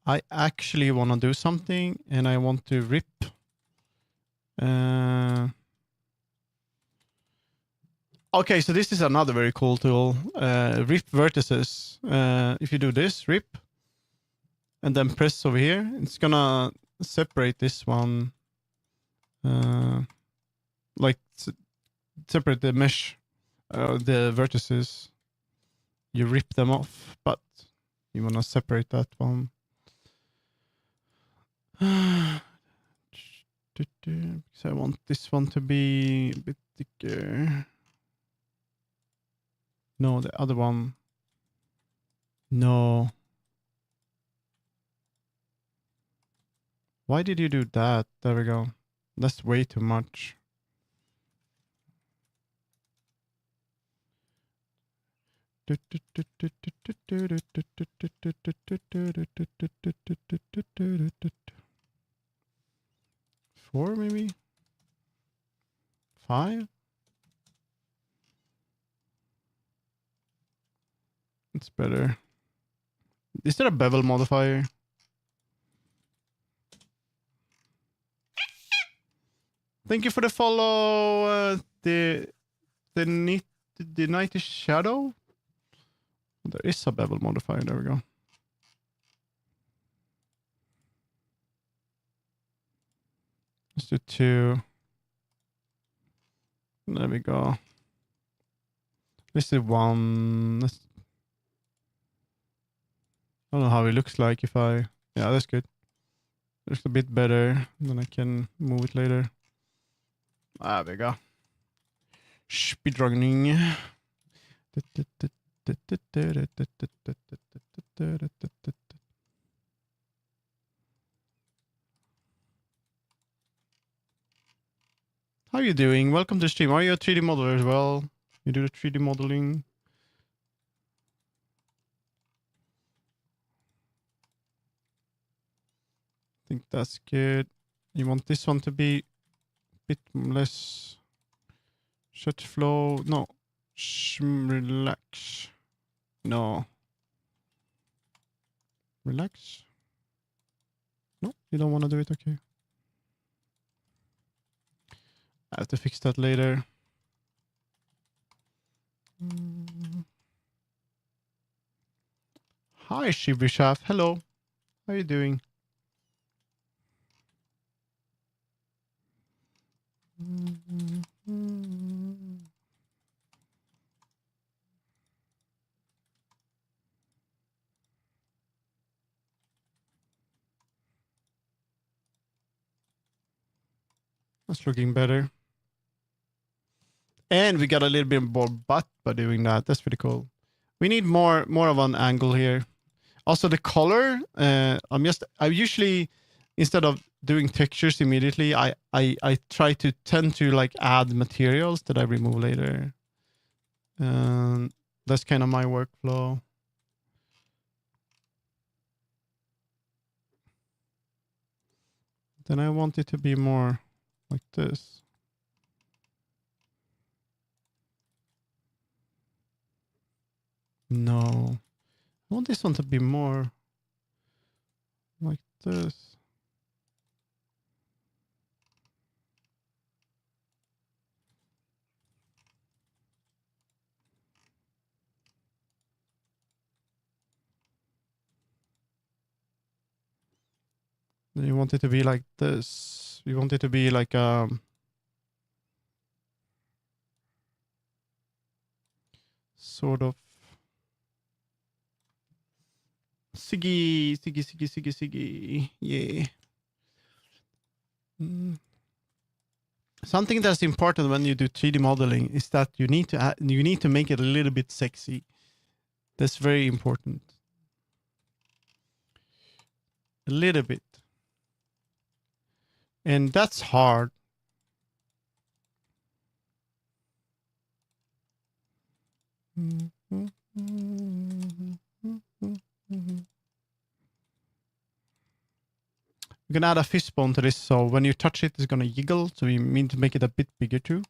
I actually want to do something, and I want to rip. Okay, so this is another very cool tool. Rip vertices. If you do this, rip, and then press over here, it's gonna separate this one. Like separate the mesh, the vertices. You rip them off, but you wanna separate that one. Because I want this one to be a bit thicker. No, the other one. No. Why did you do that? There we go. That's way too much. Four, maybe? 5? It's better. Is there a bevel modifier? Thank you for the follow, the Night Shadow. There is a bevel modifier. There we go. Let's do 2. There we go. Let's do 1. I don't know how it looks like if I... Yeah, that's good. It looks a bit better. Then I can move it later. There we go. Speedrunning. How are you doing? Welcome to the stream. Are you a 3D modeler as well? You do the 3D modeling? I think that's good. You want this one to be a bit less shut flow. No. Relax. No. Relax. No, you don't want to do it. Okay. I have to fix that later. Hi, Shibri Chef. Hello. How are you doing? That's looking better. And we got a little bit more butt by doing that. That's pretty cool. We need more of an angle here. Also the color, I usually, instead of doing textures immediately, I try to tend to like add materials that I remove later. That's kind of my workflow. Then I want it to be more like this. No. I want this one to be more like this. You want it to be like this. You want it to be like sort of Siggy. Yeah. Something that's important when you do 3D modeling is that you need to make it a little bit sexy. That's very important. A little bit. And that's hard. We're gonna add a fishbone to this, so when you touch it, it's gonna jiggle. So we need to make it a bit bigger too.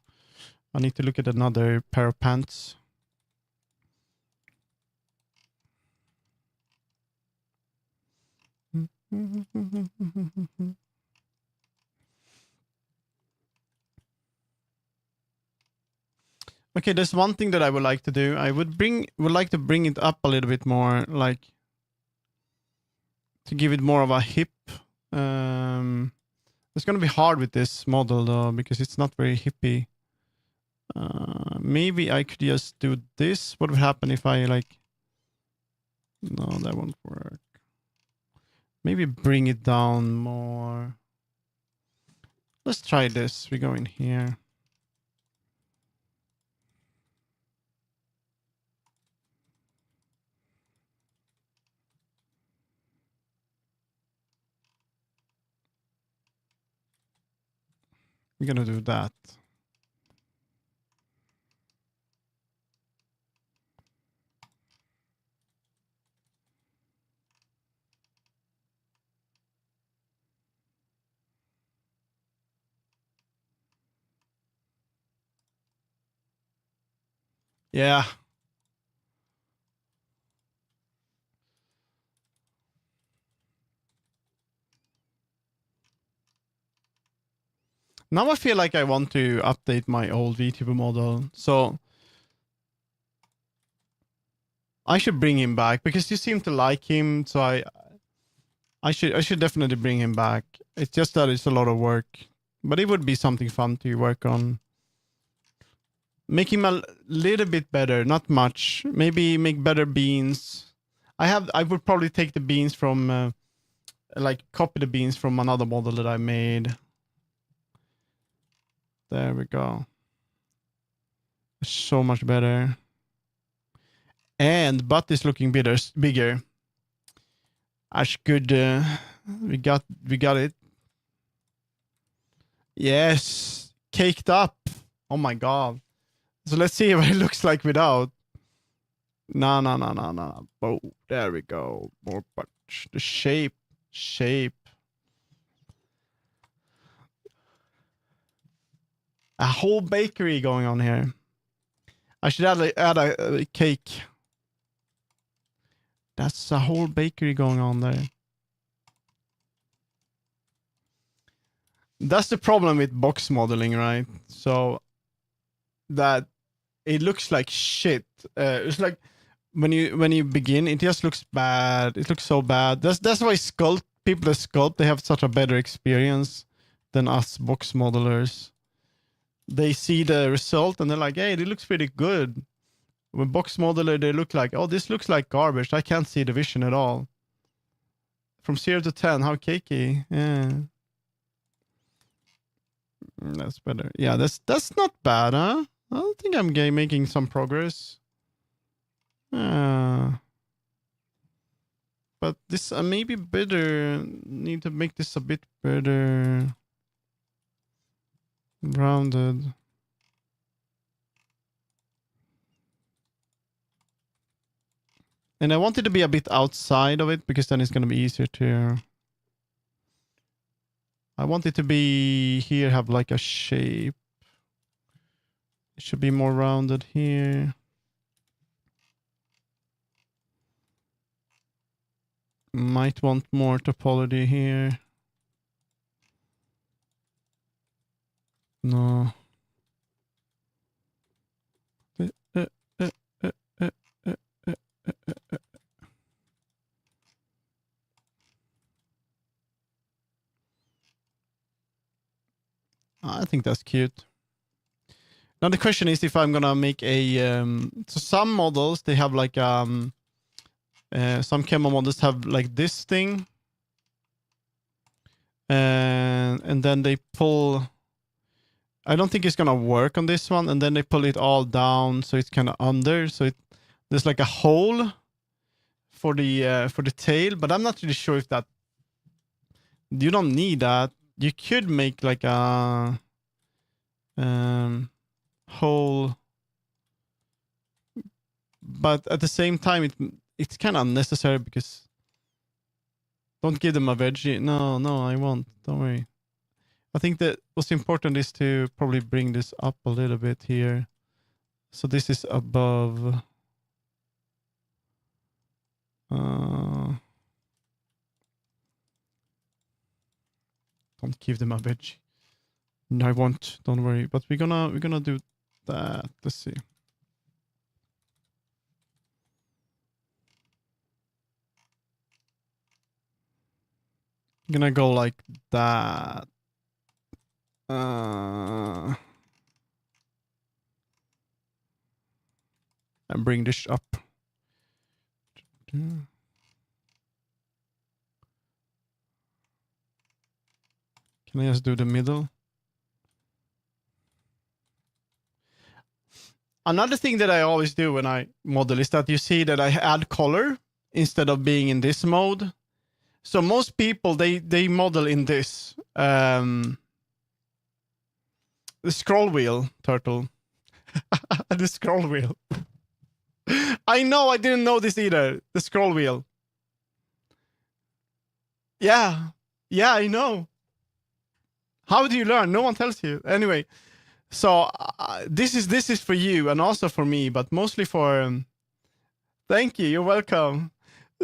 I need to look at another pair of pants. Okay, there's one thing that I would like to do. I would like to bring it up a little bit more, like to give it more of a hip. It's gonna be hard with this model though, because it's not very hippie. Maybe I could just do this. What would happen if I like... No, that won't work. Maybe bring it down more. Let's try this. We go in here. We're gonna do that. Yeah. Now I feel like I want to update my old VTuber model. So I should bring him back because you seem to like him. So I should definitely bring him back. It's just that it's a lot of work, but it would be something fun to work on. Make him a little bit better, not much. Maybe make better beans. I would probably take the beans from like copy the beans from another model that I made. There we go. So much better. And butt is looking bigger. That's good. We got it. Yes, caked up. Oh my god. So let's see what it looks like without. No. Oh, there we go. More punch. The shape. A whole bakery going on here. I should add a cake. That's a whole bakery going on there. That's the problem with box modeling, right? So that it looks like shit. It's like when you begin, it just looks bad. It looks so bad. That's why people that sculpt, they have such a better experience than us box modelers. They see the result and they're like, hey, it looks pretty good. When box modeler, they look like, oh, this looks like garbage. I can't see the vision at all. From 0 to 10, how cakey. Yeah. That's better. Yeah, that's not bad, huh? I don't think I'm making some progress. But this maybe better. Need to make this a bit better. Rounded. And I want it to be a bit outside of it because then it's going to be easier to... I want it to be here, have like a shape. It should be more rounded here. Might want more topology here. No. I think that's cute. Now the question is if I'm gonna make a so some models, they have like some camo models have like this thing, and then they pull. I don't think it's gonna work on this one, and then they pull it all down so it's kind of under, so there's like a hole for the tail, but I'm not really sure if that you don't need that. You could make like a hole, but at the same time it's kind of unnecessary because don't give them a veggie. No, I won't. Don't worry. I think that what's important is to probably bring this up a little bit here. So this is above. Don't give them a veggie. No, I won't. Don't worry. But we're gonna do that. Let's see. I'm gonna go like that. And bring this up. Can I just do the middle? Another thing that I always do when I model is that you see that I add color instead of being in this mode. So most people, they model in this. The scroll wheel, turtle. The scroll wheel. I know, I didn't know this either. The scroll wheel. Yeah, I know. How do you learn? No one tells you. Anyway, so this is for you and also for me, but mostly for... thank you. You're welcome.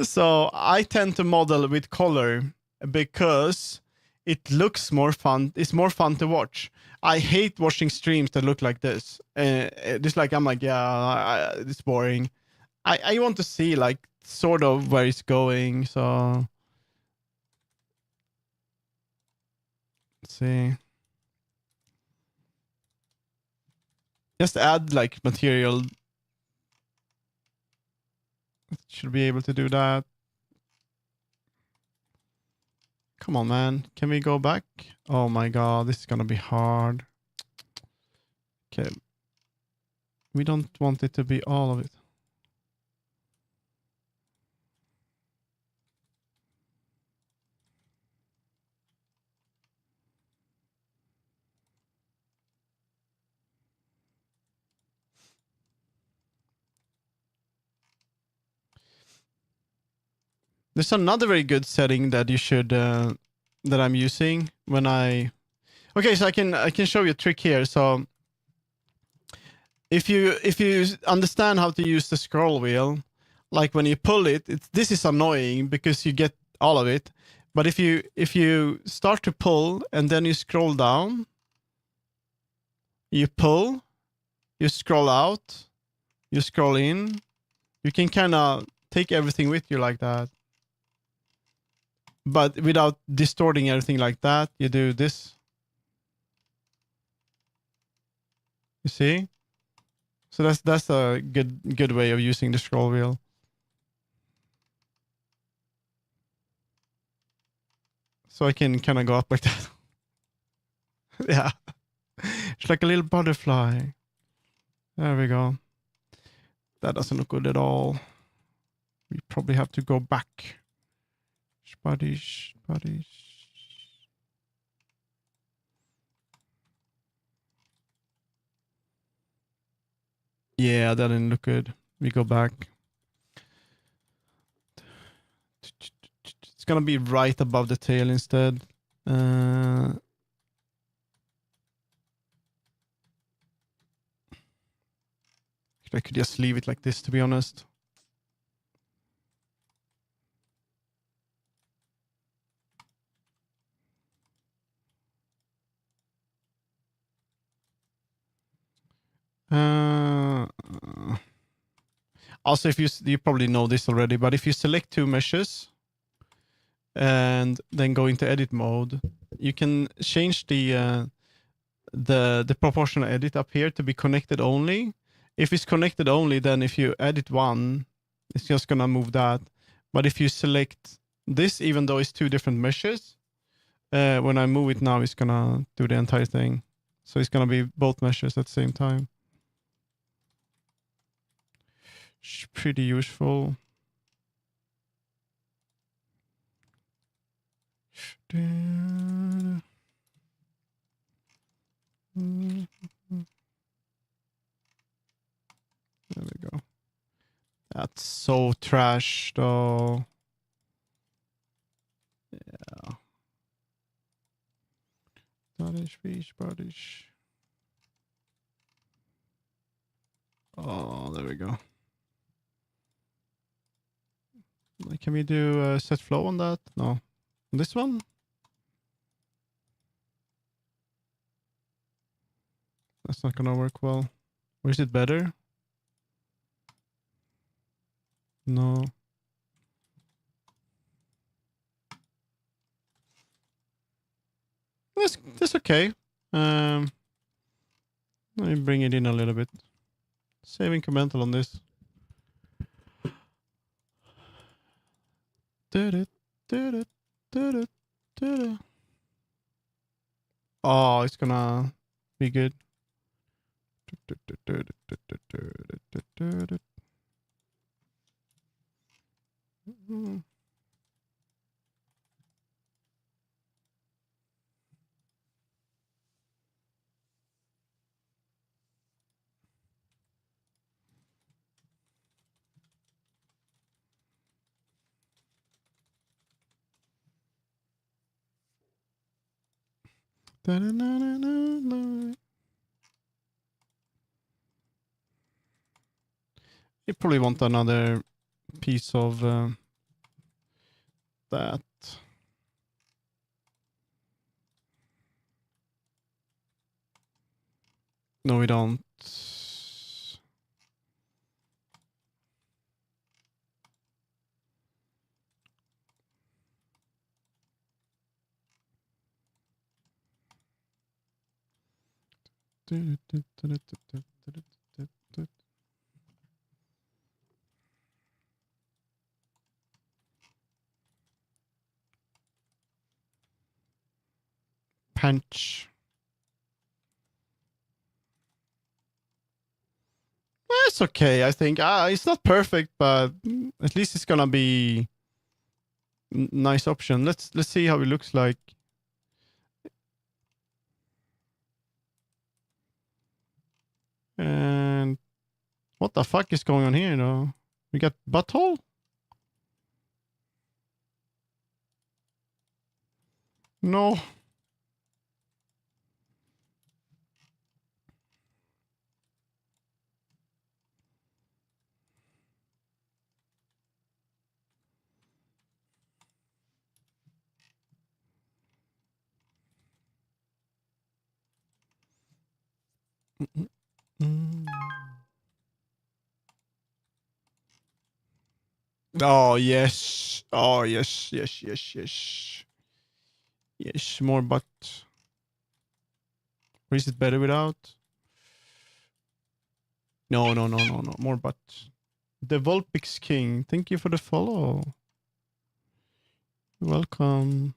So I tend to model with color because it looks more fun. It's more fun to watch. I hate watching streams that look like this. Just like I'm like, yeah, it's boring. I want to see like sort of where it's going. So let's see. Just add like material. Should be able to do that. Come on, man. Can we go back? Oh my god, this is gonna be hard. Okay. We don't want it to be all of it. There's another very good setting that you should that I'm using when I... Okay, so I can show you a trick here. So if you understand how to use the scroll wheel, like when you pull it, this is annoying because you get all of it. But if you start to pull and then you scroll down, you pull, you scroll out, you scroll in, You can kind of take everything with you like that. But without distorting everything like that, you do this. You see? So that's a good way of using the scroll wheel. So I can kind of go up like that. Yeah. It's like a little butterfly. There we go. That doesn't look good at all. We probably have to go back. Spuddish. Yeah, that didn't look good. We go back. It's gonna be right above the tail instead. I could just leave it like this, to be honest. Also, if you probably know this already, but if you select two meshes and then go into edit mode, you can change the proportional edit up here to be connected only. If it's connected only, then if you edit one, it's just gonna move that. But if you select this, even though it's two different meshes, when I move it now, it's gonna do the entire thing. So it's gonna be both meshes at the same time. It's pretty useful. There we go. That's so trash, though. Yeah. Spottish. Oh, there we go. Can we do set flow on that? No. This one? That's not gonna work well. Or is it better? No. That's okay. Let me bring it in a little bit. Save incremental on this. Oh, it's gonna be good. You probably want another piece of that. No, we don't. Punch. It's okay, I think. It's not perfect, but at least it's gonna be nice option. Let's see how it looks like. And what the fuck is going on here, though? We got butthole? No. Oh yes. Oh yes. Yes, more butt. Or is it better without? No. More butt. The Volpix King. Thank you for the follow. Welcome.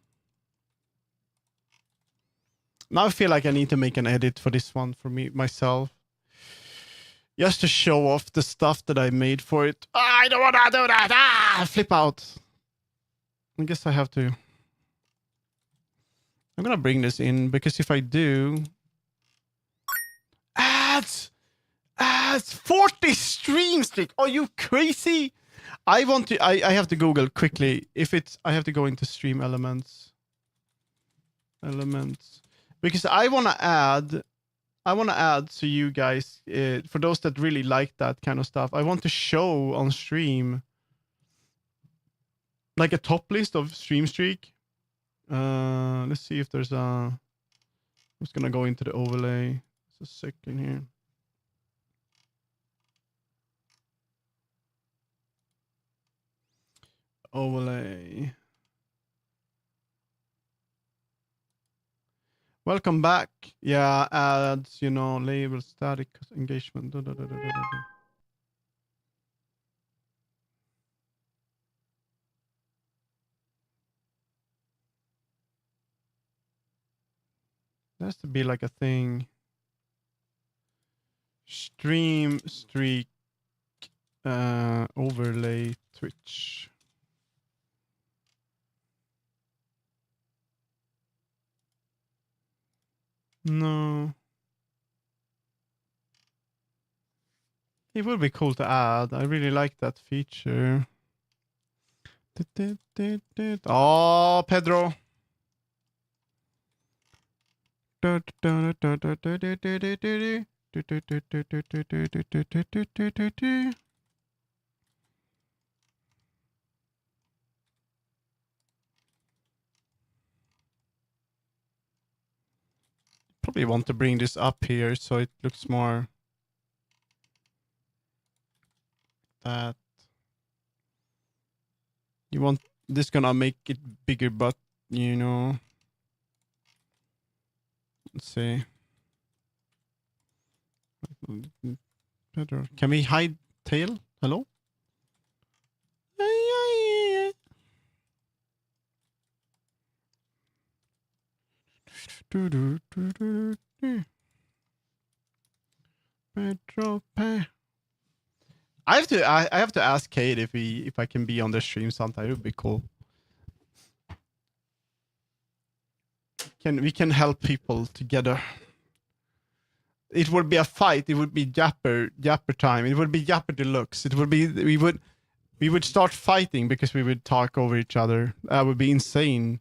Now I feel like I need to make an edit for this one for me myself. Just to show off the stuff that I made for it. I don't want to do that. Flip out. I guess I have to. I'm going to bring this in because if I do... Ads! 40 stream streak. Are you crazy? I want to... I have to Google quickly. If it's... I have to go into stream elements. Because I want to add to you guys, for those that really like that kind of stuff, I want to show on stream like a top list of stream streak. Let's see if there's a... I'm just going to go into the overlay. Just a second here. Overlay. Welcome back. Yeah, ads, you know, label, static, engagement. There has to be like a thing. Stream streak overlay Twitch. No. It would be cool to add. I really like that feature. Oh, Pedro. Probably want to bring this up here so it looks more that you want this gonna make it bigger, but you know, let's see. Better. Can we hide tail? Hello? Pedro Pe. I have to ask Kate if I can be on the stream sometime. It would be cool. We can help people together. It would be a fight. It would be Japper time. It would be Japper Deluxe. It would be we would start fighting because we would talk over each other. That would be insane.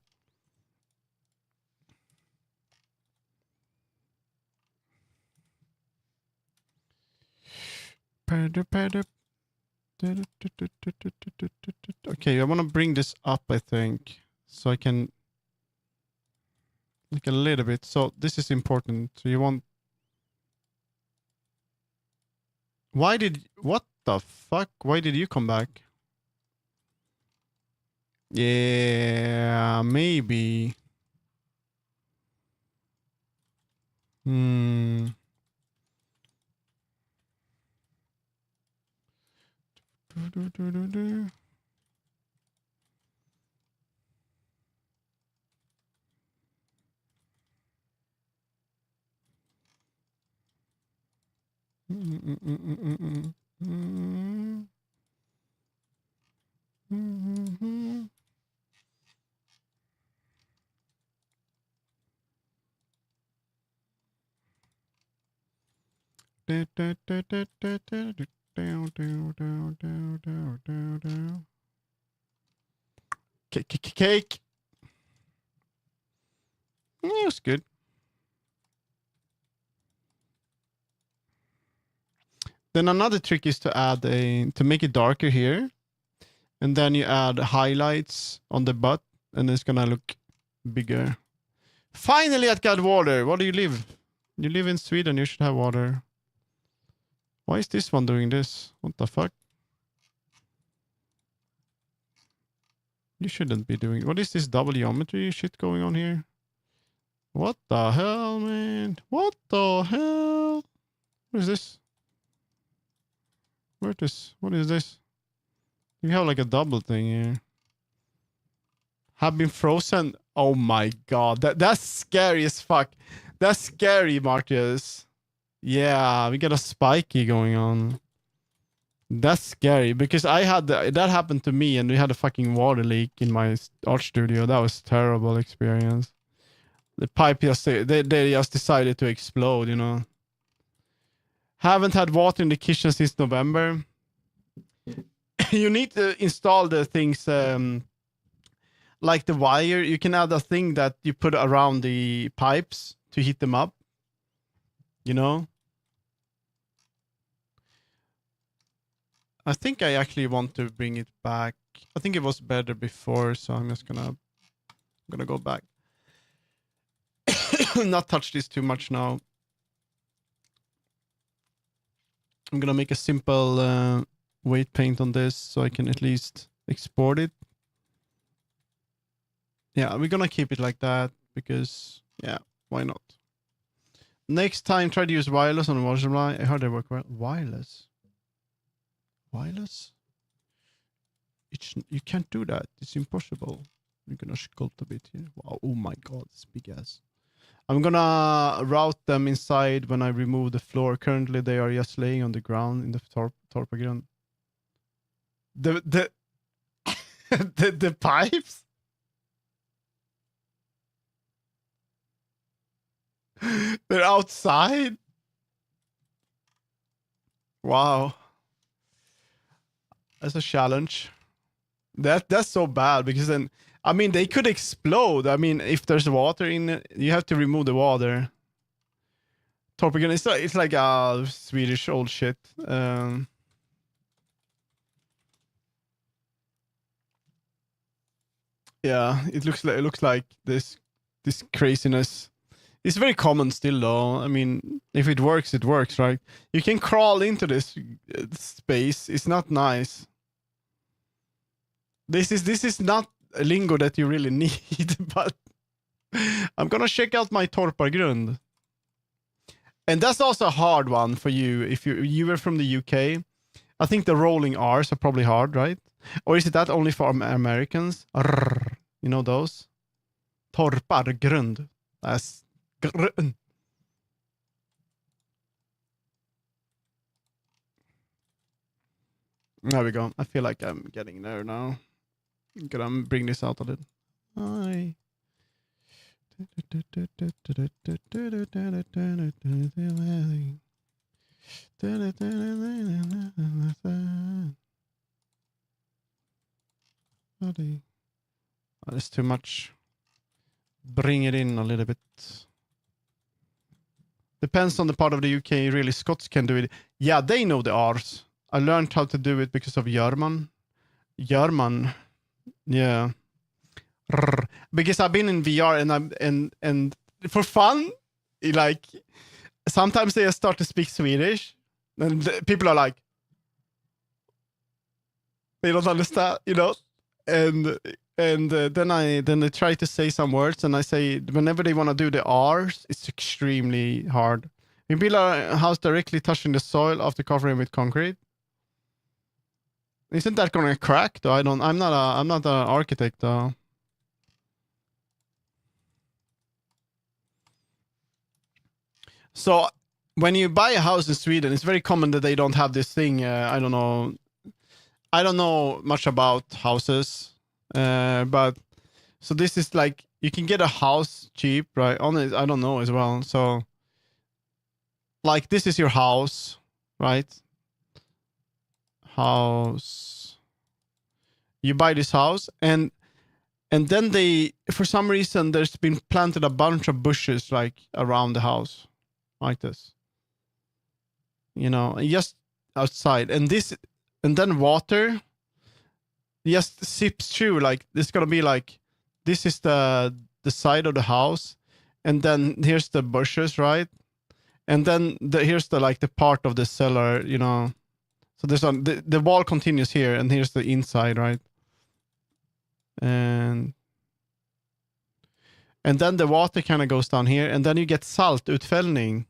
Okay, I want to bring this up, I think, so I can like a little bit. So this is important. So you want... What the fuck? Why did you come back? Yeah, maybe. Cake. Yeah, it was good. Then another trick is to add to make it darker here. And then you add highlights on the butt and it's gonna look bigger. Finally, I got water. Where do you live? You live in Sweden, you should have water. Why is this one doing this? What the fuck? You shouldn't be doing. What is this double geometry shit going on here? What the hell, man? What the hell? What is this? What is this? You have like a double thing here. Have been frozen. Oh my god. That's scary as fuck. That's scary, Marcus. Yeah, we got a spiky going on. That's scary because I had that happened to me and we had a fucking water leak in my art studio. That was a terrible experience. The pipe just they just decided to explode, you know. Haven't had water in the kitchen since November. You need to install the things like the wire. You can add a thing that you put around the pipes to heat them up. You know? I think I actually want to bring it back. I think it was better before, so I'm just gonna go back. Not touch this too much now. I'm gonna make a simple weight paint on this so I can at least export it. Yeah, we're gonna keep it like that because, yeah, why not? Next time, try to use wireless on water supply. I heard they work well. Wireless? Wireless? You can't do that. It's impossible. We're gonna sculpt a bit here. Wow, oh my god, it's big ass. I'm gonna route them inside when I remove the floor. Currently, they are just laying on the ground in the torpagrund. The the pipes? They're outside? Wow. That's a challenge. That's so bad because then, I mean, they could explode. I mean, if there's water in it, you have to remove the water. Torpagrund, it's like a Swedish old shit. Yeah, it looks like this craziness. It's very common still, though. I mean, if it works, it works, right? You can crawl into this space. It's not nice. This is not a lingo that you really need, but I'm gonna check out my torpargrund. And that's also a hard one for you if you were from the UK. I think the rolling R's are probably hard, right? Or is it that only for Americans? Arr, you know those? Torpargrund. That's grund. There we go. I feel like I'm getting there now. I'm gonna bring this out a little. Hi. Oh, that's too much. Bring it in a little bit. Depends on the part of the UK. Really, Scots can do it. Yeah, they know the R's. I learned how to do it because of German. Yeah. Because I've been in VR and for fun, like sometimes they start to speak Swedish, and people are like, they don't understand, you know, and then I try to say some words, and I say whenever they want to do the R's, it's extremely hard. We build our house directly touching the soil after covering with concrete. Isn't that gonna crack though? I'm not an architect though. So when you buy a house in Sweden, it's very common that they don't have this thing. I don't know much about houses, but so this is like you can get a house cheap, right? I don't know as well. So like this is your house, right? House. You buy this house and then they, for some reason, there's been planted a bunch of bushes like around the house, like this. You know, just outside, and then water just sips through. Like this is gonna be like this is the side of the house, and then here's the bushes, right? And then here's the like the part of the cellar, you know. So there's the wall continues here, and here's the inside, right? and then the water kind of goes down here, and then you get salt, utfällning.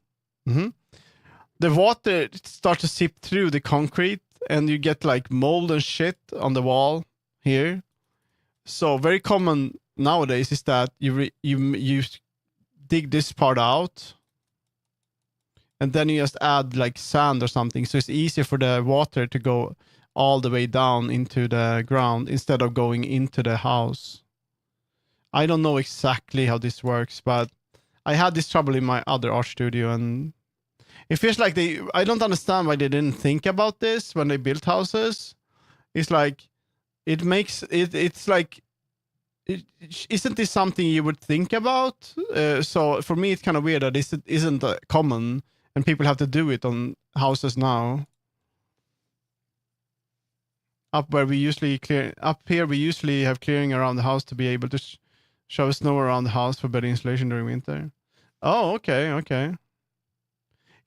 The water starts to seep through the concrete, and you get like mold and shit on the wall here. So very common nowadays is that you dig this part out, and then you just add like sand or something, so it's easier for the water to go all the way down into the ground instead of going into the house. I don't know exactly how this works, but I had this trouble in my other art studio, and it feels like I don't understand why they didn't think about this when they built houses. It's like, it's like, isn't this something you would think about? So for me, it's kind of weird that this isn't common, and people have to do it on houses now. Up here, we usually have clearing around the house to be able to show snow around the house for better insulation during winter. Oh, okay.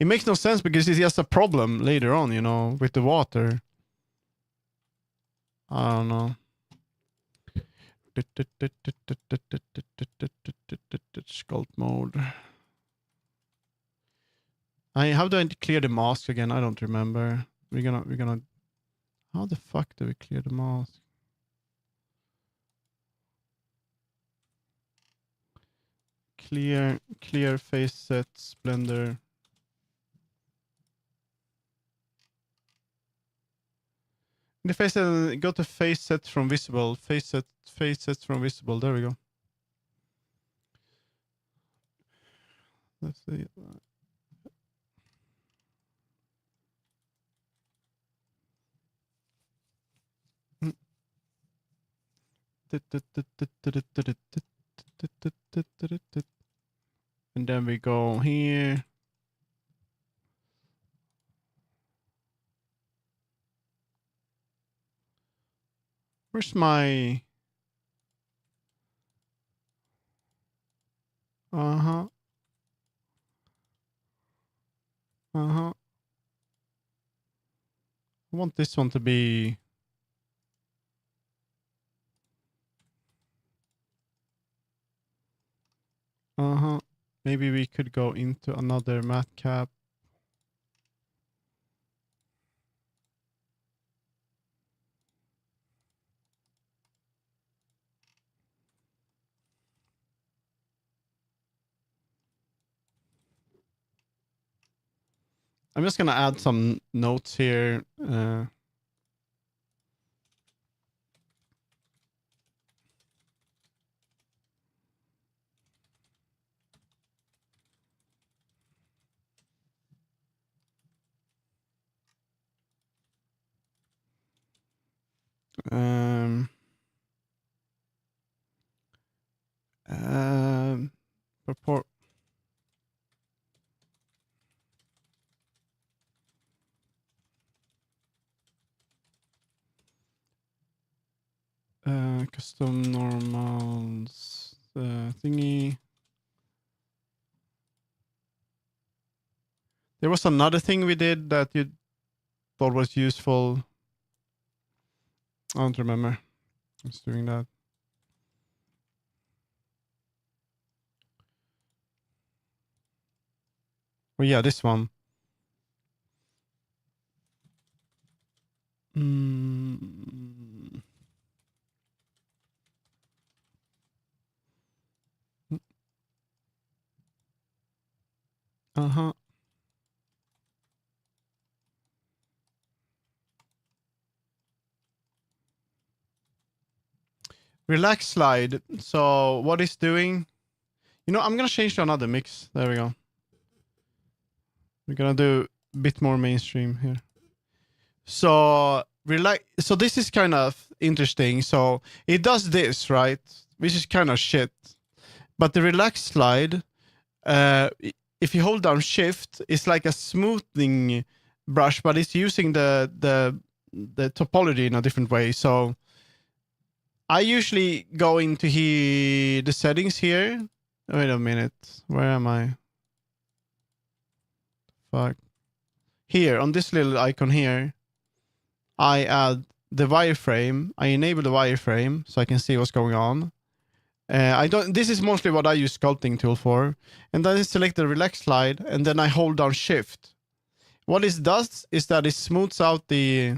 It makes no sense because it's just a problem later on, with the water. I don't know. Sculpt mode. How do I clear the mask again? I don't remember. We're gonna. How the fuck do we clear the mask? Clear face sets, blender. In the face set, go to face sets from visible. Face sets from visible. There we go. Let's see. And then we go here. Where's my... I want this one to be... Maybe we could go into another matte cap. I'm just gonna add some notes here. Report. Custom normals thingy. There was another thing we did that you thought was useful. I don't remember. I was doing that. Oh yeah, this one. Relax slide. So what it's doing, I'm gonna change to another mix. There we go. We're gonna do a bit more mainstream here. So so this is kind of interesting. So it does this, right? Which is kind of shit. But the relax slide, if you hold down shift, it's like a smoothing brush, but it's using the topology in a different way. So I usually go into the settings here. Wait a minute. Where am I? Fuck. Here, on this little icon here, I add the wireframe. I enable the wireframe so I can see what's going on. This is mostly what I use sculpting tool for. And then I select the relax slide, and then I hold down shift. What it does is that it smooths out the.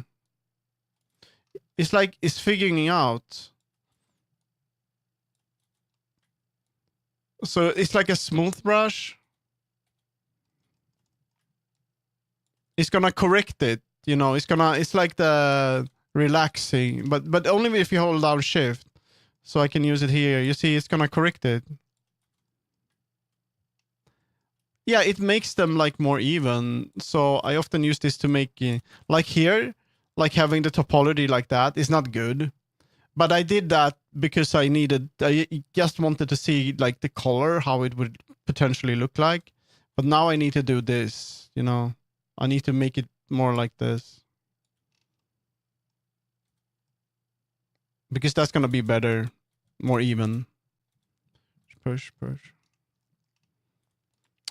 It's like it's figuring out. So it's like a smooth brush. It's gonna correct it. You know, it's like the relaxing, but only if you hold down shift. So I can use it here. You see, it's gonna correct it. Yeah, it makes them like more even. So I often use this to make, like here, like having the topology like that is not good. But I did that because I just wanted to see like the color, how it would potentially look like. But now I need to do this, you know, I need to make it more like this. Because that's going to be better, more even. Push.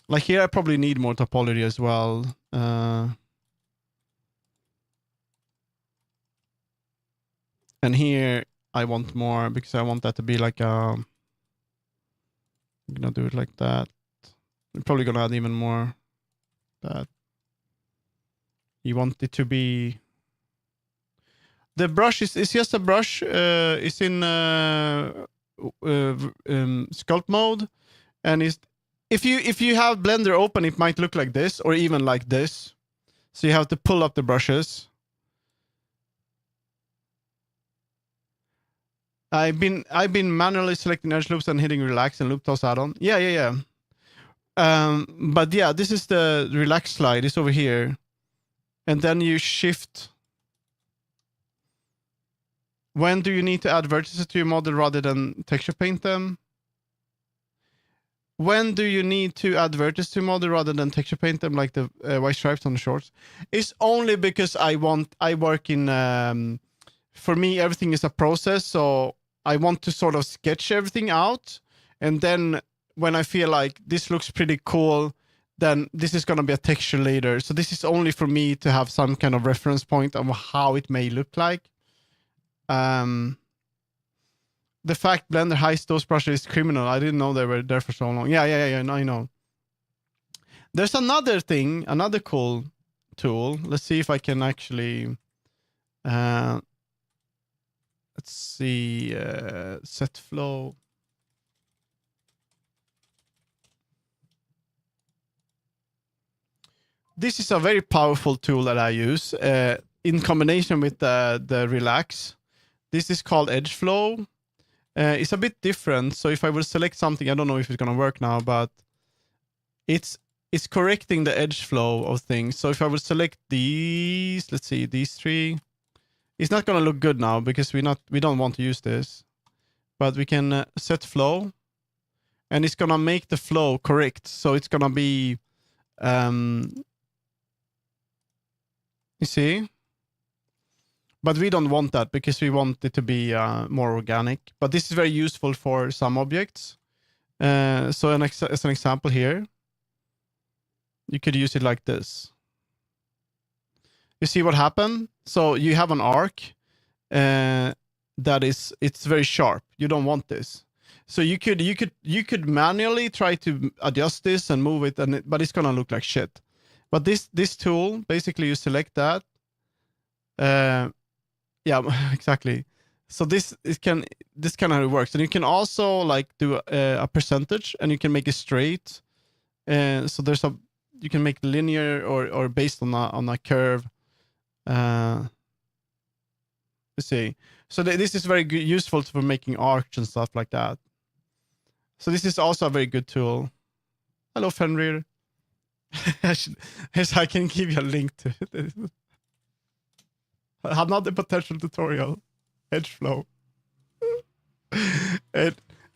Like here, I probably need more topology as well. And here, I want more because I want that to be like I'm gonna do it like that. I'm probably gonna add even more that. You want it to be. The brush is just a brush. It's in sculpt mode, and is if you have Blender open, it might look like this or even like this. So you have to pull up the brushes. I've been manually selecting edge loops and hitting relax and loop toss add-on. Yeah. But yeah, this is the relax slide. It's over here, and then you shift. When do you need to add vertices to your model rather than texture paint them? When do you need to add vertices to your model rather than texture paint them, like the white stripes on the shorts? It's only because I work in. For me, everything is a process, so I want to sort of sketch everything out, and then when I feel like this looks pretty cool, then this is gonna be a texture later. So this is only for me to have some kind of reference point of how it may look like. The fact Blender hides those brushes is criminal. I didn't know they were there for so long. Yeah, I know. There's another thing, another cool tool. Let's see if I can actually let's see, set flow. This is a very powerful tool that I use in combination with the relax. This is called edge flow. It's a bit different. So if I will select something, I don't know if it's gonna work now, but it's correcting the edge flow of things. So if I will select these, let's see, these three, it's not gonna look good now because we don't want to use this, but we can set flow, and it's gonna make the flow correct. So it's gonna be, you see. But we don't want that because we want it to be more organic. But this is very useful for some objects. So as an example here, you could use it like this. You see what happened? So you have an arc it's very sharp. You don't want this. So you could manually try to adjust this and move it, but it's gonna look like shit. But this tool, basically you select that. Yeah, exactly. So this kind of how it works, and you can also like do a percentage, and you can make it straight. So you can make linear or based on a curve. Let's see. So this is very good, useful for making arcs and stuff like that. So this is also a very good tool. Hello, Fenrir. Yes, I can give you a link to it. Another potential tutorial. Edge flow.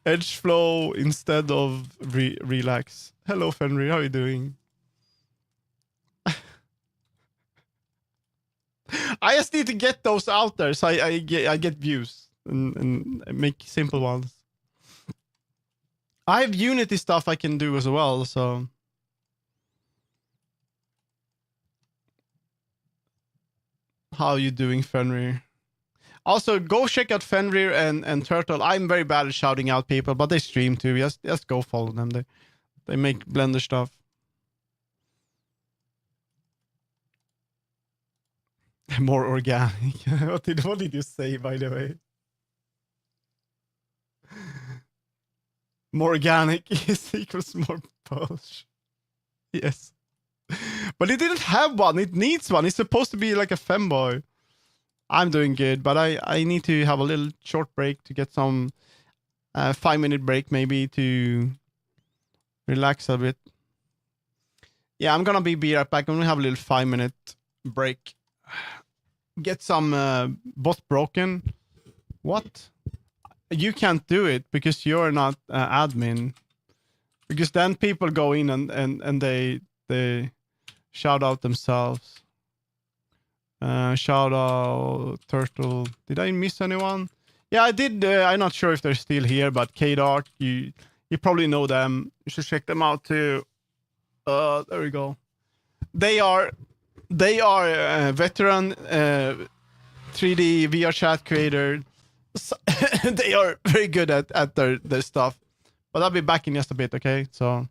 Edge flow instead of relax. Hello, Fenrir. How are you doing? I just need to get those out there so I get views and make simple ones. I have Unity stuff I can do as well, so. How are you doing, Fenrir? Also, go check out Fenrir and Turtle. I'm very bad at shouting out people, but they stream too. Just go follow them. They make Blender stuff. More organic. What did you say, by the way? More organic is equals more Polish. Yes. But it didn't have one. It needs one. It's supposed to be like a femboy. I'm doing good, but I need to have a little short break to get some 5-minute break maybe to relax a bit. Yeah, I'm gonna be right back. I'm gonna have a little 5-minute break. Get some bots broken. What? You can't do it because you're not admin. Because then people go in and they shout out themselves. Shout out Turtle. Did I miss anyone? Yeah, I did. I'm not sure if they're still here, but K-Dark, you probably know them. You should check them out too. There we go. They are veteran 3D VRChat creator. So they are very good at their stuff. But I'll be back in just a bit, okay? So.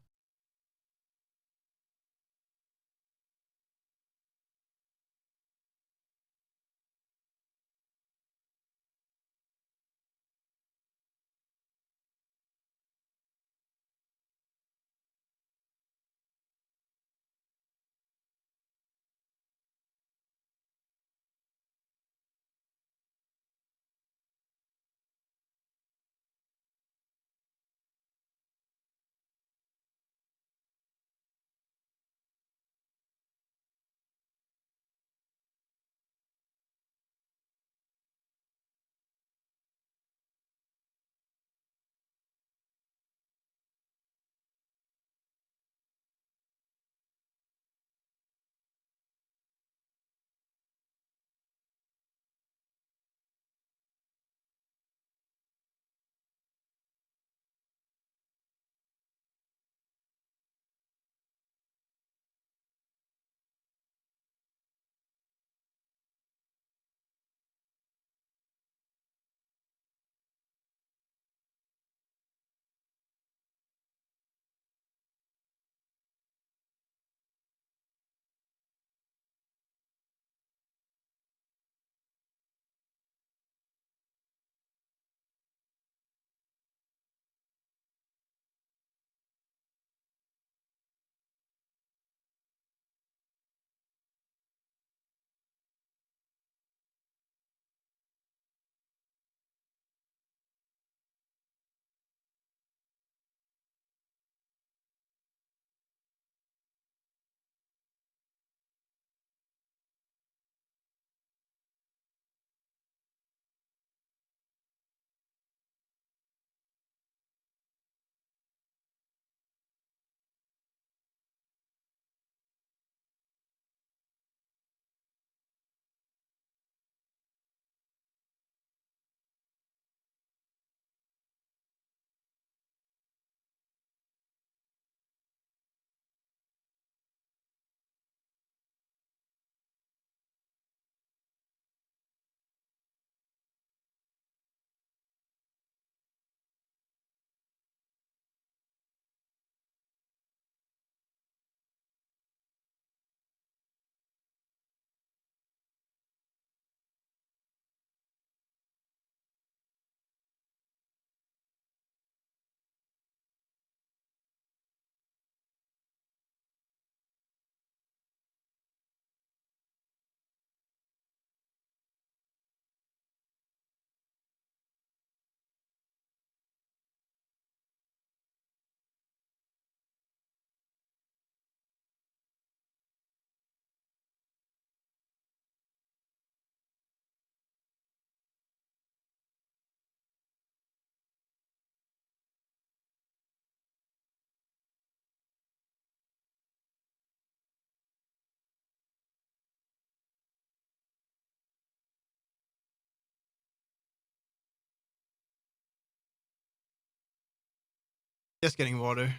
Just getting water.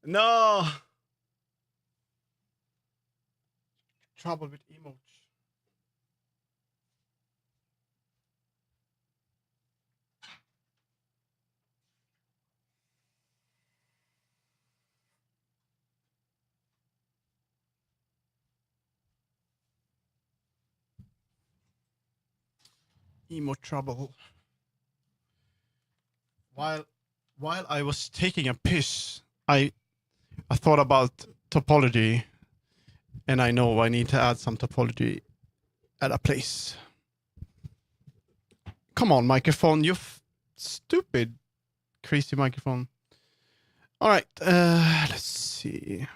No. Trouble with emotes. Emote trouble. While I was taking a piss, I thought about topology, and I know I need to add some topology at a place. Come on, microphone, you stupid, crazy microphone. All right, let's see.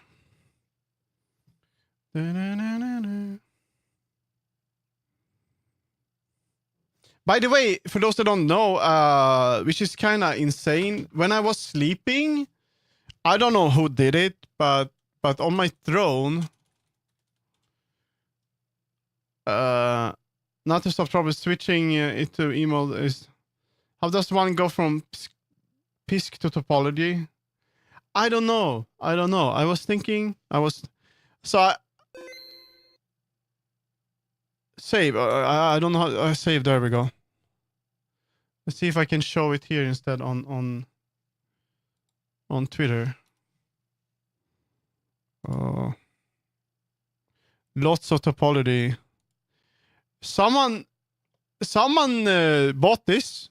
By the way, for those that don't know, which is kind of insane, when I was sleeping, I don't know who did it, but on my throne, not to stop trouble switching it to email is, how does one go from PISC to topology? I don't know. I was thinking, save. I don't know how I save. There we go. Let's see if I can show it here instead on Twitter. Lots of topology. Someone bought this.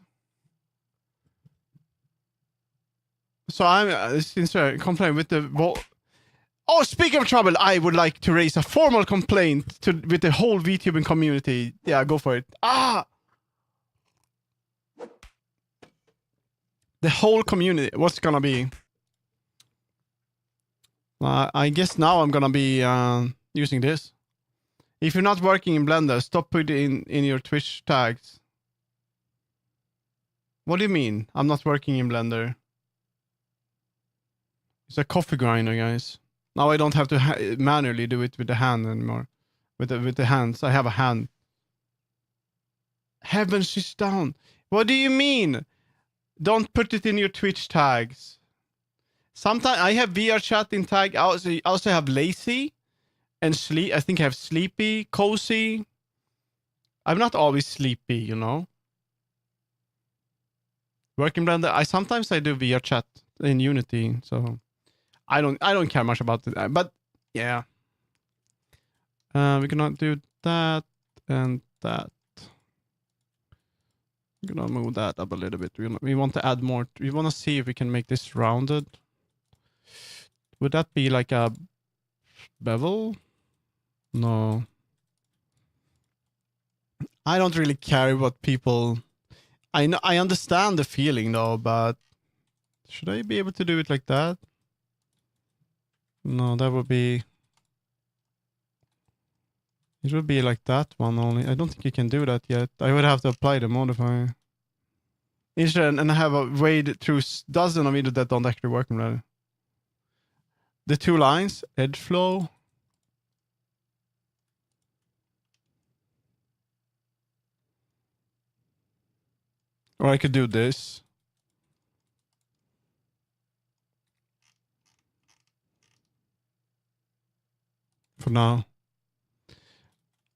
So I'm sincere complaint with the. Oh, speaking of trouble, I would like to raise a formal complaint with the whole VTubing community. Yeah, go for it. The whole community. What's gonna be? I guess now I'm gonna be using this. If you're not working in Blender, stop putting in your Twitch tags. What do you mean? I'm not working in Blender. It's a coffee grinder, guys. Now I don't have to manually do it with the hand anymore. With the hands. I have a hand. Heaven, she's down. What do you mean? Don't put it in your Twitch tags. Sometimes I have VRChat in tag. I also have lazy and sleep. I think I have sleepy, cozy. I'm not always sleepy, you know. Working Blender. Sometimes I do VRChat in Unity, so I don't care much about it. But yeah, we cannot do that and that. We're gonna move that up a little bit. We want to add more. We want to see if we can make this rounded. Would that be like a bevel? No. I don't really care what people. I understand the feeling though, but should I be able to do it like that? No, that would be. It would be like that one only. I don't think you can do that yet. I would have to apply the modifier. And I have a wade through dozen of videos that don't actually work in Blender. The two lines, edge flow. Or I could do this. For now.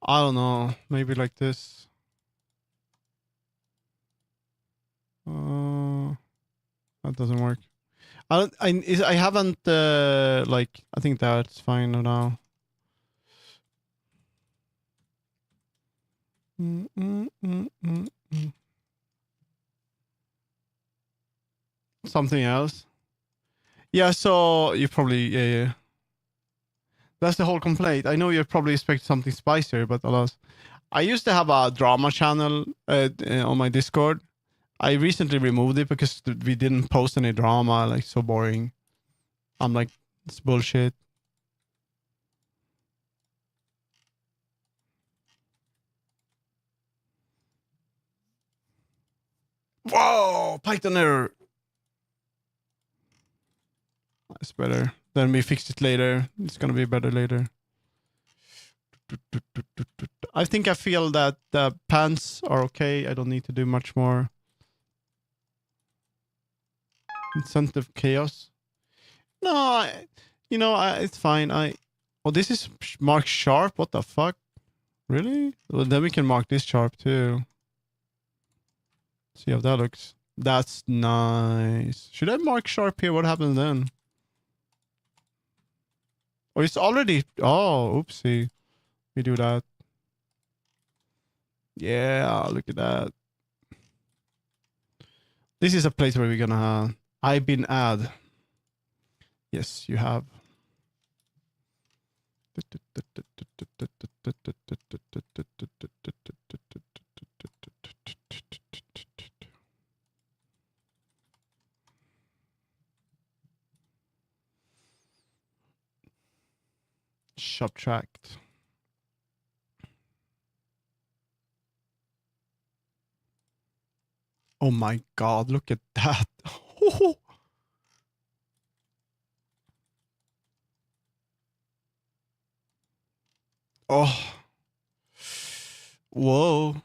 I don't know. Maybe like this. That doesn't work. I haven't like. I think that's fine now. Something else. Yeah. So you probably yeah. That's the whole complaint. I know you probably expect something spicier, but alas, I used to have a drama channel on my Discord. I recently removed it because we didn't post any drama. Like, so boring. I'm like, it's bullshit. Whoa, Python error. That's better. Then we fix it later. It's gonna be better later. I think I feel that the pants are okay. I don't need to do much more. Incentive chaos. No, it's fine. Oh, this is marked sharp. What the fuck? Really? Well, then we can mark this sharp too. See how that looks. That's nice. Should I mark sharp here? What happens then? Oh, it's already. Oh, oopsie. We do that. Yeah, look at that. This is a place where we're gonna. I've been add. Yes, you have. Subtract. Oh my god, look at that. Oh. Whoa.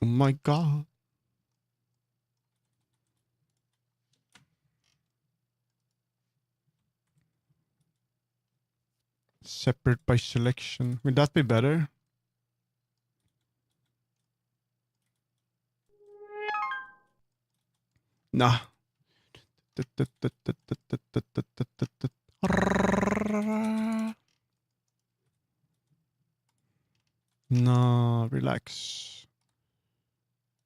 Oh my god. Separate by selection. Will that be better? Nah. No, relax.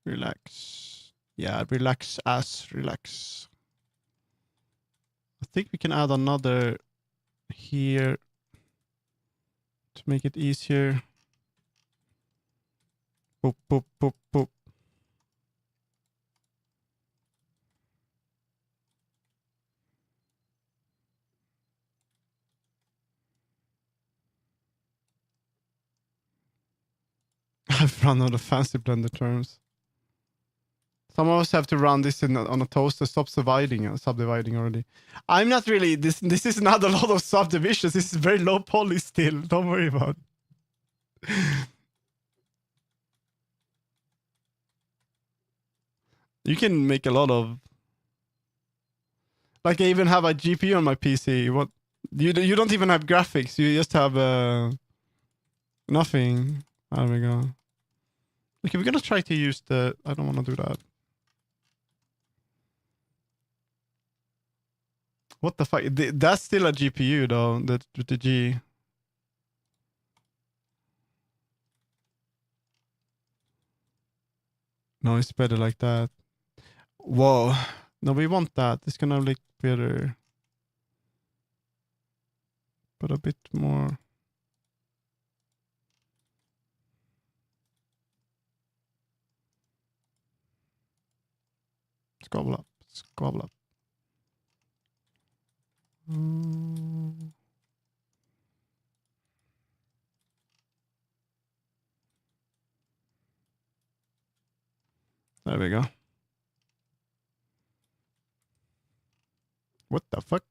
Relax. Yeah, relax relax. I think we can add another here to make it easier. Boop, boop, boop, boop. I've run out of fancy Blender terms. Some of us have to run this on a toaster. Stop subdividing already. I'm not really. This is not a lot of subdivisions. This is very low poly still. Don't worry about it. You can make a lot of. Like I even have a GPU on my PC. What you don't even have graphics. You just have nothing. There we go. Okay, we're gonna try to use the. I don't want to do that. What the fuck? That's still a GPU though. That with the G. No, it's better like that. Whoa. No, we want that. It's gonna look better. But a bit more. Squabble up. Squabble up. There we go. What the fuck?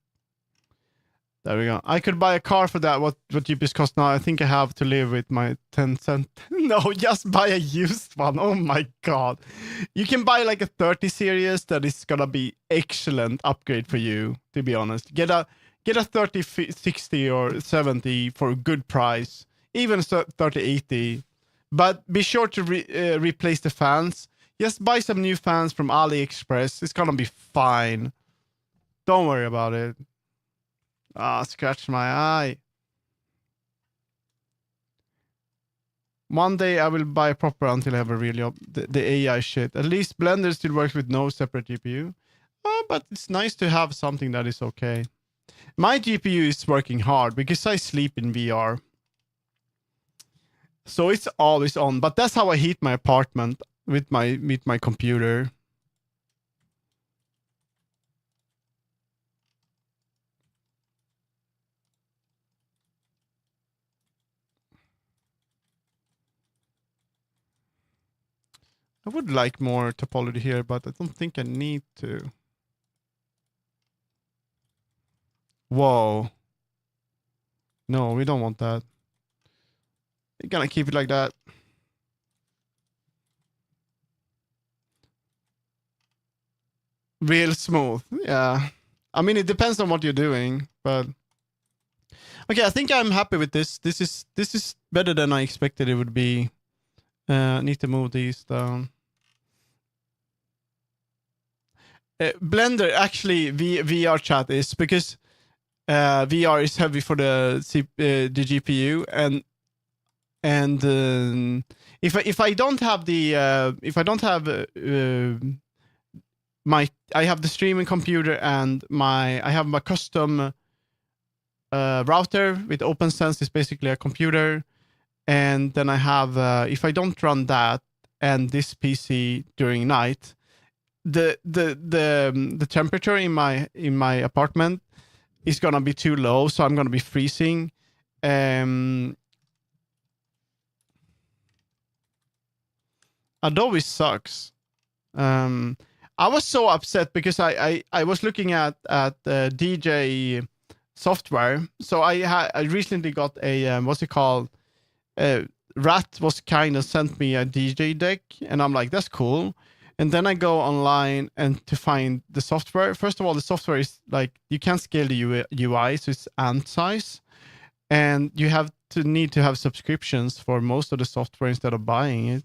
There we go. I could buy a car for that. What GPs cost now? I think I have to live with my 10 cent. No, just buy a used one. Oh my god. You can buy like a 30 series that is gonna be excellent upgrade for you, to be honest. Get a 30, 60 or 70 for a good price. Even 30, 80. But be sure to replace the fans. Just buy some new fans from AliExpress. It's gonna be fine. Don't worry about it. Ah, scratch my eye. One day I will buy a proper until I have a really the AI shit. At least Blender still works with no separate GPU. But it's nice to have something that is okay. My GPU is working hard because I sleep in VR. So it's always on. But that's how I heat my apartment with my computer. I would like more topology here, but I don't think I need to. Whoa. No, we don't want that. We're gonna keep it like that. real smooth. Yeah. I mean, it depends on what you're doing, but okay. I think I'm happy with this. This is better than I expected it would be. Need to move these down. Blender actually VRChat is because VR is heavy for the GPU and if I don't have the if I don't have I have the streaming computer and I have my custom router with OpenSense. It's basically a computer, and then I have if I don't run that and this PC during night, the temperature in my apartment is gonna be too low, so I'm gonna be freezing. Adobe sucks. I was so upset because I was looking at DJ software. So I recently got a what's it called? Rat was kind of sent me a DJ deck, and I'm like, that's cool. And then I go online and to find the software. First of all, the software is like you can't scale the UI, so it's ant size, and you have to need to have subscriptions for most of the software instead of buying it.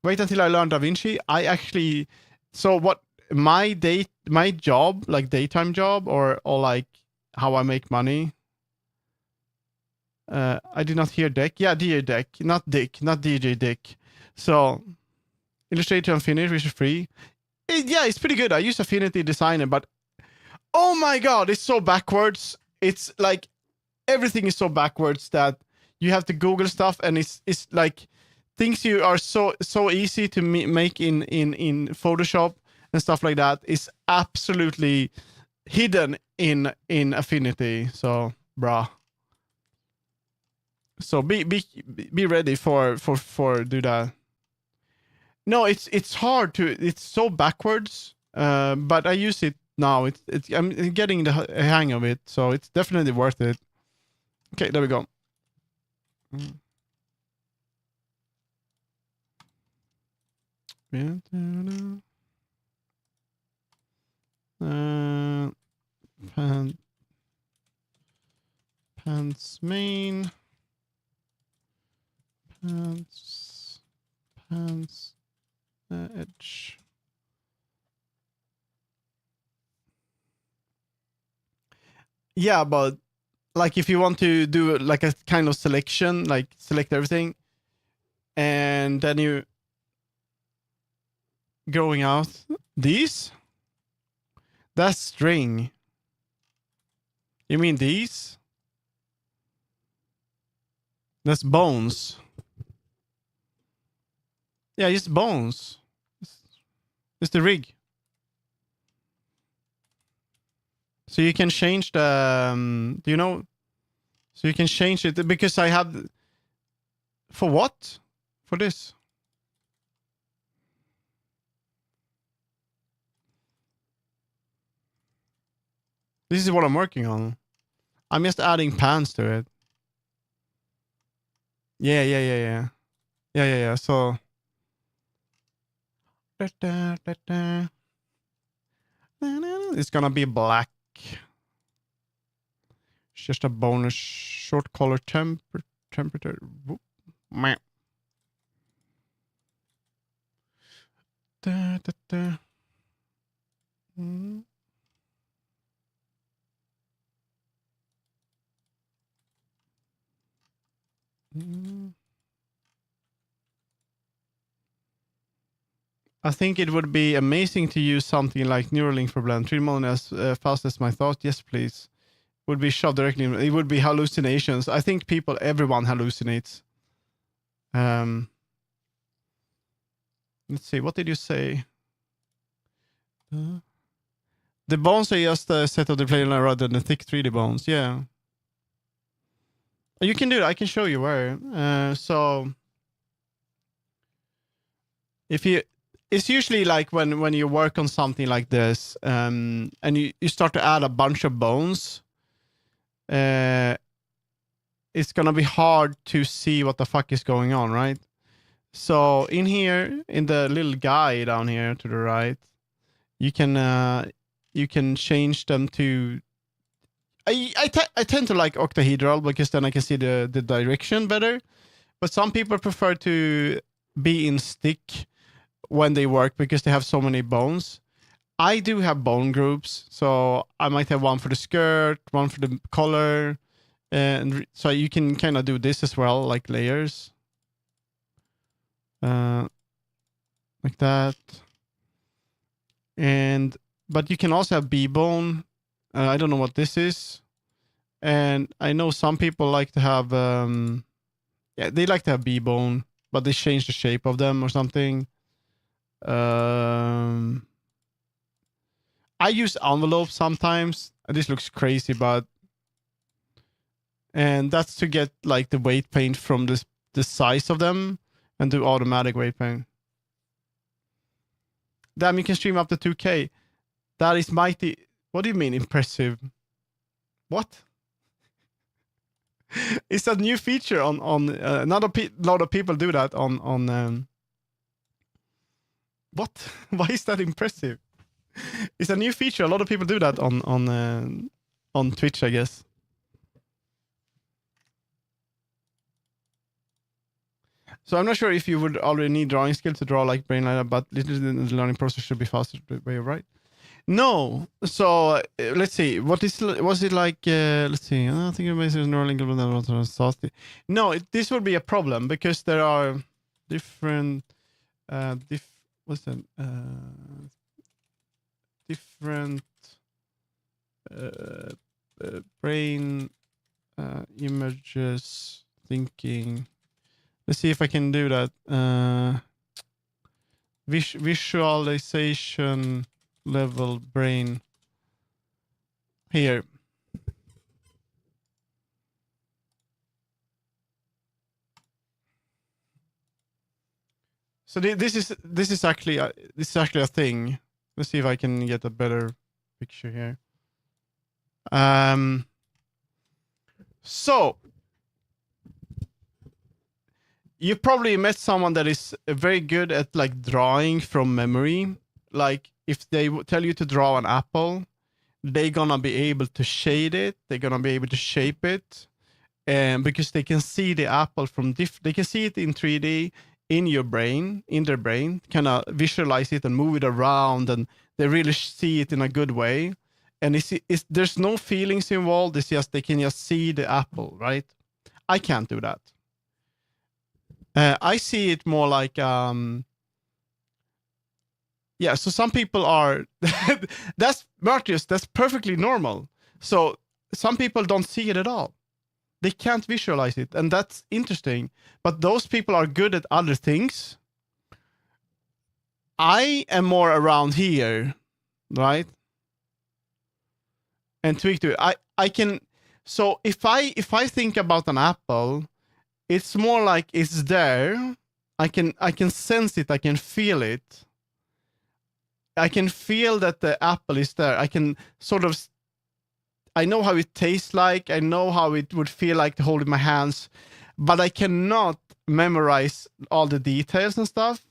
Wait until I learn DaVinci. I actually, so what my job, like daytime job, or like how I make money. I did not hear Deck. Yeah, DJ Deck, not Dick, not DJ Dick. So Illustrator Unfinished, which is free. Yeah, it's pretty good. I use Affinity Designer, but oh my god, it's so backwards. It's like everything is so backwards that you have to Google stuff, and it's like things you are so easy to make in Photoshop and stuff like that is absolutely hidden in Affinity. So, bruh. So be ready for do that. No, it's hard to. It's so backwards. But I use it now. I'm getting the hang of it, so it's definitely worth it. Okay, there we go. Pants main. Pants edge. Yeah, but like if you want to do like a kind of selection, like select everything, and then you going out these. That's string. You mean these? That's bones. Yeah, it's bones. It's the rig. So you can change the. Do you know? So you can change it because I have. For what? For this. This is what I'm working on. I'm just adding pans to it. Yeah. So. It's gonna be black. It's just a bonus short color temperature. Meh. I think it would be amazing to use something like Neuralink for blend. 3D modeling as fast as my thought. Yes, please. Would be shoved directly. It would be hallucinations. I think everyone hallucinates. Let's see. What did you say? The bones are just a set of the planar line rather than the thick 3D bones. Yeah. You can do it. I can show you where. So if you, it's usually like when you work on something like this, and you start to add a bunch of bones. It's gonna be hard to see what the fuck is going on, right? So in here, in the little guy down here to the right, you can change them to. I tend to like octahedral because then I can see the direction better. But some people prefer to be in stick when they work because they have so many bones. I do have bone groups, so I might have one for the skirt, one for the collar, and so you can kind of do this as well, like layers, like that. And but you can also have B-bone. I don't know what this is, and I know some people like to have they like to have B-bone, but they change the shape of them or something. I use envelope sometimes. This looks crazy, but and that's to get like the weight paint from the size of them and do automatic weight paint. Damn, you can stream up to 2K. That is mighty. What do you mean impressive? What? It's a new feature on not a lot of people do that on what? Why is that impressive? It's a new feature. A lot of people do that on Twitch, I guess. So I'm not sure if you would already need drawing skill to draw like brain like that, but the learning process should be faster. Way right? No. So let's see. Was it like? Let's see. I think it's neural link. No, this will be a problem because there are different. What's that? Different brain images thinking. Let's see if I can do that. Visualization level brain. Here. So this is actually a thing. Let's see if I can get a better picture here. So you probably met someone that is very good at like drawing from memory. Like if they tell you to draw an apple, they're gonna be able to shade it. They're gonna be able to shape it, and because they can see the apple from they can see it in 3D in their brain, kind of visualize it and move it around, and they really see it in a good way. And there's no feelings involved. It's just they can just see the apple, right? I can't do that. I see it more like yeah. So some people are that's Martius. That's perfectly normal. So some people don't see it at all. They can't visualize it, and that's interesting. But those people are good at other things. I am more around here, right? And tweak to it. I can. So if I think about an apple, it's more like it's there. I can sense it. I can feel it. I can feel that the apple is there. I can sort of. I know how it tastes like. I know how it would feel like to hold in my hands, but I cannot memorize all the details and stuff.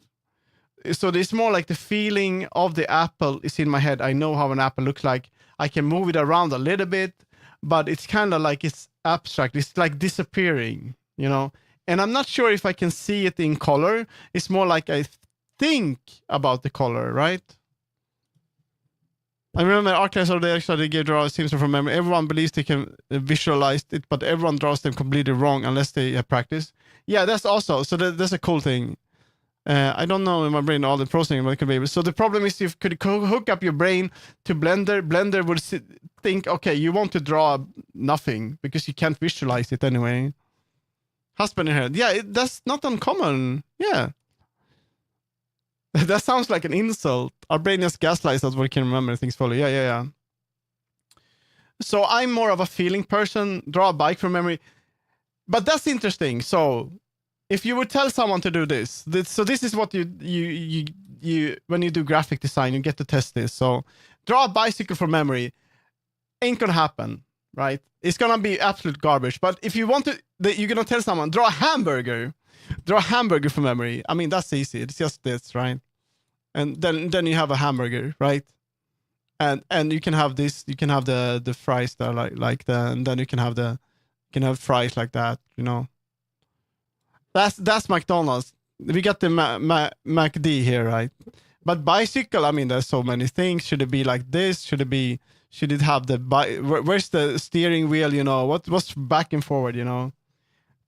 So it's more like the feeling of the apple is in my head. I know how an apple looks like. I can move it around a little bit, but it's kind of like it's abstract. It's like disappearing, you know? And I'm not sure if I can see it in color. It's more like I think about the color, right? I remember art class they actually gave draw Simpson from memory. Everyone believes they can visualize it, but everyone draws them completely wrong unless they have practice. Yeah, that's also, so that's a cool thing. I don't know in my brain all the processing, but it could be. So the problem is, if you could hook up your brain to Blender, Blender would think, okay, you want to draw nothing because you can't visualize it anyway. Husband in head. Yeah, that's not uncommon. Yeah. That sounds like an insult. Our brain just gaslights us what we can remember things fully. Yeah. So I'm more of a feeling person, draw a bike from memory. But that's interesting. So if you would tell someone to do this, so this is what you when you do graphic design, you get to test this. So draw a bicycle from memory. Ain't gonna happen, right? It's gonna be absolute garbage. But if you want to, you're gonna tell someone, draw a hamburger. Draw a hamburger from memory. I mean, that's easy. It's just this, right? And then you have a hamburger, right? and you can have this. You can have the fries that are like the, and then you can have fries like that. You know, that's McDonald's. We got the MacD here, right? But bicycle, I mean, there's so many things. Should it be like this? Should it have the where's the steering wheel? You know, what's back and forward? You know,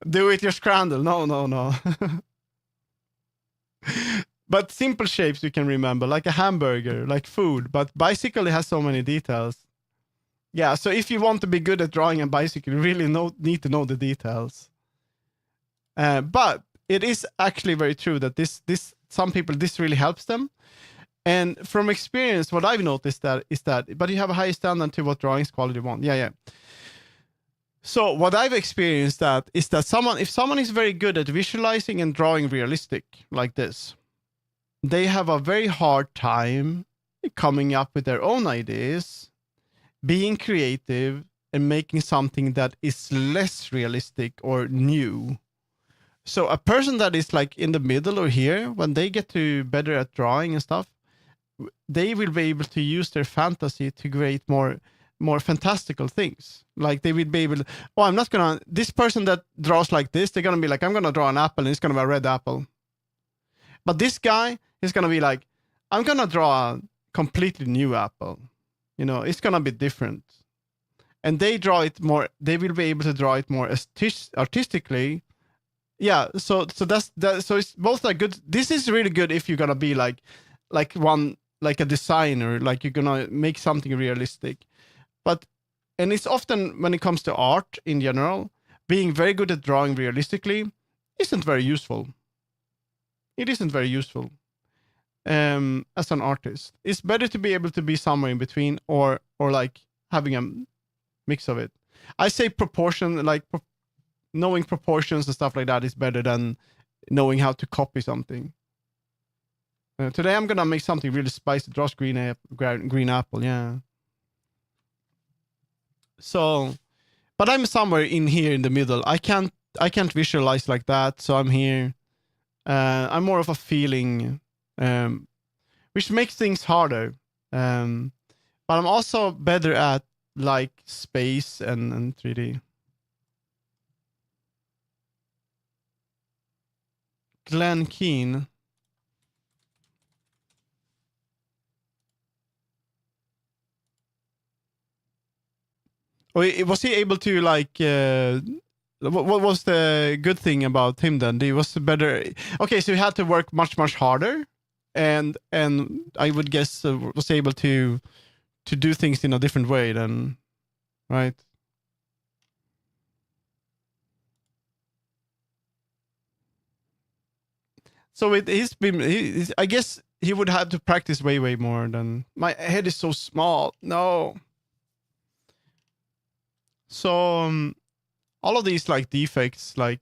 do it your scramble. No. But simple shapes you can remember, like a hamburger, like food. But bicycle, it has so many details. Yeah, so if you want to be good at drawing a bicycle, you really need to know the details. But it is actually very true that this some people, this really helps them. And from experience, what I've noticed is that, but you have a higher standard to what drawings quality you want. Yeah. So what I've experienced is that if someone is very good at visualizing and drawing realistic like this, they have a very hard time coming up with their own ideas, being creative, and making something that is less realistic or new. So a person that is like in the middle or here, when they get to better at drawing and stuff, they will be able to use their fantasy to create more fantastical things. Like they will be able to, this person that draws like this, they're going to be like, I'm going to draw an apple and it's going to be a red apple. But this guy is going to be like, I'm going to draw a completely new apple. You know, it's going to be different. And they will be able to draw it more artistically. Yeah, so that's that. So it's both like good. This is really good if you're going to be like a designer, like you're going to make something realistic. And it's often, when it comes to art in general, being very good at drawing realistically isn't very useful. It isn't very useful as an artist. It's better to be able to be somewhere in between, or like having a mix of it. I say proportion, like knowing proportions and stuff like that is better than knowing how to copy something. Today I'm gonna make something really spicy. Draws green apple, yeah. So, but I'm somewhere in here in the middle. I can't visualize like that. So I'm here. I'm more of a feeling, which makes things harder. But I'm also better at like space and 3D. Glenn Keane. Was he able to like? What was the good thing about him then? He was better. Okay, so he had to work much harder, and I would guess was able to do things in a different way then, right? So I guess he would have to practice way more than. My head is so small. No. So all of these like defects like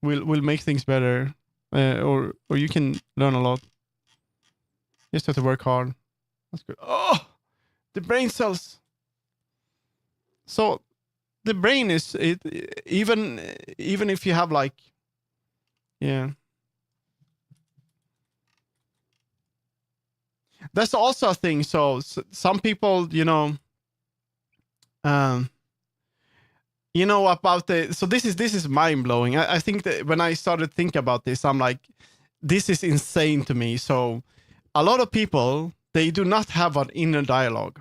will make things better, or you can learn a lot. You just have to work hard. That's good. Oh, the brain cells. So the brain is it even if you have like, yeah. That's also a thing. So some people, about so this is mind blowing. I think that when I started thinking about this, I'm like, this is insane to me. So a lot of people, they do not have an inner dialogue.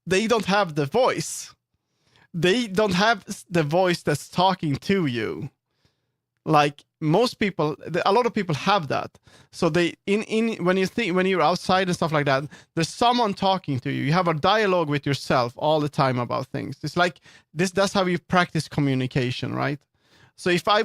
They don't have the voice. They don't have the voice that's talking to you. Like most people, a lot of people have that. So they when you're outside and stuff like that, there's someone talking to you. You have a dialogue with yourself all the time about things. It's like this. That's how you practice communication, right? So if I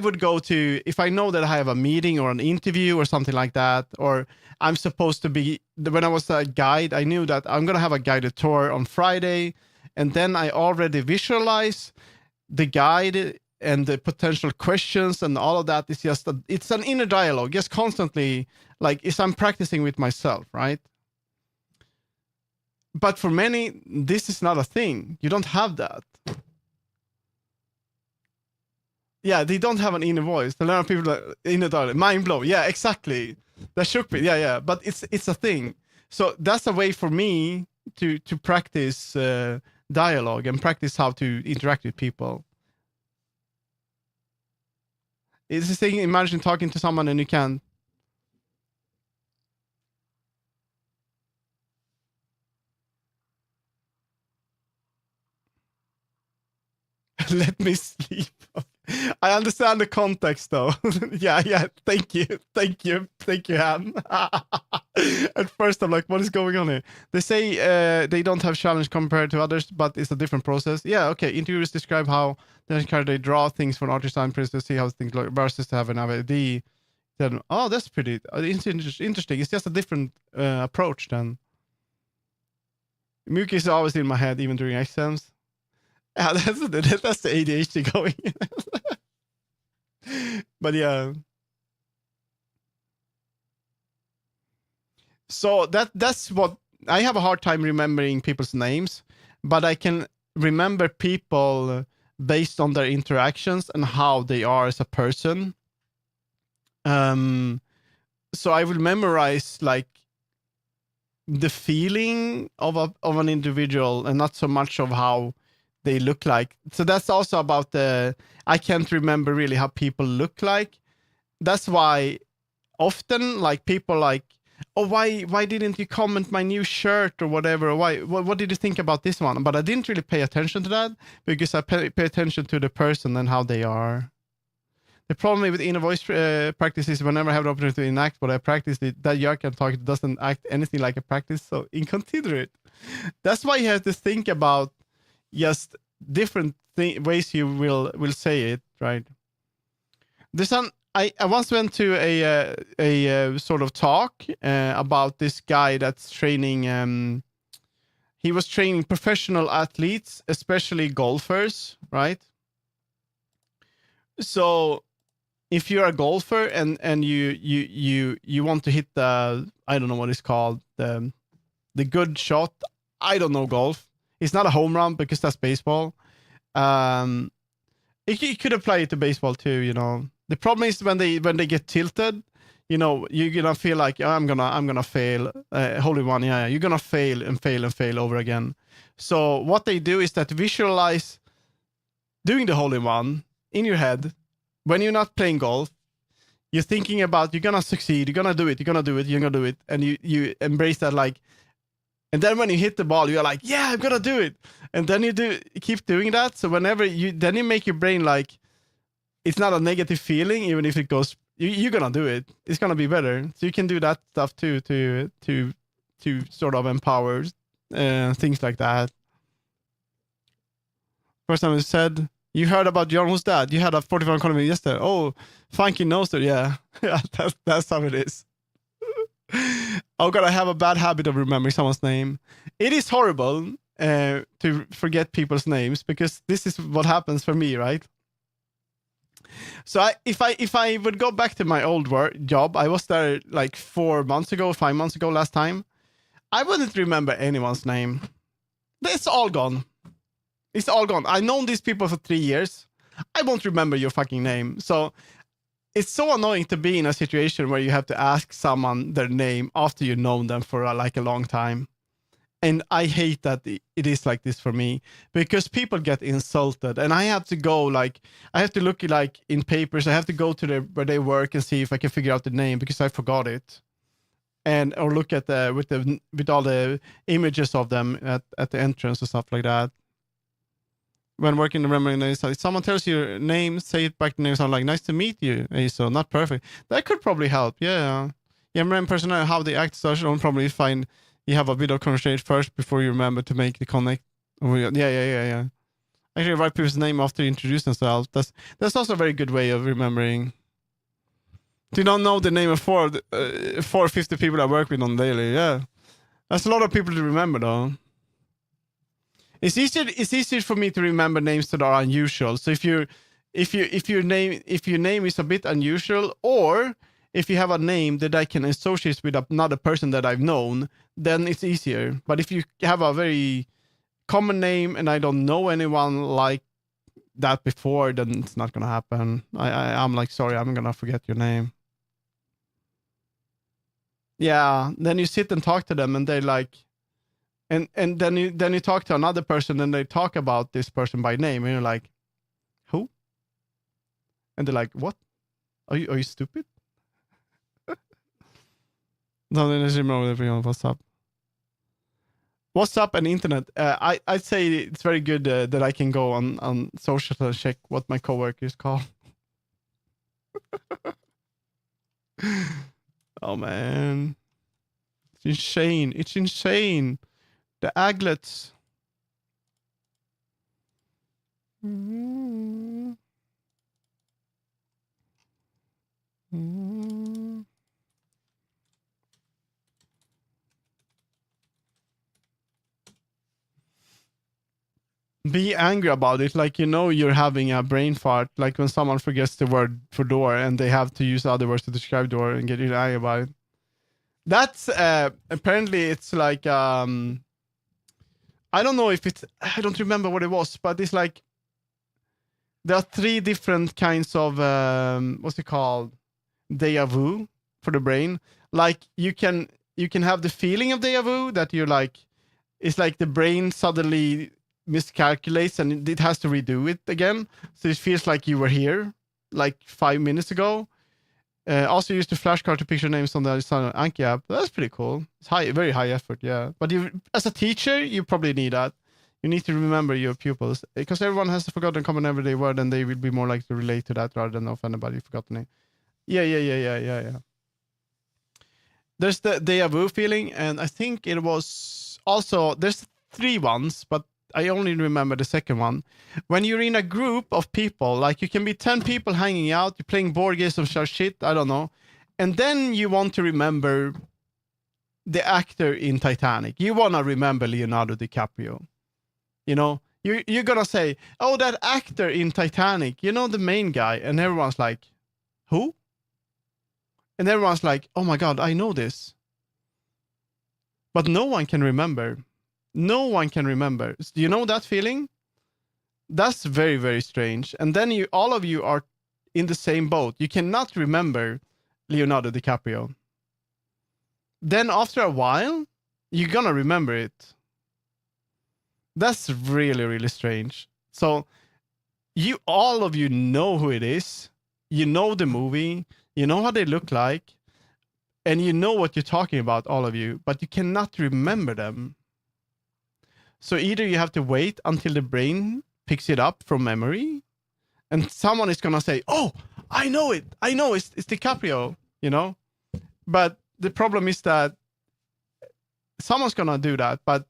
know that I have a meeting or an interview or something like that, or I'm supposed to be, when I was a guide, I knew that I'm gonna have a guided tour on Friday, and then I already visualize the guide and the potential questions and all of that. Is just it's an inner dialogue, just constantly, like I'm practicing with myself, right? But for many, this is not a thing. You don't have that. Yeah, they don't have an inner voice. A lot of people inner dialogue, mind blow. Yeah, exactly. That shook me. Yeah. But it's a thing. So that's a way for me to practice dialogue and practice how to interact with people. It's the thing. Imagine talking to someone and you can't. Let me sleep. I understand the context though. Yeah. Thank you, Han. At first, I'm like, what is going on here? They say they don't have challenge compared to others, but it's a different process. Yeah, okay. Interviewers describe how they draw things from ArtStation to see how things look versus to have an idea. Then, oh, that's pretty interesting. It's just a different approach then. Muki is always in my head, even during exams. Yeah, that's the ADHD going. But yeah. So that's what I have a hard time remembering people's names, but I can remember people based on their interactions and how they are as a person. So I will memorize like the feeling of an individual and not so much of how they look like. So that's also about I can't remember really how people look like. That's why often like people like, oh, why didn't you comment my new shirt or whatever? What did you think about this one? But I didn't really pay attention to that because I pay attention to the person and how they are. The problem with inner voice practice is whenever I have the opportunity to enact what I practice, that Jörgen talk doesn't act anything like a practice, so inconsiderate. That's why you have to think about just different ways you will say it, right? I once went to a sort of talk about this guy that's training. He was training professional athletes, especially golfers, right? So if you're a golfer and you want to hit the, I don't know what it's called, the good shot. I don't know golf. It's not a home run because that's baseball. It could apply it to baseball too, you know. The problem is when they get tilted, you know, you're gonna feel like, oh, I'm gonna fail. Holy one, yeah, you're gonna fail and fail and fail over again. So what they do is that visualize doing the holy one in your head when you're not playing golf. You're thinking about you're gonna succeed, you're gonna do it, and you embrace that like. And then when you hit the ball, you're like, yeah, I'm gonna do it. And then you keep doing that. So whenever you make your brain like, it's not a negative feeling, even if it goes, you're gonna do it. It's gonna be better. So you can do that stuff too to sort of empower things like that. First time I said, you heard about Jarmo's dad. You had a 45 economy yesterday. Oh, funky nose, yeah. Yeah, that's how it is. Oh god, I have a bad habit of remembering someone's name. It is horrible to forget people's names because this is what happens for me, right? So if I would go back to my old job, I was there like 5 months ago last time. I wouldn't remember anyone's name. It's all gone. It's all gone. I've known these people for 3 years. I won't remember your fucking name. So it's so annoying to be in a situation where you have to ask someone their name after you've known them for like a long time. And I hate that it is like this for me because people get insulted and I have to go like, I have to look like in papers. I have to go to where they work and see if I can figure out the name because I forgot it. And, or look at with all the images of them at the entrance and stuff like that. When working remembering names, if someone tells you your name, say it back to name. Sound like nice to meet you. So not perfect. That could probably help. Yeah. Remember personality, how they act. So you'll probably find you have a bit of conversation first before you remember to make the connect. Yeah. Actually, write people's name after you introduce themselves. That's also a very good way of remembering. Do not know the name of 450 people I work with on daily. Yeah, that's a lot of people to remember though. It's easier for me to remember names that are unusual. So if your name is a bit unusual, or if you have a name that I can associate with another person that I've known, then it's easier. But if you have a very common name and I don't know anyone like that before, then it's not gonna happen. I'm like, sorry, I'm gonna forget your name. Yeah, then you sit and talk to them, and they're like, and then you talk to another person, and they talk about this person by name, and you're like, who? And they're like, what? Are you stupid? No, then there's everyone. What's up? What's up and internet? I'd say it's very good that I can go on social to check what my coworkers call. Oh man, it's insane! It's insane. The aglets. Mm-hmm. Mm-hmm. Be angry about it, like you're having a brain fart, like when someone forgets the word for door and they have to use other words to describe door and get really angry about it. That's apparently it's like I don't know if it's, I don't remember what it was, but it's like there are 3 different kinds of what's it called, deja vu for the brain. Like you can have the feeling of deja vu that you're like, it's like the brain suddenly miscalculates and it has to redo it again. So it feels like you were here like 5 minutes ago. Also use the flashcard to picture names on the Anki app. That's pretty cool. It's very high effort, yeah. But as a teacher, you probably need that. You need to remember your pupils because everyone has a forgotten common everyday word, and they will be more likely to relate to that rather than offend anybody forgotten it. Yeah. There's the deja vu feeling, and I think it was also there's 3 ones, but I only remember the second one. When you're in a group of people, like you can be 10 people hanging out, you're playing board games of such shit, I don't know, and then you want to remember the actor in Titanic. You want to remember Leonardo DiCaprio. You're gonna say, "Oh, that actor in Titanic, the main guy," and everyone's like, "Who?" And everyone's like, "Oh my god, I know this." But no one can remember. No one can remember. Do you know that feeling? That's very, very strange. And then all of you are in the same boat. You cannot remember Leonardo DiCaprio. Then after a while, you're gonna remember it. That's really, really strange. So all of you know who it is. You know the movie. You know how they look like. And you know what you're talking about, all of you, but you cannot remember them. So either you have to wait until the brain picks it up from memory, and someone is gonna say, "Oh, I know it. I know it's DiCaprio." But the problem is that someone's gonna do that, but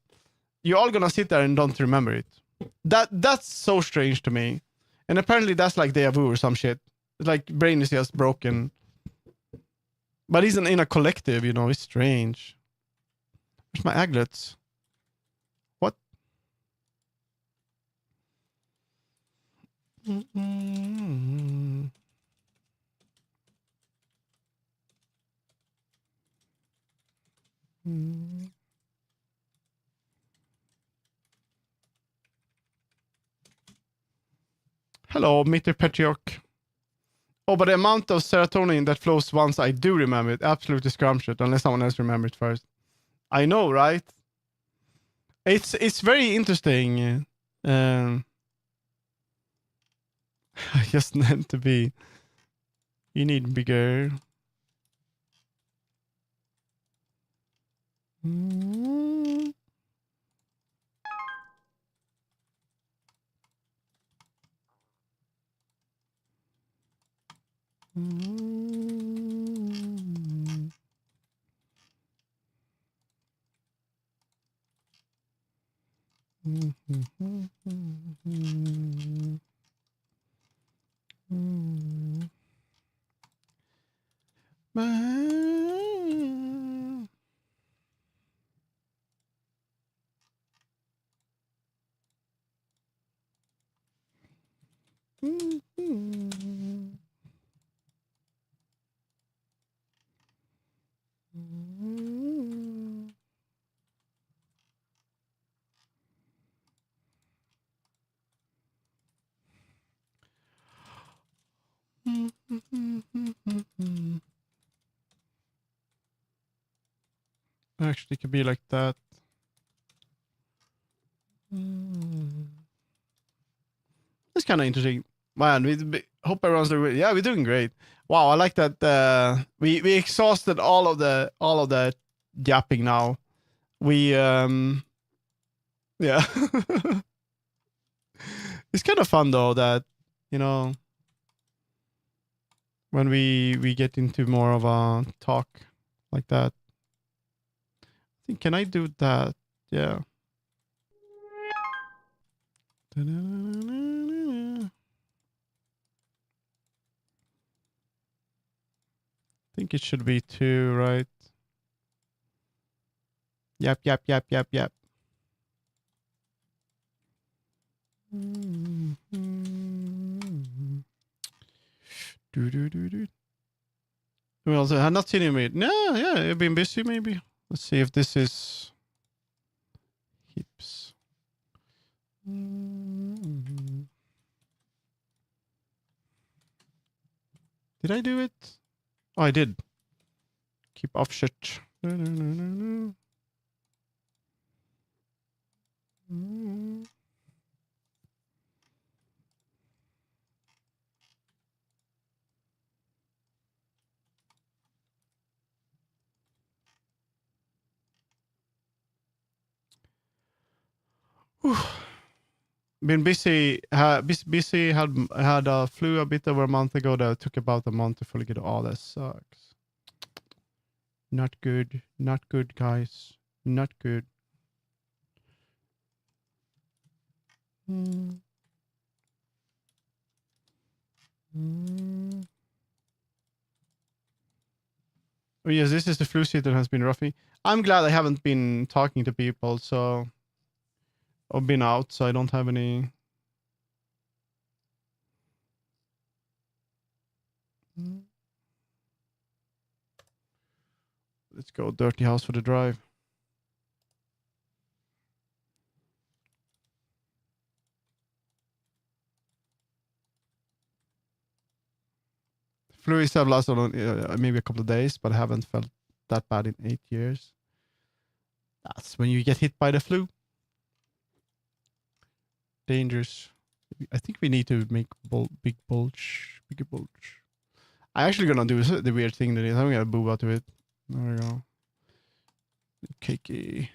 you're all gonna sit there and don't remember it. That's so strange to me, and apparently that's like deja vu or some shit. It's like brain is just broken, but he's in a collective. It's strange. Where's my aglets? What? Mm-hmm. Mm-hmm. Hello, Mr. Patriarch. Oh, but the amount of serotonin that flows once I do remember it, absolutely scrumptious, unless someone else remembers it first. I know, right? It's very interesting. I just meant to be. You need bigger. Mm-hmm. actually could be like that. It's kind of interesting. Man, hope everyone's doing great. Yeah, we're doing great. Wow, I like that. We exhausted all of the yapping now. We yeah. It's kind of fun though that, you know, when we get into more of a talk like that. I think, can I do that? Yeah. I think it should be 2, right? Yep. Well, I have not seen him yet. No, yeah, I've been busy maybe. Let's see if this is hips. Did I do it? Oh, I did. Keep off shit. Been busy. Busy. Had a flu a bit over a month ago. That took about a month to fully get. Oh, that sucks. Not good. Not good, guys. Not good. Oh yes, this is the flu season that has been roughy. I'm glad I haven't been talking to people, so or been out, so I don't have any. Let's go dirty house for the drive. Flu is have lasted on maybe a couple of days, but I haven't felt that bad in 8 years. That's when you get hit by the flu. Dangerous. I think we need to make bigger bulge. I'm actually gonna do the weird thing that is. I'm gonna move out of it. There we go. Cakey.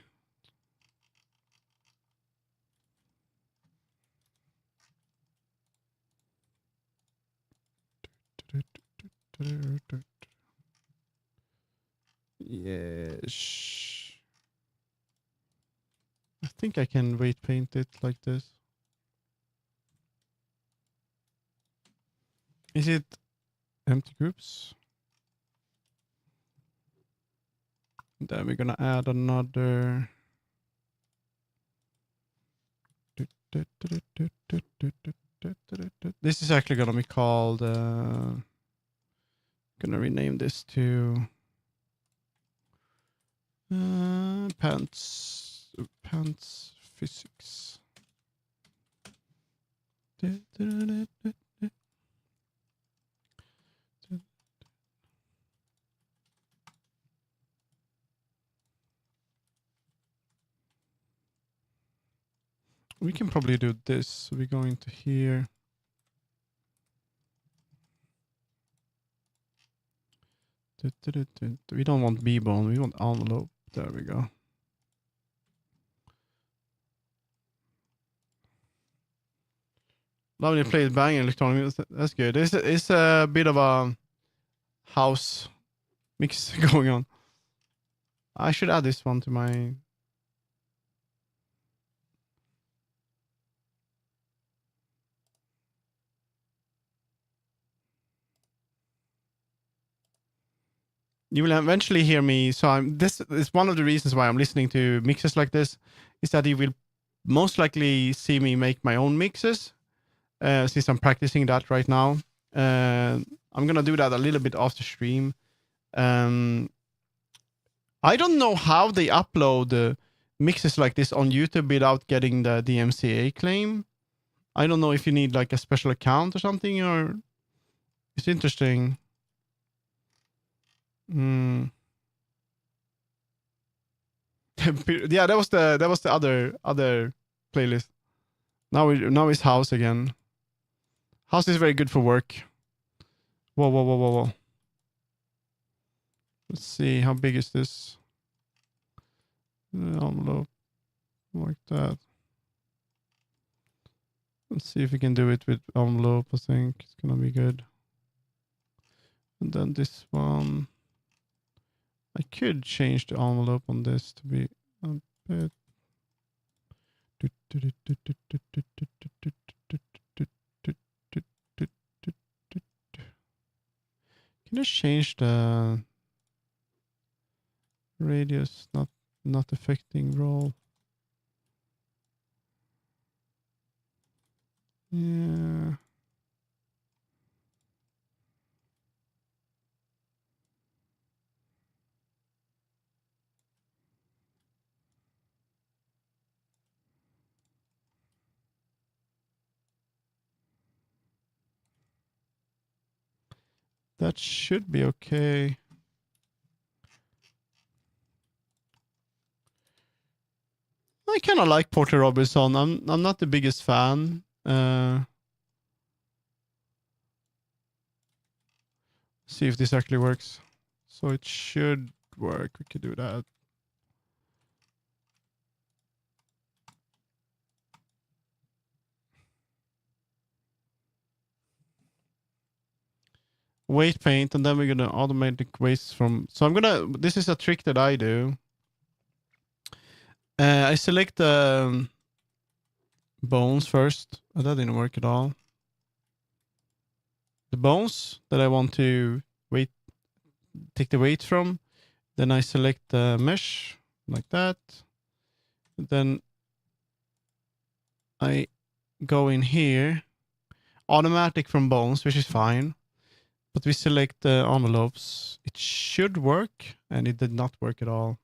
Yes. I think I can weight paint it like this. Is it empty groups? Then we're gonna add another. This is actually gonna be called. Gonna rename this to pants physics. We can probably do this. So we're going to here. We don't want B-bone. We want envelope. There we go. Lovely played banging electronic. That's good. It's a bit of a house mix going on. I should add this one to my. You will eventually hear me. So this is one of the reasons why I'm listening to mixes like this, is that you will most likely see me make my own mixes, since I'm practicing that right now. I'm gonna do that a little bit after stream. I don't know how they upload mixes like this on YouTube without getting the DMCA claim. I don't know if you need like a special account or something, or it's interesting. Yeah, that was the other playlist. Now it's house again. House is very good for work. Whoa. Let's see, how big is this? Envelope like that. Let's see if we can do it with envelope. I think it's gonna be good. And then this one, I could change the envelope on this to be a bit. Can I change the radius not affecting roll? Yeah. That should be okay. I kind of like Porter Robinson. I'm not the biggest fan. See if this actually works. So it should work. We could do that. Weight paint, and then we're gonna automatic waste from. So I'm gonna. This is a trick that I do. I select the bones first. Oh, that didn't work at all. The bones that I want to take the weight from. Then I select the mesh like that. Then I go in here, automatic from bones, which is fine. But we select the envelopes. It should work, and it did not work at all.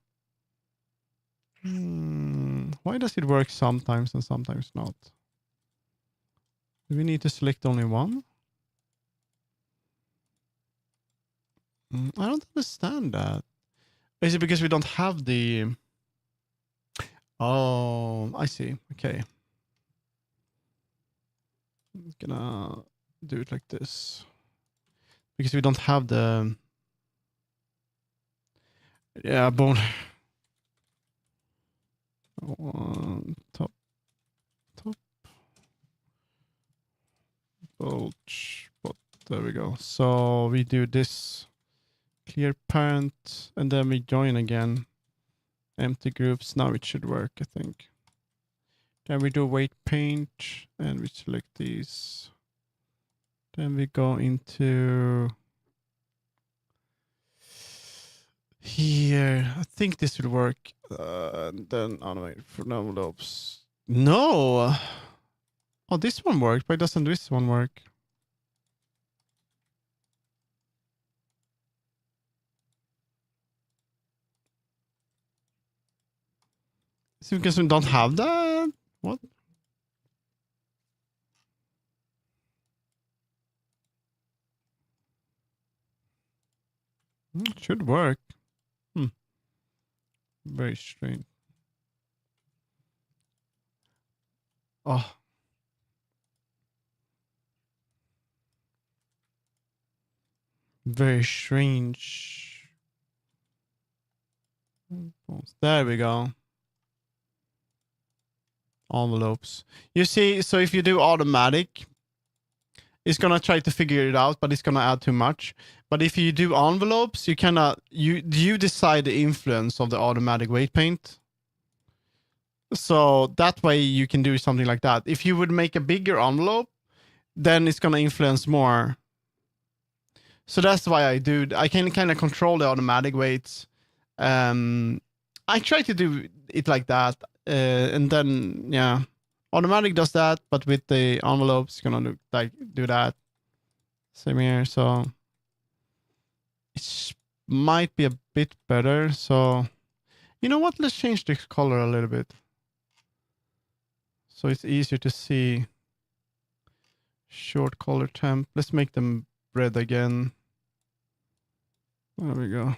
Why does it work sometimes and sometimes not? Do we need to select only one? I don't understand that. Is it because we don't have the... Oh, I see. Okay. I'm gonna do it like this. Because we don't have the... Yeah, bone... top. Bulge. But there we go. So we do this. Clear parent. And then we join again. Empty groups. Now it should work, I think. Then we do weight paint. And we select these. Then we go into... Here. I think this will work. Then animate for envelopes. No! Oh, this one worked, but doesn't this one work? Is it because we don't have that? What? It should work. Very strange. Oh. Very strange. There we go. Envelopes. You see, so if you do automatic, it's gonna try to figure it out, but it's gonna add too much. But if you do envelopes, you cannot. You decide the influence of the automatic weight paint. So that way you can do something like that. If you would make a bigger envelope, then it's gonna influence more. So that's why I can kind of control the automatic weights. I try to do it like that, and then yeah, automatic does that, but with the envelopes, gonna do that. Same here, so it might be a bit better. So you know what? Let's change the color a little bit, so it's easier to see. Short color temp. Let's make them red again. There we go.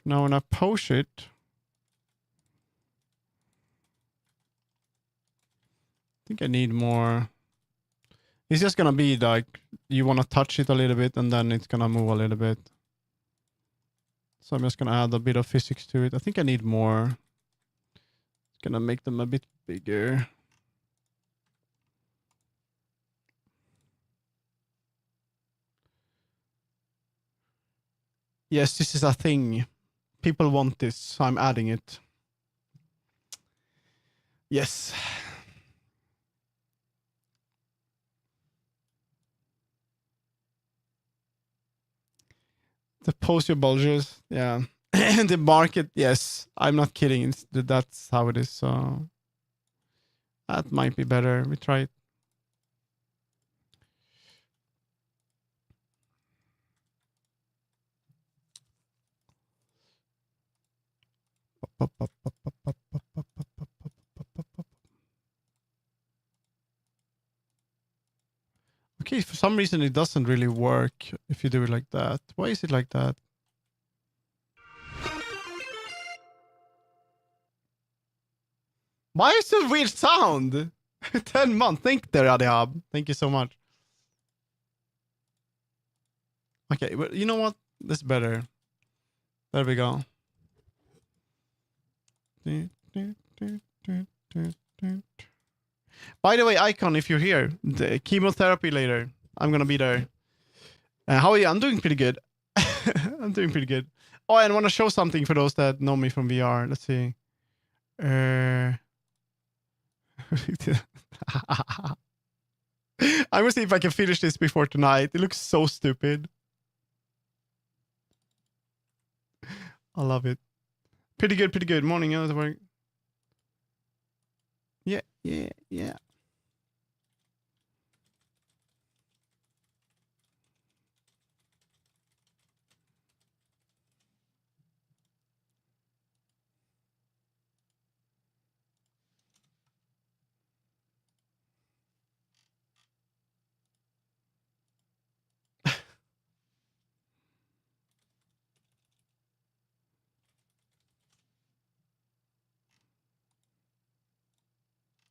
Now when I push it, think I need more. It's just gonna be like you wanna touch it a little bit and then it's gonna move a little bit. So I'm just gonna add a bit of physics to it. I think I need more. It's gonna make them a bit bigger. Yes, this is a thing. People want this, so I'm adding it. Yes. The poster bulges, yeah. The market, yes. I'm not kidding. That's how it is. So that might be better. We try it. Okay, for some reason it doesn't really work if you do it like that. Why is it like that? Why is it a weird sound? 10 months. Thank you, Adihab. Thank you so much. Okay, but you know what? That's better. There we go. By the way, Icon, if you're here, the chemotherapy later. I'm gonna be there. How are you? I'm doing pretty good. I'm doing pretty good. Oh, and I want to show something for those that know me from VR. Let's see. I'm gonna see if I can finish this before tonight. It looks so stupid. I love it. Pretty good, pretty good. Morning, how's it work? Yeah, yeah, yeah.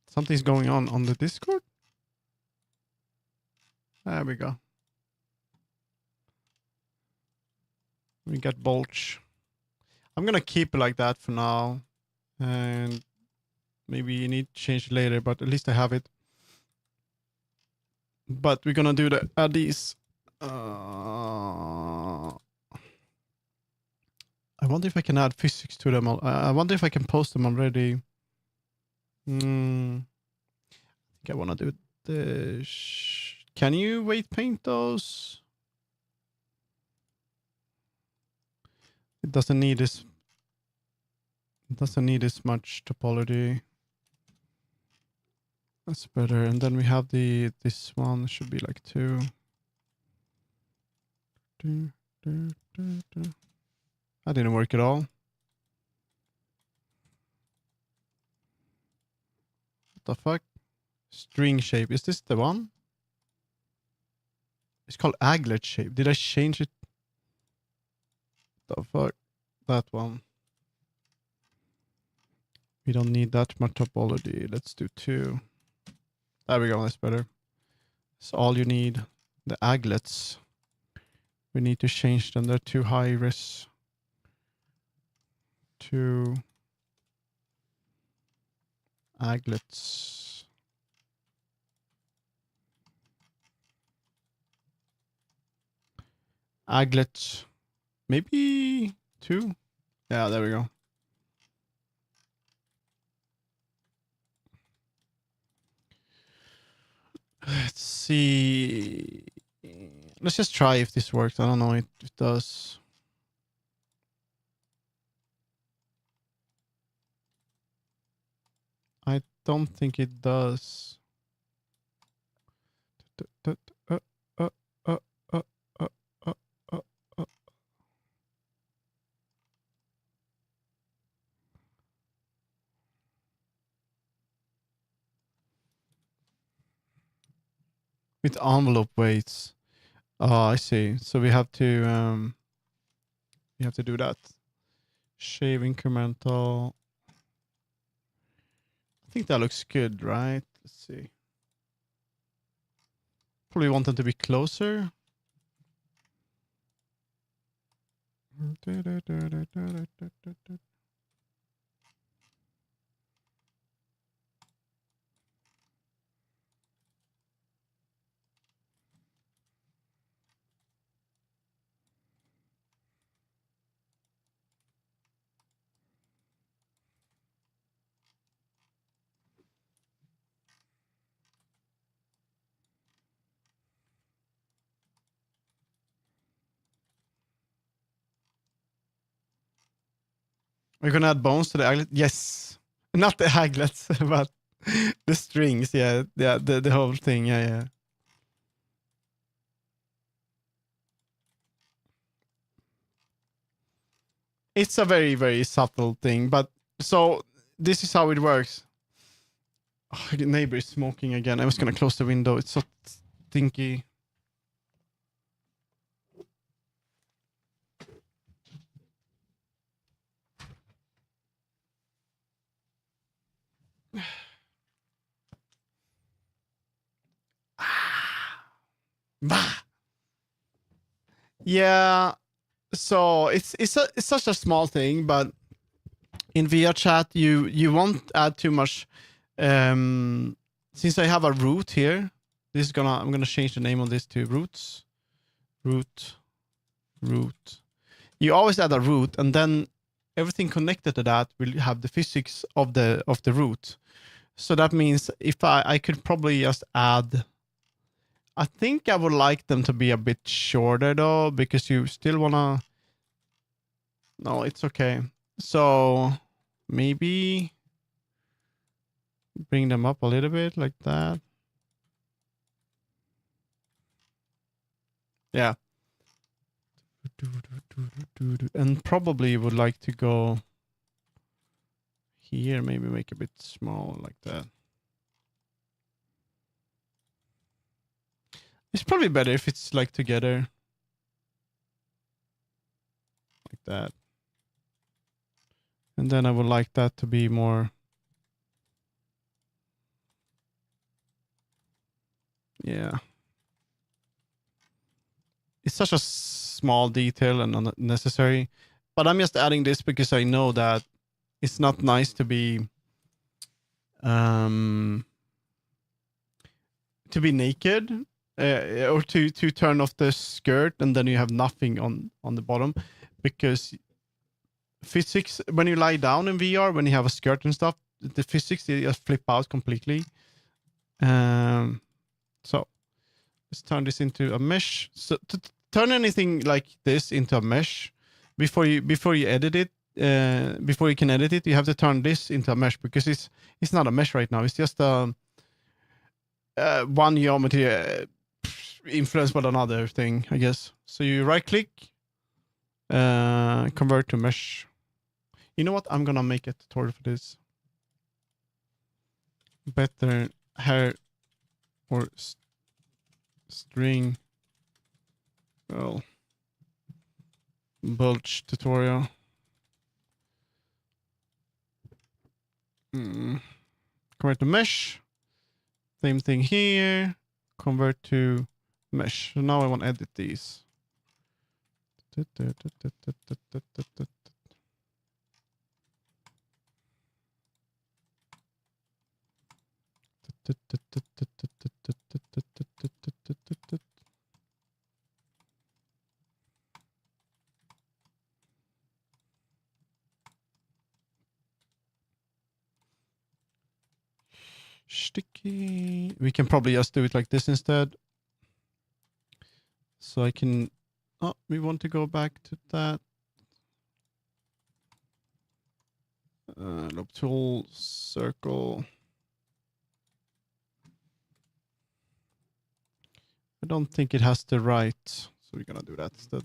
Something's going on the Discord. There we go. We got bulge. I'm gonna keep it like that for now. And maybe you need to change it later, but at least I have it. But we're gonna do the add these. I wonder if I can add physics to them. I wonder if I can post them already. I think I want to do this. Can you weight paint those? It doesn't need this. It doesn't need this much topology. That's better. And then we have this one should be like 2. That didn't work at all. What the fuck? String shape. Is this the one? It's called aglet shape. Did I change it? The fuck? That one. We don't need that much topology. Let's do 2. There we go. That's better. That's all you need. The aglets. We need to change them. They're too high res. 2 aglets. Aglet. Maybe 2. Yeah, there we go. Let's see. Let's just try if this works. I don't know if it does. I don't think it does. With envelope weights. Oh, I see. So we have to do that. Shave incremental. I think that looks good, right? Let's see. Probably want them to be closer. We're gonna add bones to the aglet. Yes, not the aglets, but the strings. Yeah, the whole thing. Yeah. It's a very, very subtle thing, but so this is how it works. Oh, the neighbor is smoking again. I was gonna close the window. It's so stinky. Bah. Yeah. So it's such a small thing, but in VRChat you won't add too much. Since I have a root here, I'm gonna change the name of this to roots. Root. You always add a root, and then everything connected to that will have the physics of the root. So that means if I could probably just add. I think I would like them to be a bit shorter though, because you still wanna. No, it's okay. So maybe bring them up a little bit like that. Yeah. And probably would like to go here, maybe make a bit small like that. It's probably better if it's like together. Like that. And then I would like that to be more. Yeah. It's such a small detail and unnecessary. But I'm just adding this because I know that it's not nice to be naked or to turn off the skirt and then you have nothing on the bottom, because physics when you lie down in VR, when you have a skirt and stuff, the physics they just flip out completely. So let's turn this into a mesh. So to turn anything like this into a mesh, before you edit it, before you can edit it, you have to turn this into a mesh, because it's not a mesh right now. It's just one geometry influenced by another thing, I guess. So you right click, convert to mesh. You know what? I'm gonna make a tutorial for this. Better hair or string. Well, bulge tutorial. Convert to mesh. Same thing here. Convert to mesh. So now I want to edit these. Sticky. We can probably just do it like this instead. So I can. Oh, we want to go back to that. Loop tool, circle. I don't think it has the right, so we're gonna do that instead.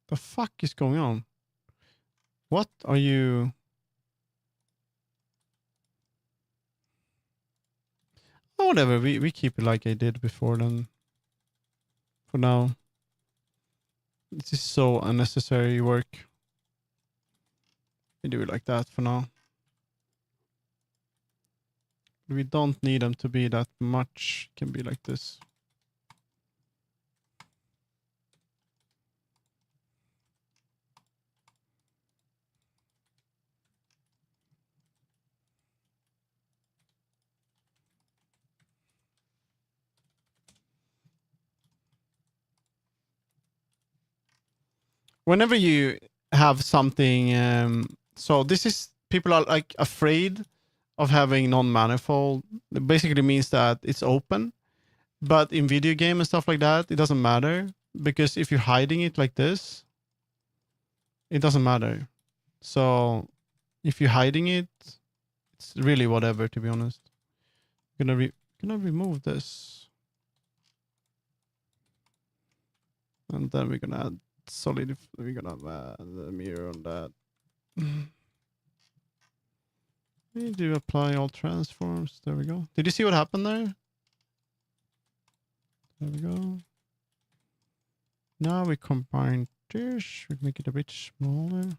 The fuck is going on? What are you? Oh, whatever. We keep it like I did before then. For now. This is so unnecessary work. We do it like that for now. We don't need them to be that much. It can be like this. Whenever you have something, so this is people are like afraid of having non-manifold. It basically means that it's open, but in video game and stuff like that, it doesn't matter because if you're hiding it like this, it doesn't matter. So if you're hiding it, it's really whatever. To be honest, gonna remove this, and then we're gonna add solid. We're gonna add the mirror on that. We do apply all transforms. There we go. Did you see what happened there? There we go. Now we combine this. We make it a bit smaller.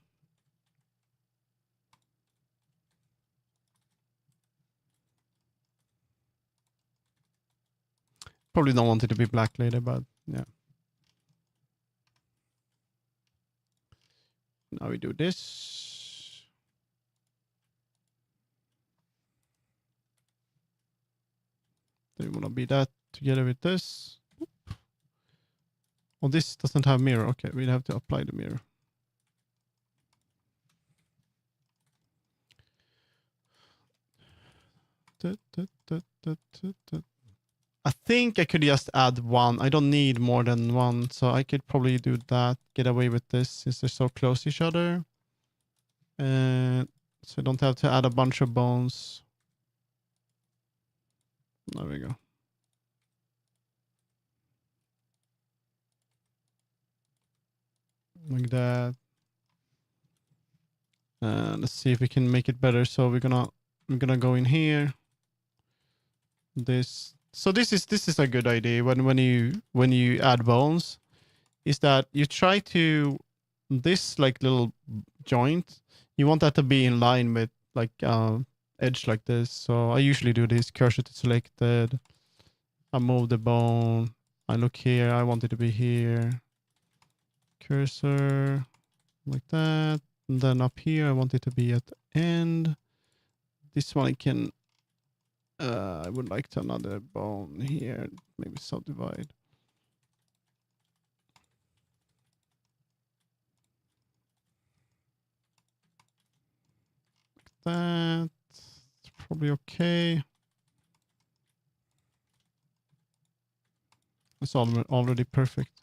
Probably don't want it to be black later, but yeah. Now we do this. Then we want to be that together with this. Oh, this doesn't have mirror. Okay, we'd have to apply the mirror. I think I could just add one. I don't need more than one, so I could probably do that. Get away with this since they're so close to each other. So I don't have to add a bunch of bones. There we go. Like that. Let's see if we can make it better. So we're gonna go in here. This. So this is a good idea when you add bones, is that you try to this like little joint. You want that to be in line with like edge like this. So I usually do this cursor to selected. I move the bone. I look here. I want it to be here. Cursor like that. And then up here, I want it to be at the end. This one I can, I would like to another bone here. Maybe subdivide. Like that. It's probably okay. It's already perfect.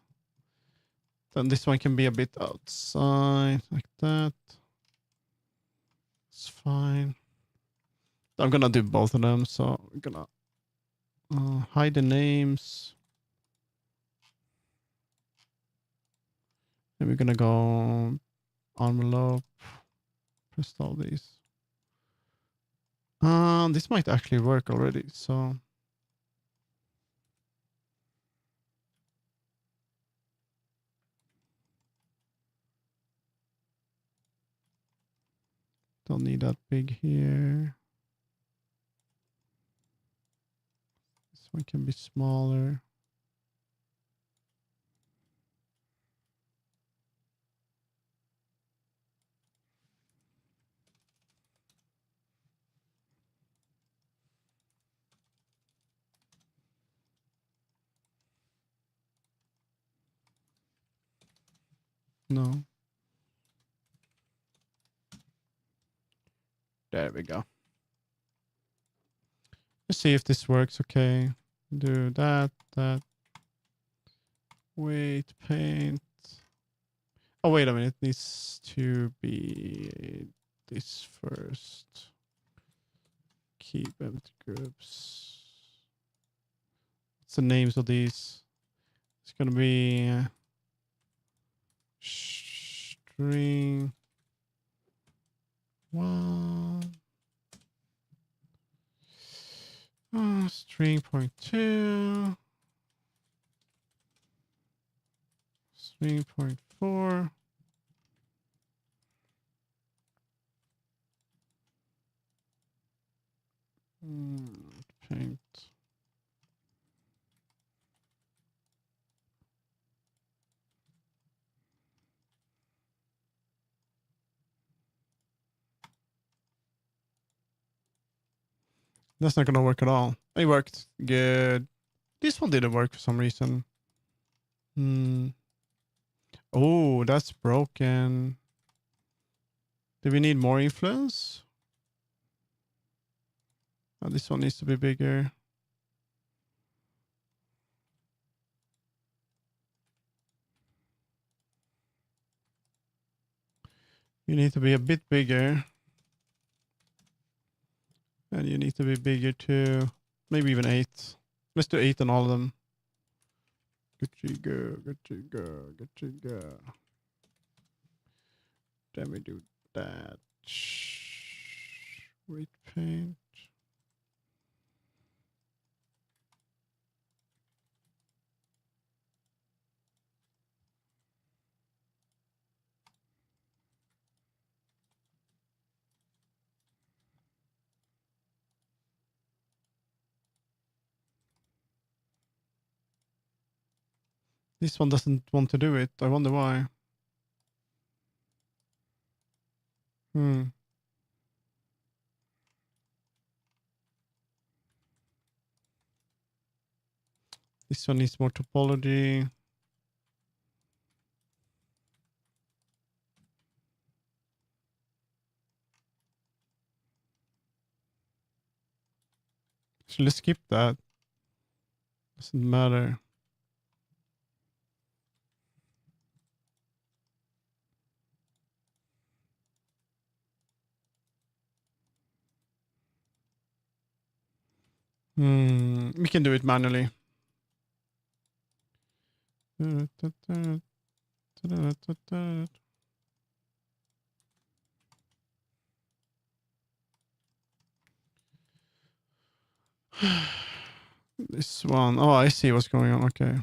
Then this one can be a bit outside like that. It's fine. I'm gonna do both of them. So I'm gonna hide the names. And we're gonna go envelope. Press all these. This might actually work already. So don't need that big here. This one can be smaller. No. There we go. Let's see if this works. Okay. Do that. Wait, paint. Oh, wait a minute. It needs to be this first. Keep empty groups. What's the names of these? It's going to be string. 1. String point 2. String point 4. Paint. That's not gonna work at all. It worked. Good. This one didn't work for some reason. Oh, that's broken. Do we need more influence? Oh, this one needs to be bigger. You need to be a bit bigger. And you need to be bigger too. Maybe even 8. Let's do 8 on all of them. Good you go, good you go, good you go. Let me do that. Weight paint. This one doesn't want to do it. I wonder why. This one needs more topology. So let's skip that. Doesn't matter. We can do it manually. This one. Oh, I see what's going on. Okay.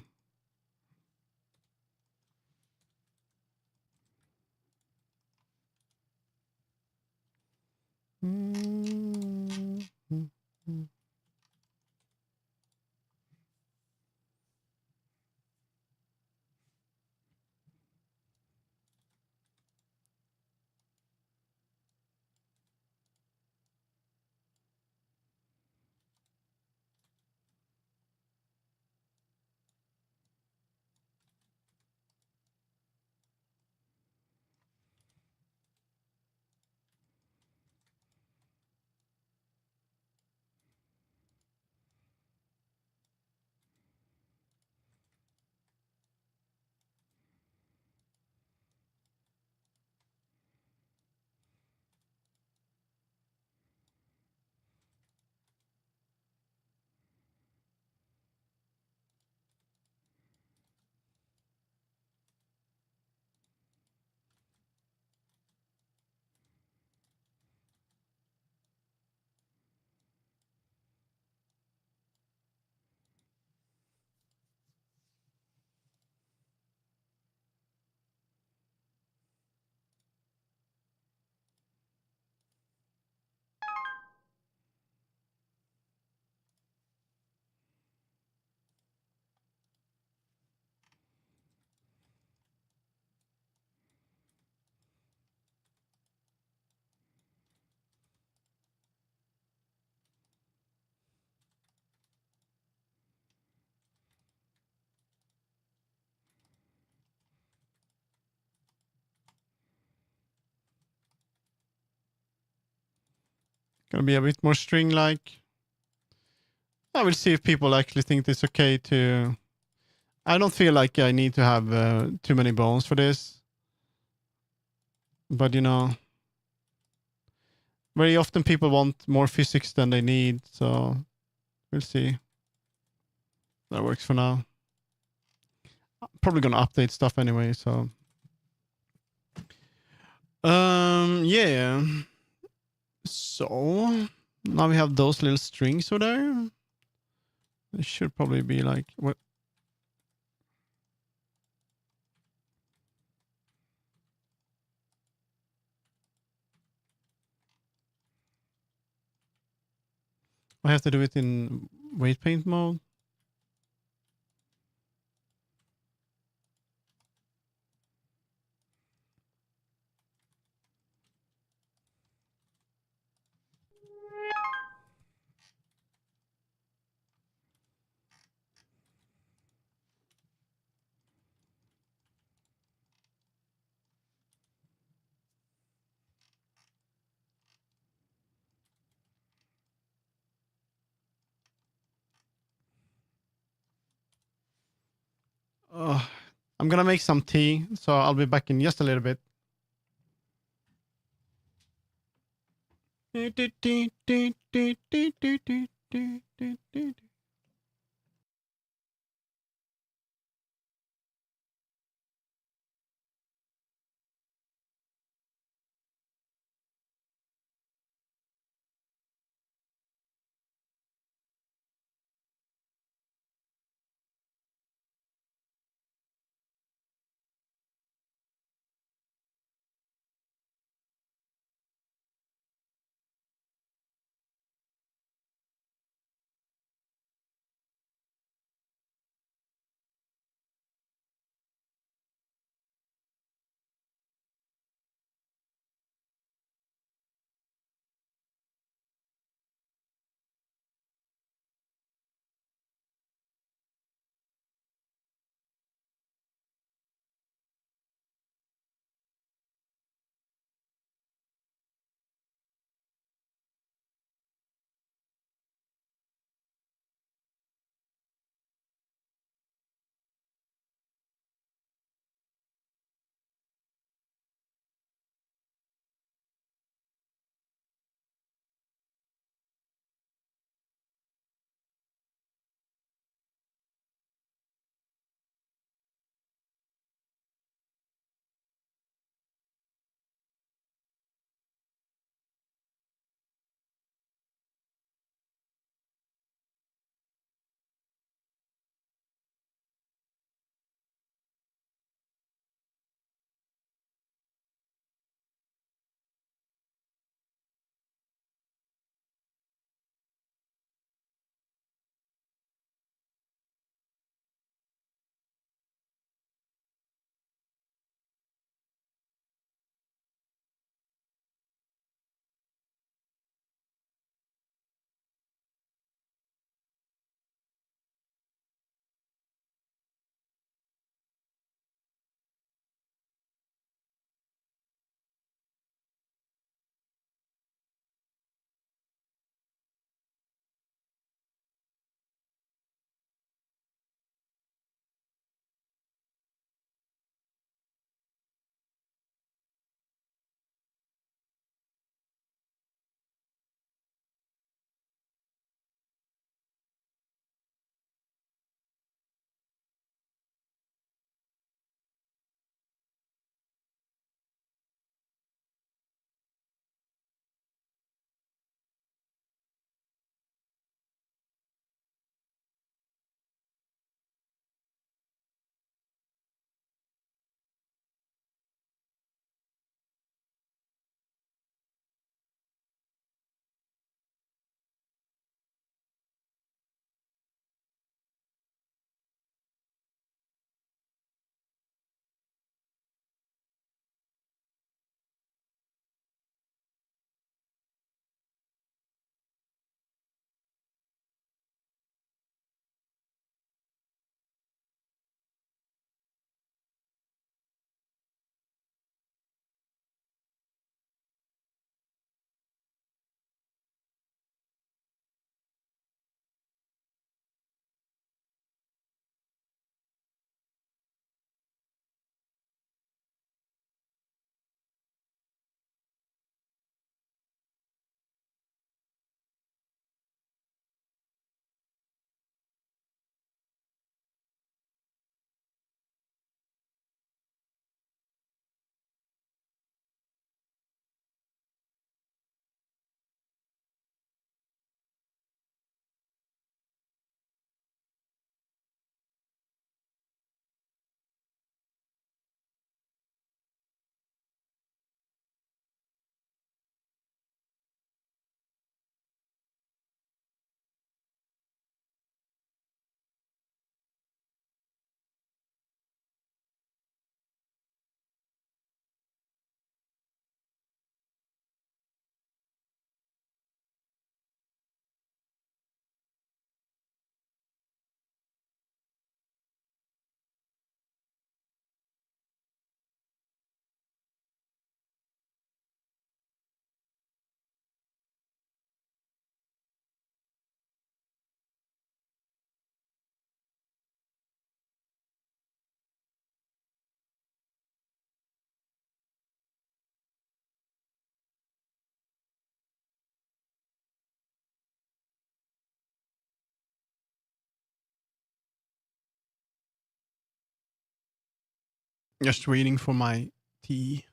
Gonna be a bit more string-like. I will see if people actually think it's okay to... I don't feel like I need to have too many bones for this. But, you know... Very often people want more physics than they need, so... We'll see. That works for now. Probably gonna update stuff anyway, so... Yeah. So now we have those little strings over there. It should probably be like what? I have to do it in weight paint mode. I'm gonna make some tea, so I'll be back in just a little bit. Just waiting for my tea.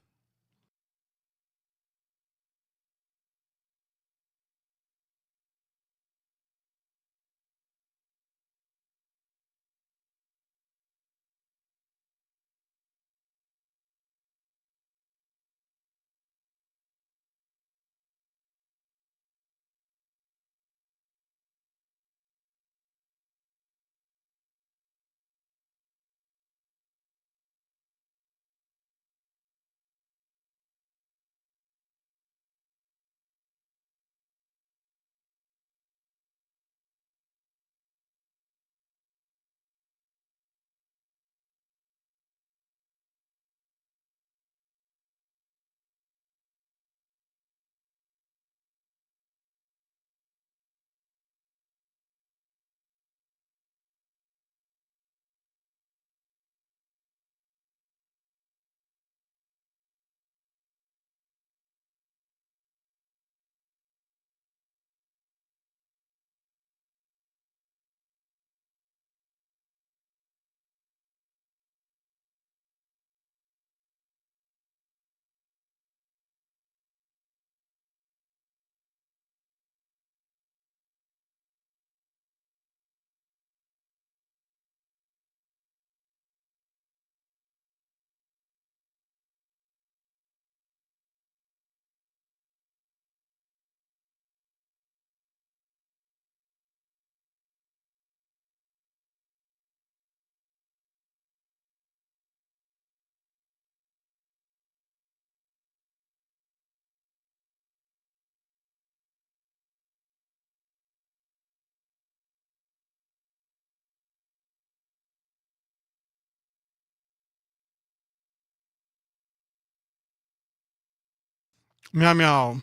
Meow meow.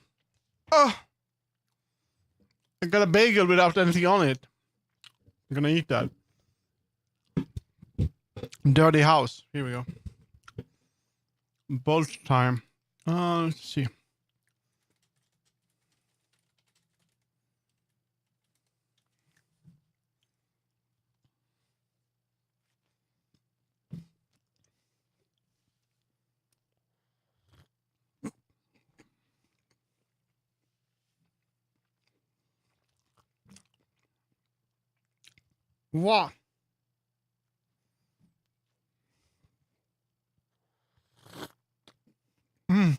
Oh, I got a bagel without anything on it. I'm gonna eat that. Dirty house. Here we go. Bolt time. Let's see. What? Mm.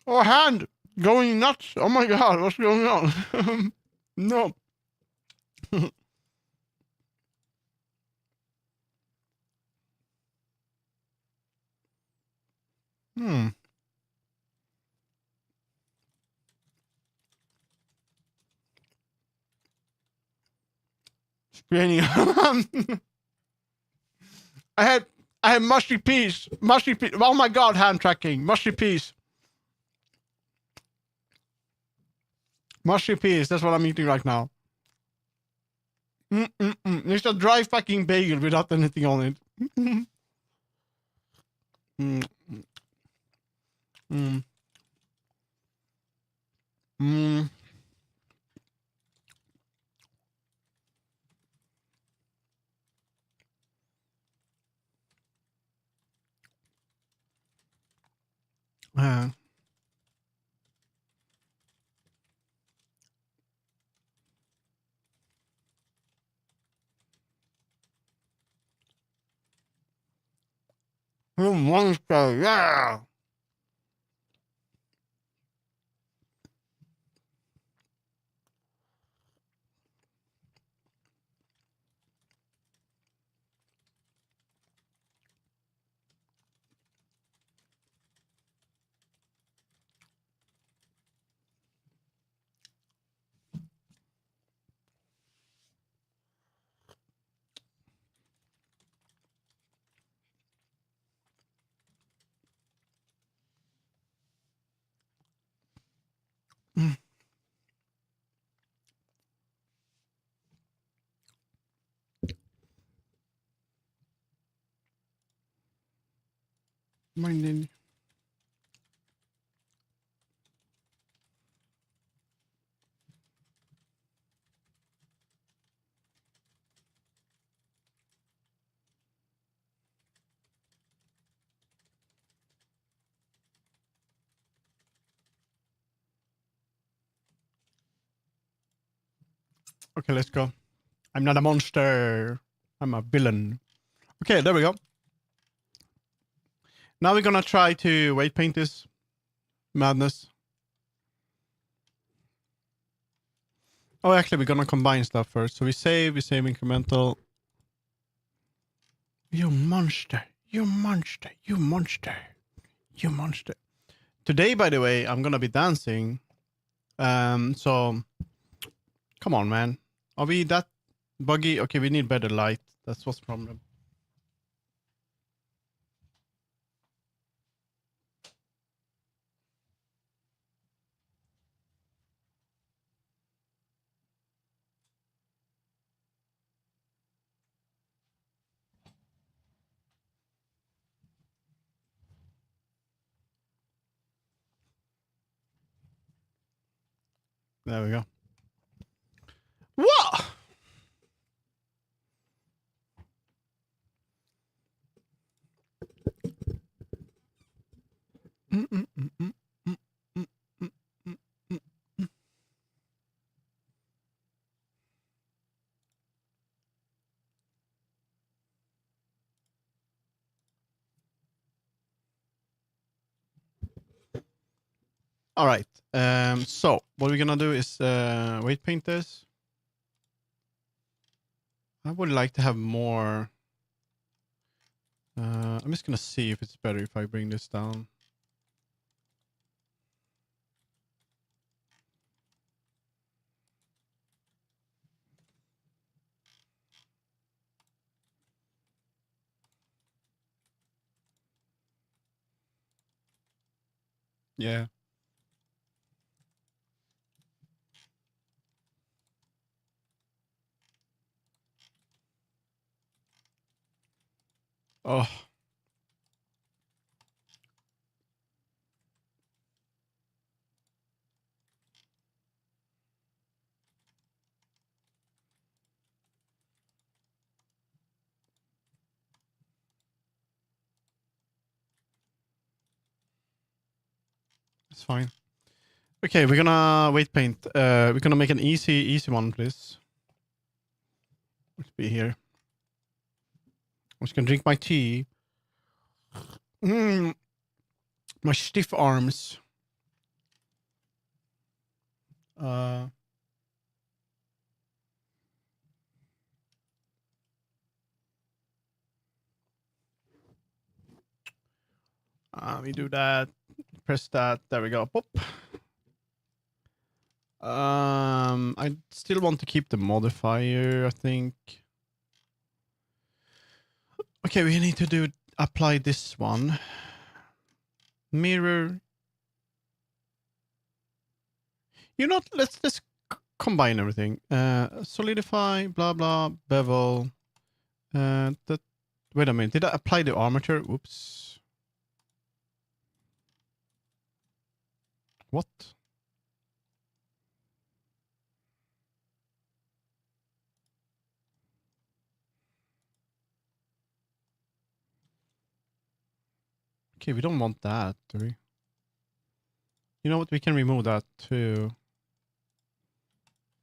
Oh, hand going nuts. Oh my god, what's going on? No. Hmm. Screening. I had mushy peas. Mushy peas. Oh my god, hand tracking. Mushy peas. Mushy peas. That's what I'm eating right now. It's a dry fucking bagel without anything on it. mm, mm, mm. Uh, monster, yeah. Minding. Okay, let's go. I'm not a monster. I'm a villain. Okay, there we go. Now we're gonna try to weight paint this madness. Oh, actually, we're gonna combine stuff first. So we save incremental. You monster. You monster. You monster. You monster. Today, by the way, I'm gonna be dancing. So come on, man. Are we that buggy? Okay, we need better light. That's what's the problem. There we go. What? All right. So what we're gonna do is weight paint this. I would like to have more. I'm just gonna see if it's better if I bring this down. Yeah. Oh. It's fine. Okay, we're gonna weight paint. We're gonna make an easy one, please. Let's be here. I'm just gonna drink my tea. My stiff arms. We do that. Press that. There we go. Pop. I still want to keep the modifier, I think. Okay, we need to apply this one. Mirror. You know, let's just combine everything. Solidify, blah blah, bevel. That. Wait a minute. Did I apply the armature? Oops. What? Okay, we don't want that, do we? You know what? We can remove that too.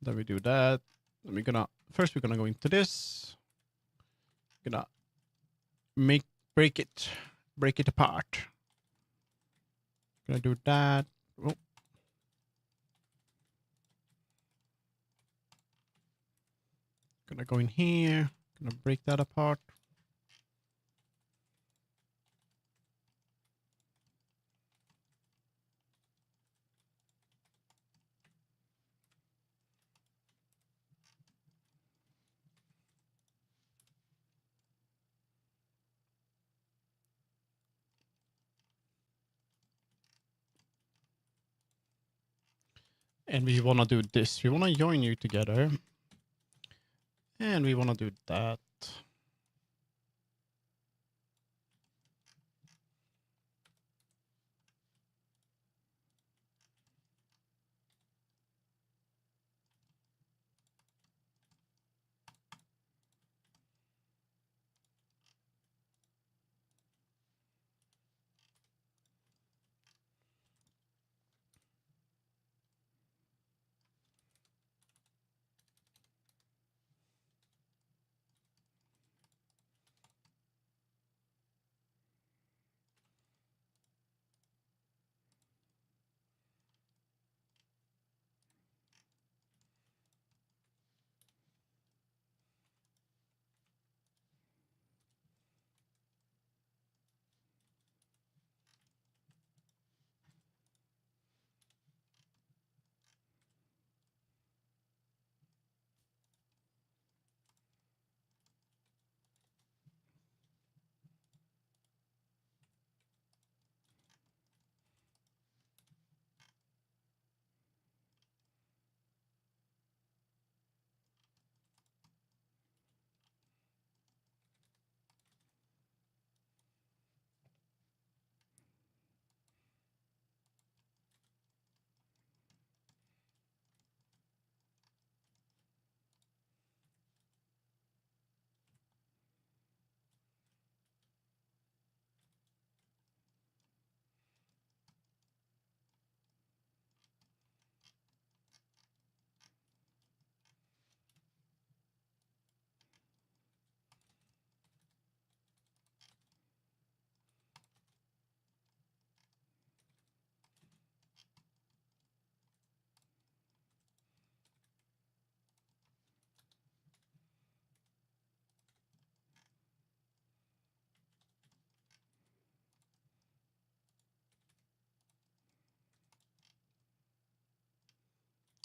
Then we do that. Then we're gonna we're gonna go into this. Gonna break it apart. Gonna do that. Oh. Gonna go in here. Gonna break that apart. And we want to do this. We want to join you together. And we want to do that.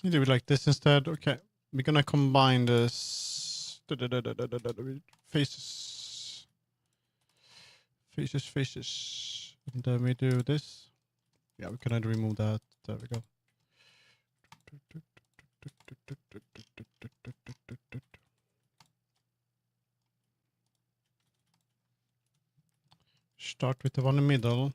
You do it like this instead. Okay, we're gonna combine this. Faces. And then we do this. Yeah, we can remove that. There we go. Start with the one in the middle.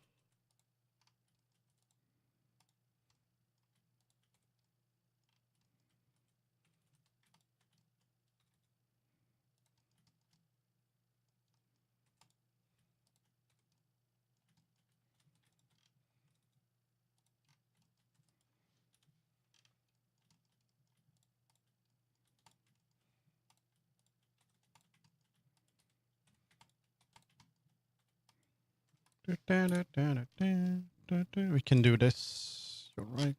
We can do this. You're right.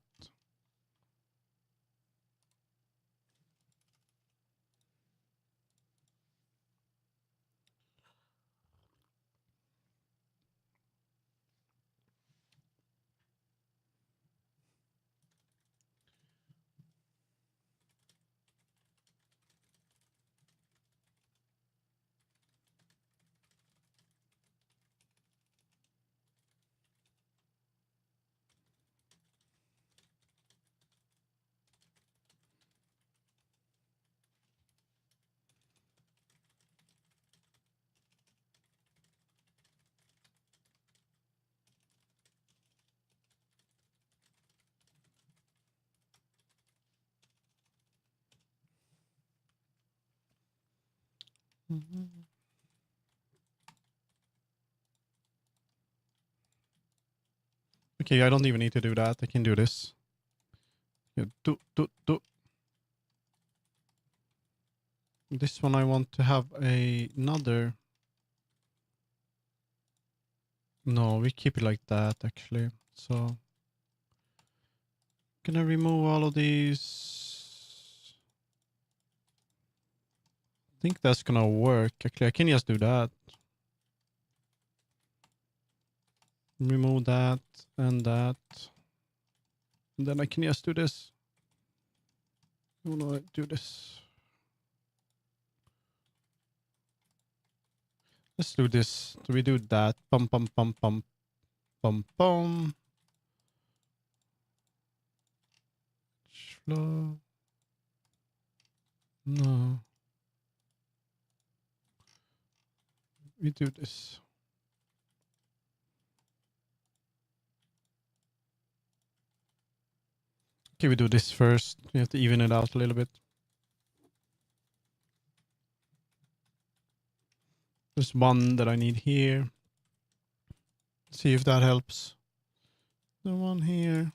Okay, I don't even need to do that. I can do this. Yeah, do. This one I want to have another. No, we keep it like that actually. So gonna remove all of these. I think that's gonna work. Actually, I can just do that. Remove that and that. And then I can just do this. Oh no, do this. Let's do this. Do we do that? Pum pum pum pum pum pum. Flow. No. We do this. Okay, we do this first. We have to even it out a little bit. There's one that I need here. See if that helps. The one here.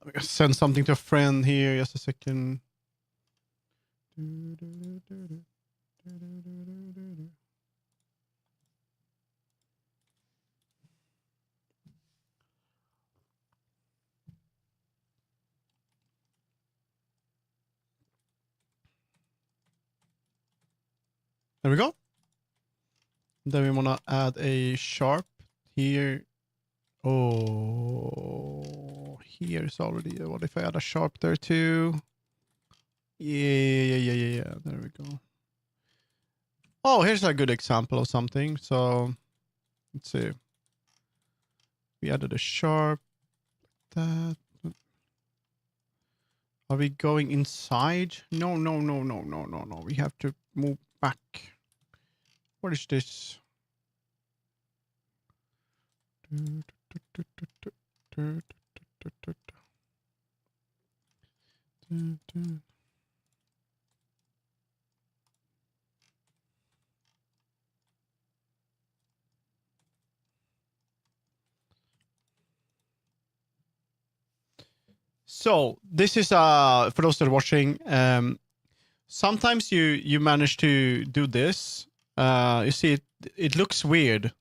I'm gonna send something to a friend here. Just a second. There we go. Then we want to add a sharp here. Oh, here's already. What if I add a sharp there too? Yeah. There we go. Oh, here's a good example of something. So let's see. We added a sharp. That. Are we going inside? No. We have to move back. What is this? So this is for those that are watching. Sometimes you manage to do this. You see it looks weird.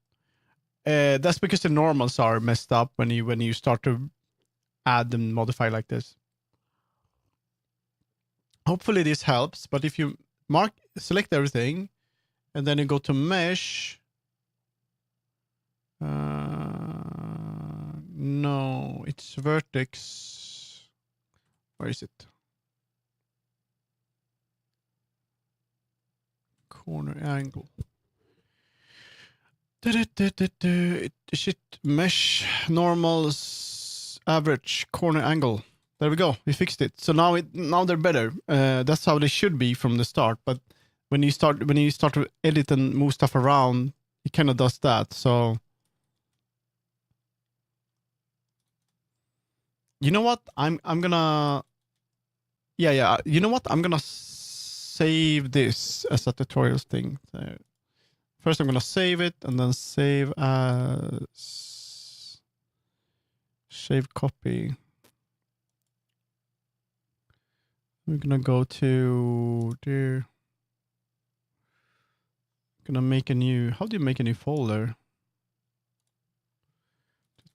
That's because the normals are messed up when you start to add and modify like this. Hopefully this helps, but if you select everything, and then you go to mesh. No, it's vertex. Where is it? Corner angle. Shit, mesh, normal, average, corner angle. There we go. We fixed it. So now they're better. That's how they should be from the start. But when you start to edit and move stuff around, it kind of does that. So you know what? I'm gonna yeah. You know what? I'm gonna save this as a tutorials thing. So first, I'm gonna save it and then save as save copy. We're gonna go to there. Gonna make a new. How do you make a new folder?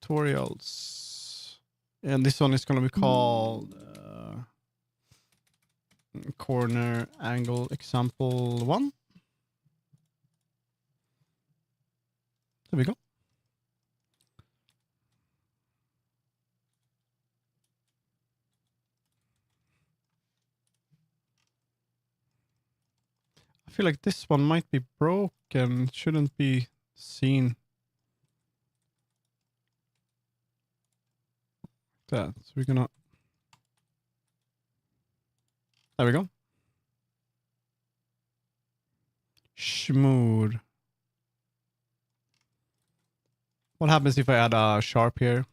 Tutorials, and this one is gonna be called corner angle example 1. There we go. I feel like this one might be broken. It shouldn't be seen. That. So we're gonna. There we go. Smooth. What happens if I add a sharp here?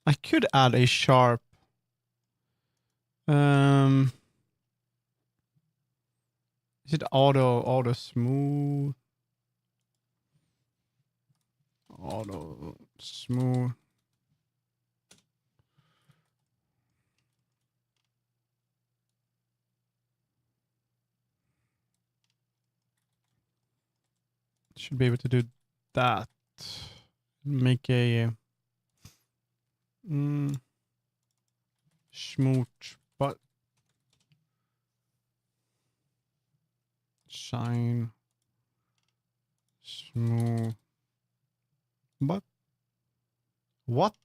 I could add a sharp. Is it auto smooth? Auto smooth. Should be able to do that. Make a smooch, but shine smooth, but what?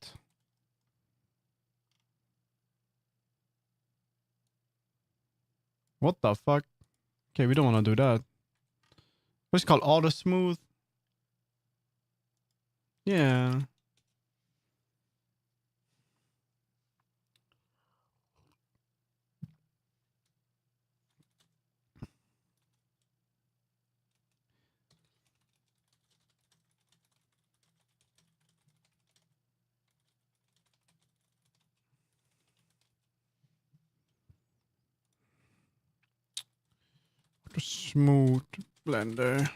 What the fuck? Okay, we don't want to do that. What's it called? Auto smooth? Yeah. Auto smooth blender.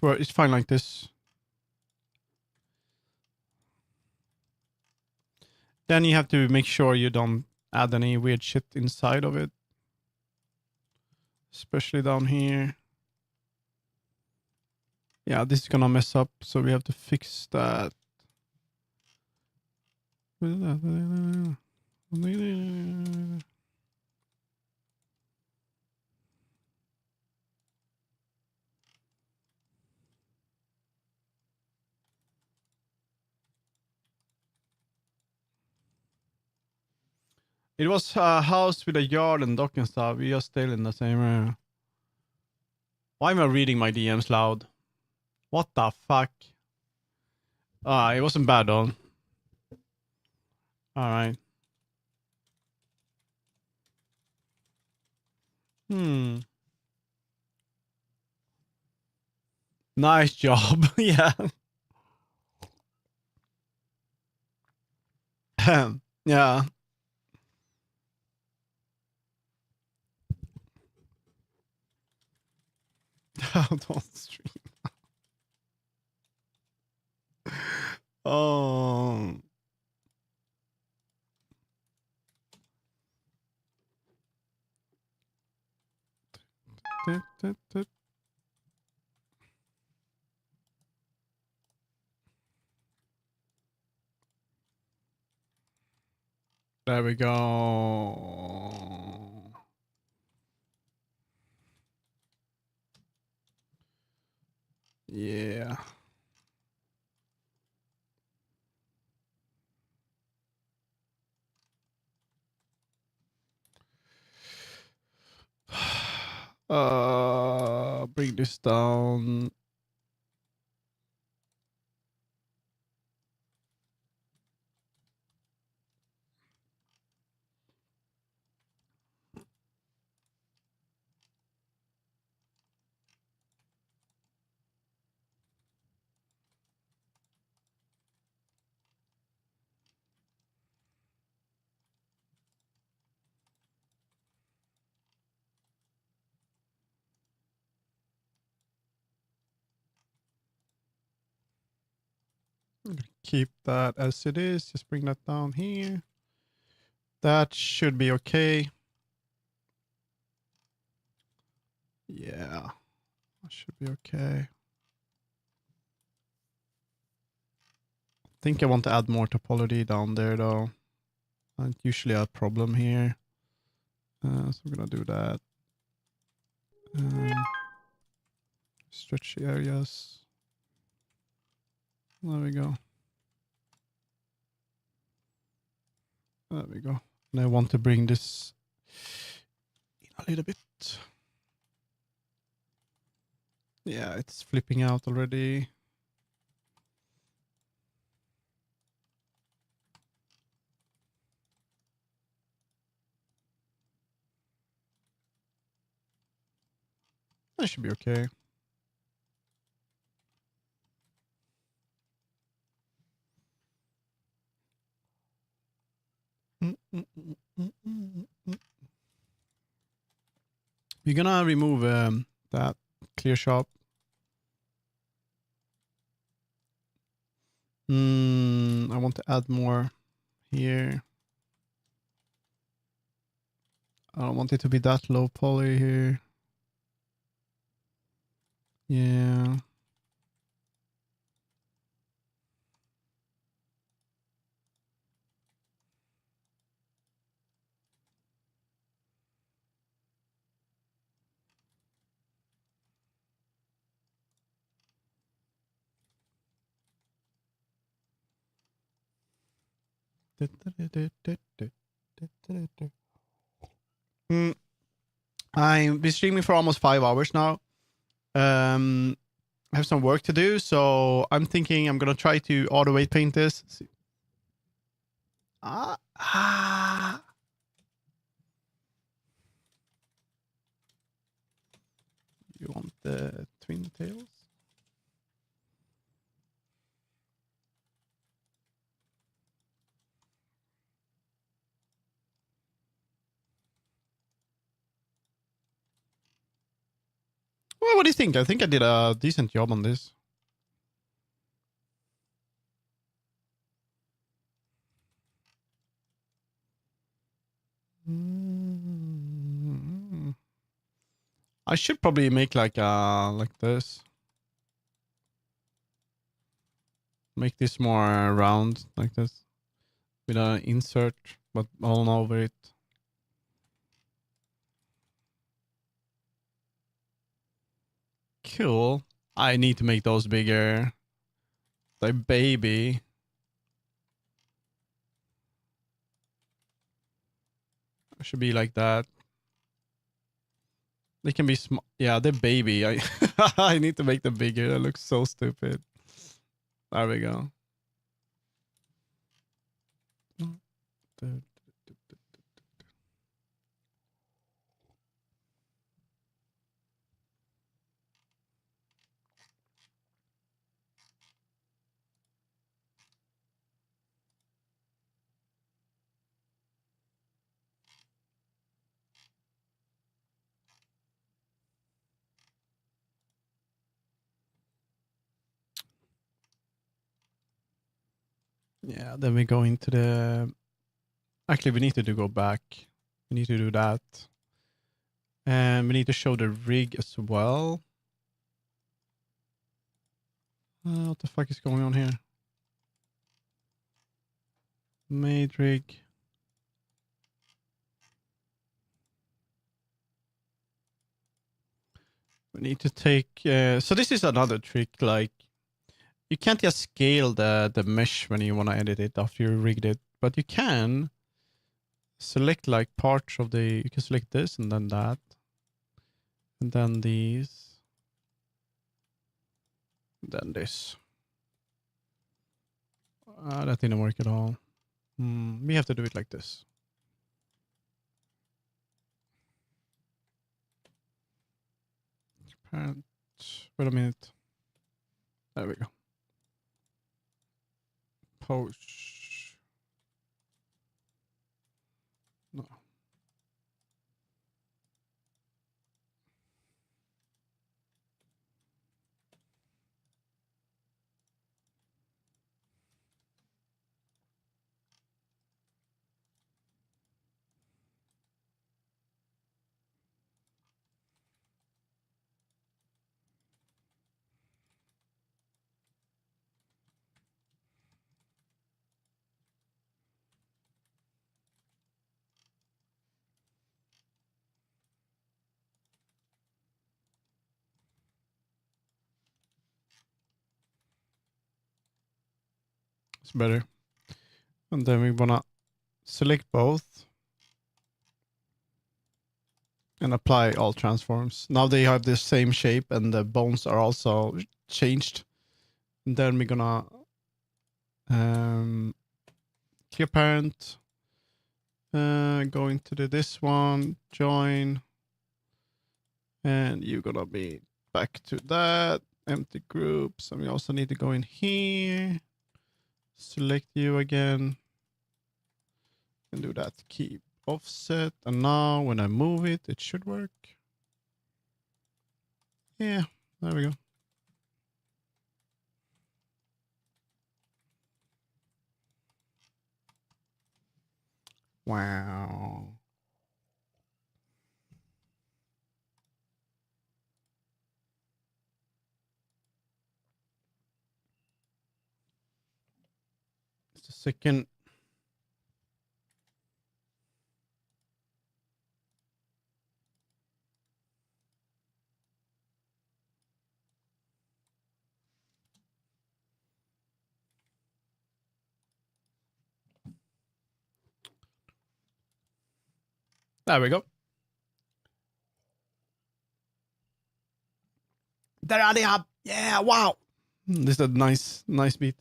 It's fine like this. Then you have to make sure you don't add any weird shit inside of it. Especially down here. Yeah, this is gonna mess up, so we have to fix that. It was a house with a yard and dock and stuff. We are still in the same area. Why am I reading my DMs loud? What the fuck? It wasn't bad though. Alright. Nice job. Yeah. Yeah. Don't stream. Oh. There we go. Yeah. Bring this down. Keep that as it is. Just bring that down here. That should be okay. Yeah, that should be okay. I think I want to add more topology down there though. That's usually a problem here. So I'm gonna do that. Stretch the areas. There we go. There we go. And I want to bring this in a little bit. Yeah, it's flipping out already. That should be okay. We're gonna remove that clear sharp. I want to add more here. I don't want it to be that low poly here. Yeah. I've been streaming for almost 5 hours now. I have some work to do, so I'm thinking I'm gonna try to auto weight paint this. You want the twin tails? Well, what do you think? I think I did a decent job on this. I should probably make like this. Make this more round like this with an insert, but all over it. Cool. I need to make those bigger. The baby. It should be like that. They can be small. Yeah, they're baby. I I need to make them bigger. That looks so stupid. There we go. Yeah, then we go into the... Actually, we need to go back. We need to do that. And we need to show the rig as well. What the fuck is going on here? Made rig. We need to take... so this is another trick, like... You can't just scale the mesh when you want to edit it after you rigged it. But you can select like parts of the... You can select this and then that. And then these. And then this. That didn't work at all. We have to do it like this. Parent. Wait a minute. There we go. Post. No. It's better. And then we wanna select both. And apply all transforms. Now they have the same shape and the bones are also changed. And then we're gonna clear parent. Go into this one, join. And you're gonna be back to that. Empty groups. And we also need to go in here. Select you again. And do that. Keep offset. And now when I move it, it should work. Yeah, there we go. Wow. Just a second. There we go. There are they up. Yeah, wow. This is a nice beat.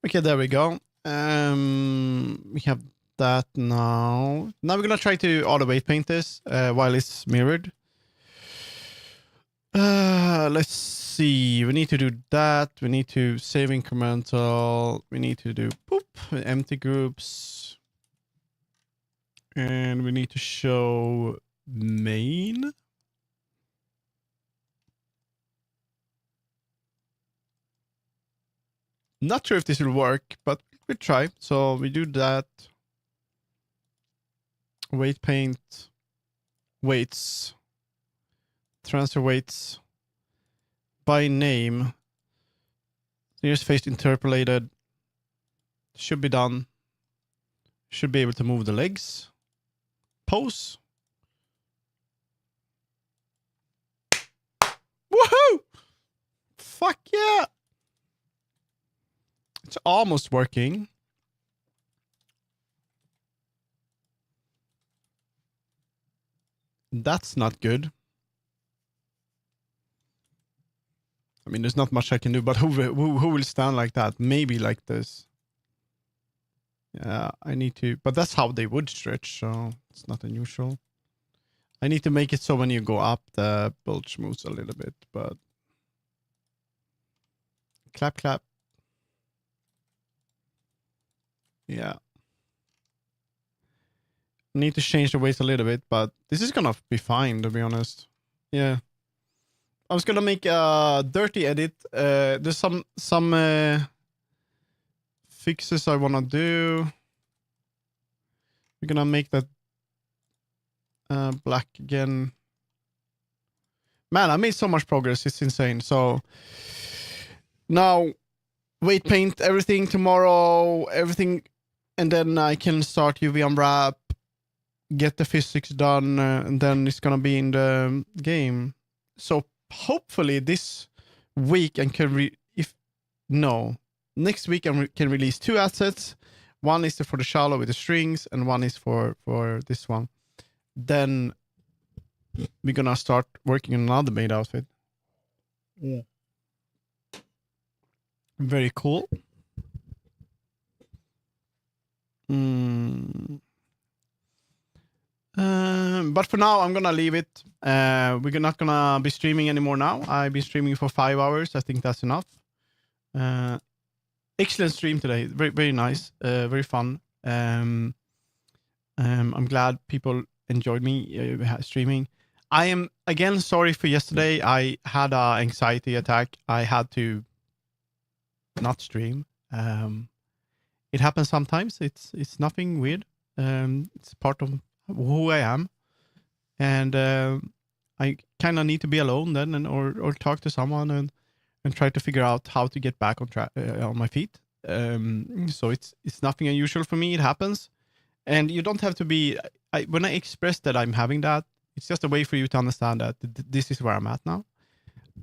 Okay, there we go. We have that now. Now we're gonna try to auto weight paint this while it's mirrored. Let's see. We need to do that. We need to save incremental. We need to do empty groups. And we need to show main. Not sure if this will work, but we'll try. So we do that. Weight paint. Weights. Transfer weights. By name. Nearest face interpolated. Should be done. Should be able to move the legs. Pose. Woohoo! Fuck yeah! It's almost working. That's not good. I mean, there's not much I can do, but who will stand like that? Maybe like this. Yeah, I need to, but that's how they would stretch, so it's not unusual. I need to make it so when you go up, the bulge moves a little bit, but clap, clap. Yeah. Need to change the weight a little bit, but this is gonna be fine, to be honest. Yeah. I was gonna make a dirty edit. There's some fixes I wanna do. We're gonna make that black again. Man, I made so much progress. It's insane. So now weight paint everything tomorrow, everything, and then I can start UV unwrap, get the physics done, and then it's gonna be in the game. So hopefully this week I can next week I can release 2 assets. One is for the shallow with the strings, and one is for this one. Then we're gonna start working on another maid outfit. Yeah. Very cool. But for now, I'm gonna leave it. We're not gonna be streaming anymore now. I've been streaming for 5 hours. I think that's enough. Excellent stream today. Very, very nice. Very fun. I'm glad people enjoyed me streaming. I am again sorry for yesterday. I had an anxiety attack. I had to not stream. It happens sometimes. It's nothing weird. It's part of who I am, and I kind of need to be alone then, or talk to someone and try to figure out how to get back on my feet. So it's nothing unusual for me. It happens, and you don't have to be. When I express that I'm having that, it's just a way for you to understand that this is where I'm at now.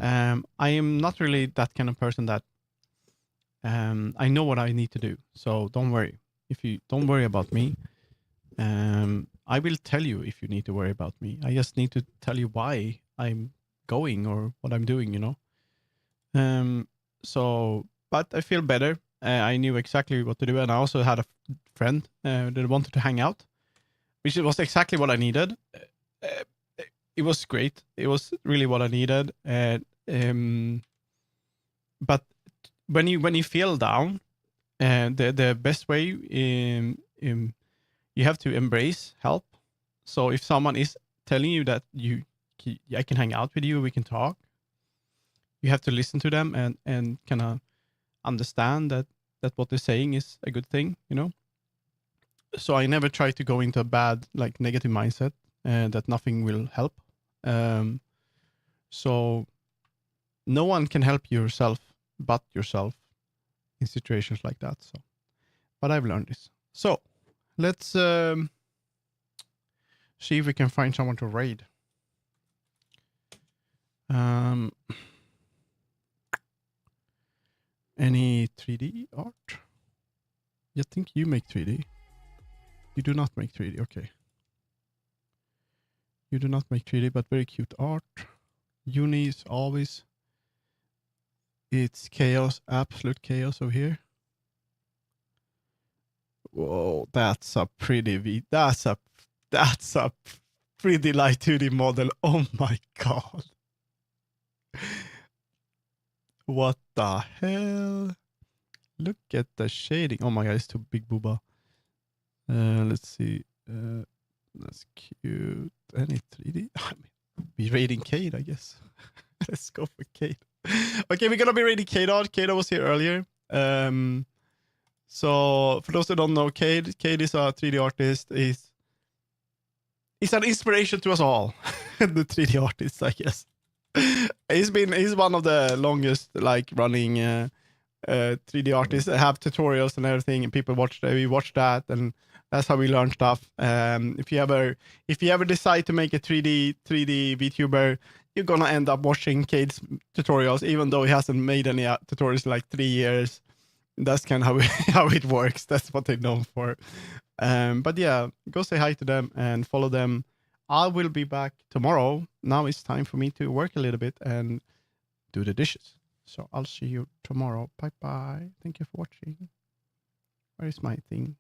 I am not really that kind of person that I know what I need to do. So don't worry. If you don't worry about me, I will tell you if you need to worry about me. I just need to tell you why I'm going or what I'm doing, So, but I feel better. I knew exactly what to do. And I also had a friend that wanted to hang out, which was exactly what I needed. It was great. It was really what I needed. But when you feel down, the best way you have to embrace help. So if someone is telling you that I can hang out with you, we can talk, you have to listen to them and kind of understand that what they're saying is a good thing, So I never try to go into a bad, like, negative mindset that nothing will help. So no one can help yourself but yourself in situations like that. So, but I've learned this. So let's see if we can find someone to raid. Any 3D art? You think you make 3D? You do not make 3D. Okay. You do not make 3D, but very cute art. Uni is always. It's chaos, absolute chaos over here. Whoa, that's a pretty that's a pretty light 2D model. Oh my god. What the hell? Look at the shading. Oh my god, it's too big booba. Let's see. That's cute. Any 3D? I mean, be raiding Cade, I guess. Let's go for Cade. Okay, we're gonna be raiding Cade. Cade was here earlier. So for those who don't know, Cade is a 3D artist. He's an inspiration to us all. The 3D artist, I guess. He's one of the longest running 3D artists. I have tutorials and everything, and people we watch that, and that's how we learn stuff. If you ever decide to make a 3D VTuber, you're gonna end up watching Cade's tutorials, even though he hasn't made any tutorials in like 3 years. That's kind of how it works. That's what they're known for. But yeah, go say hi to them and follow them. I will be back tomorrow. Now it's time for me to work a little bit and do the dishes. So I'll see you tomorrow. Bye bye. Thank you for watching. Where is my thing?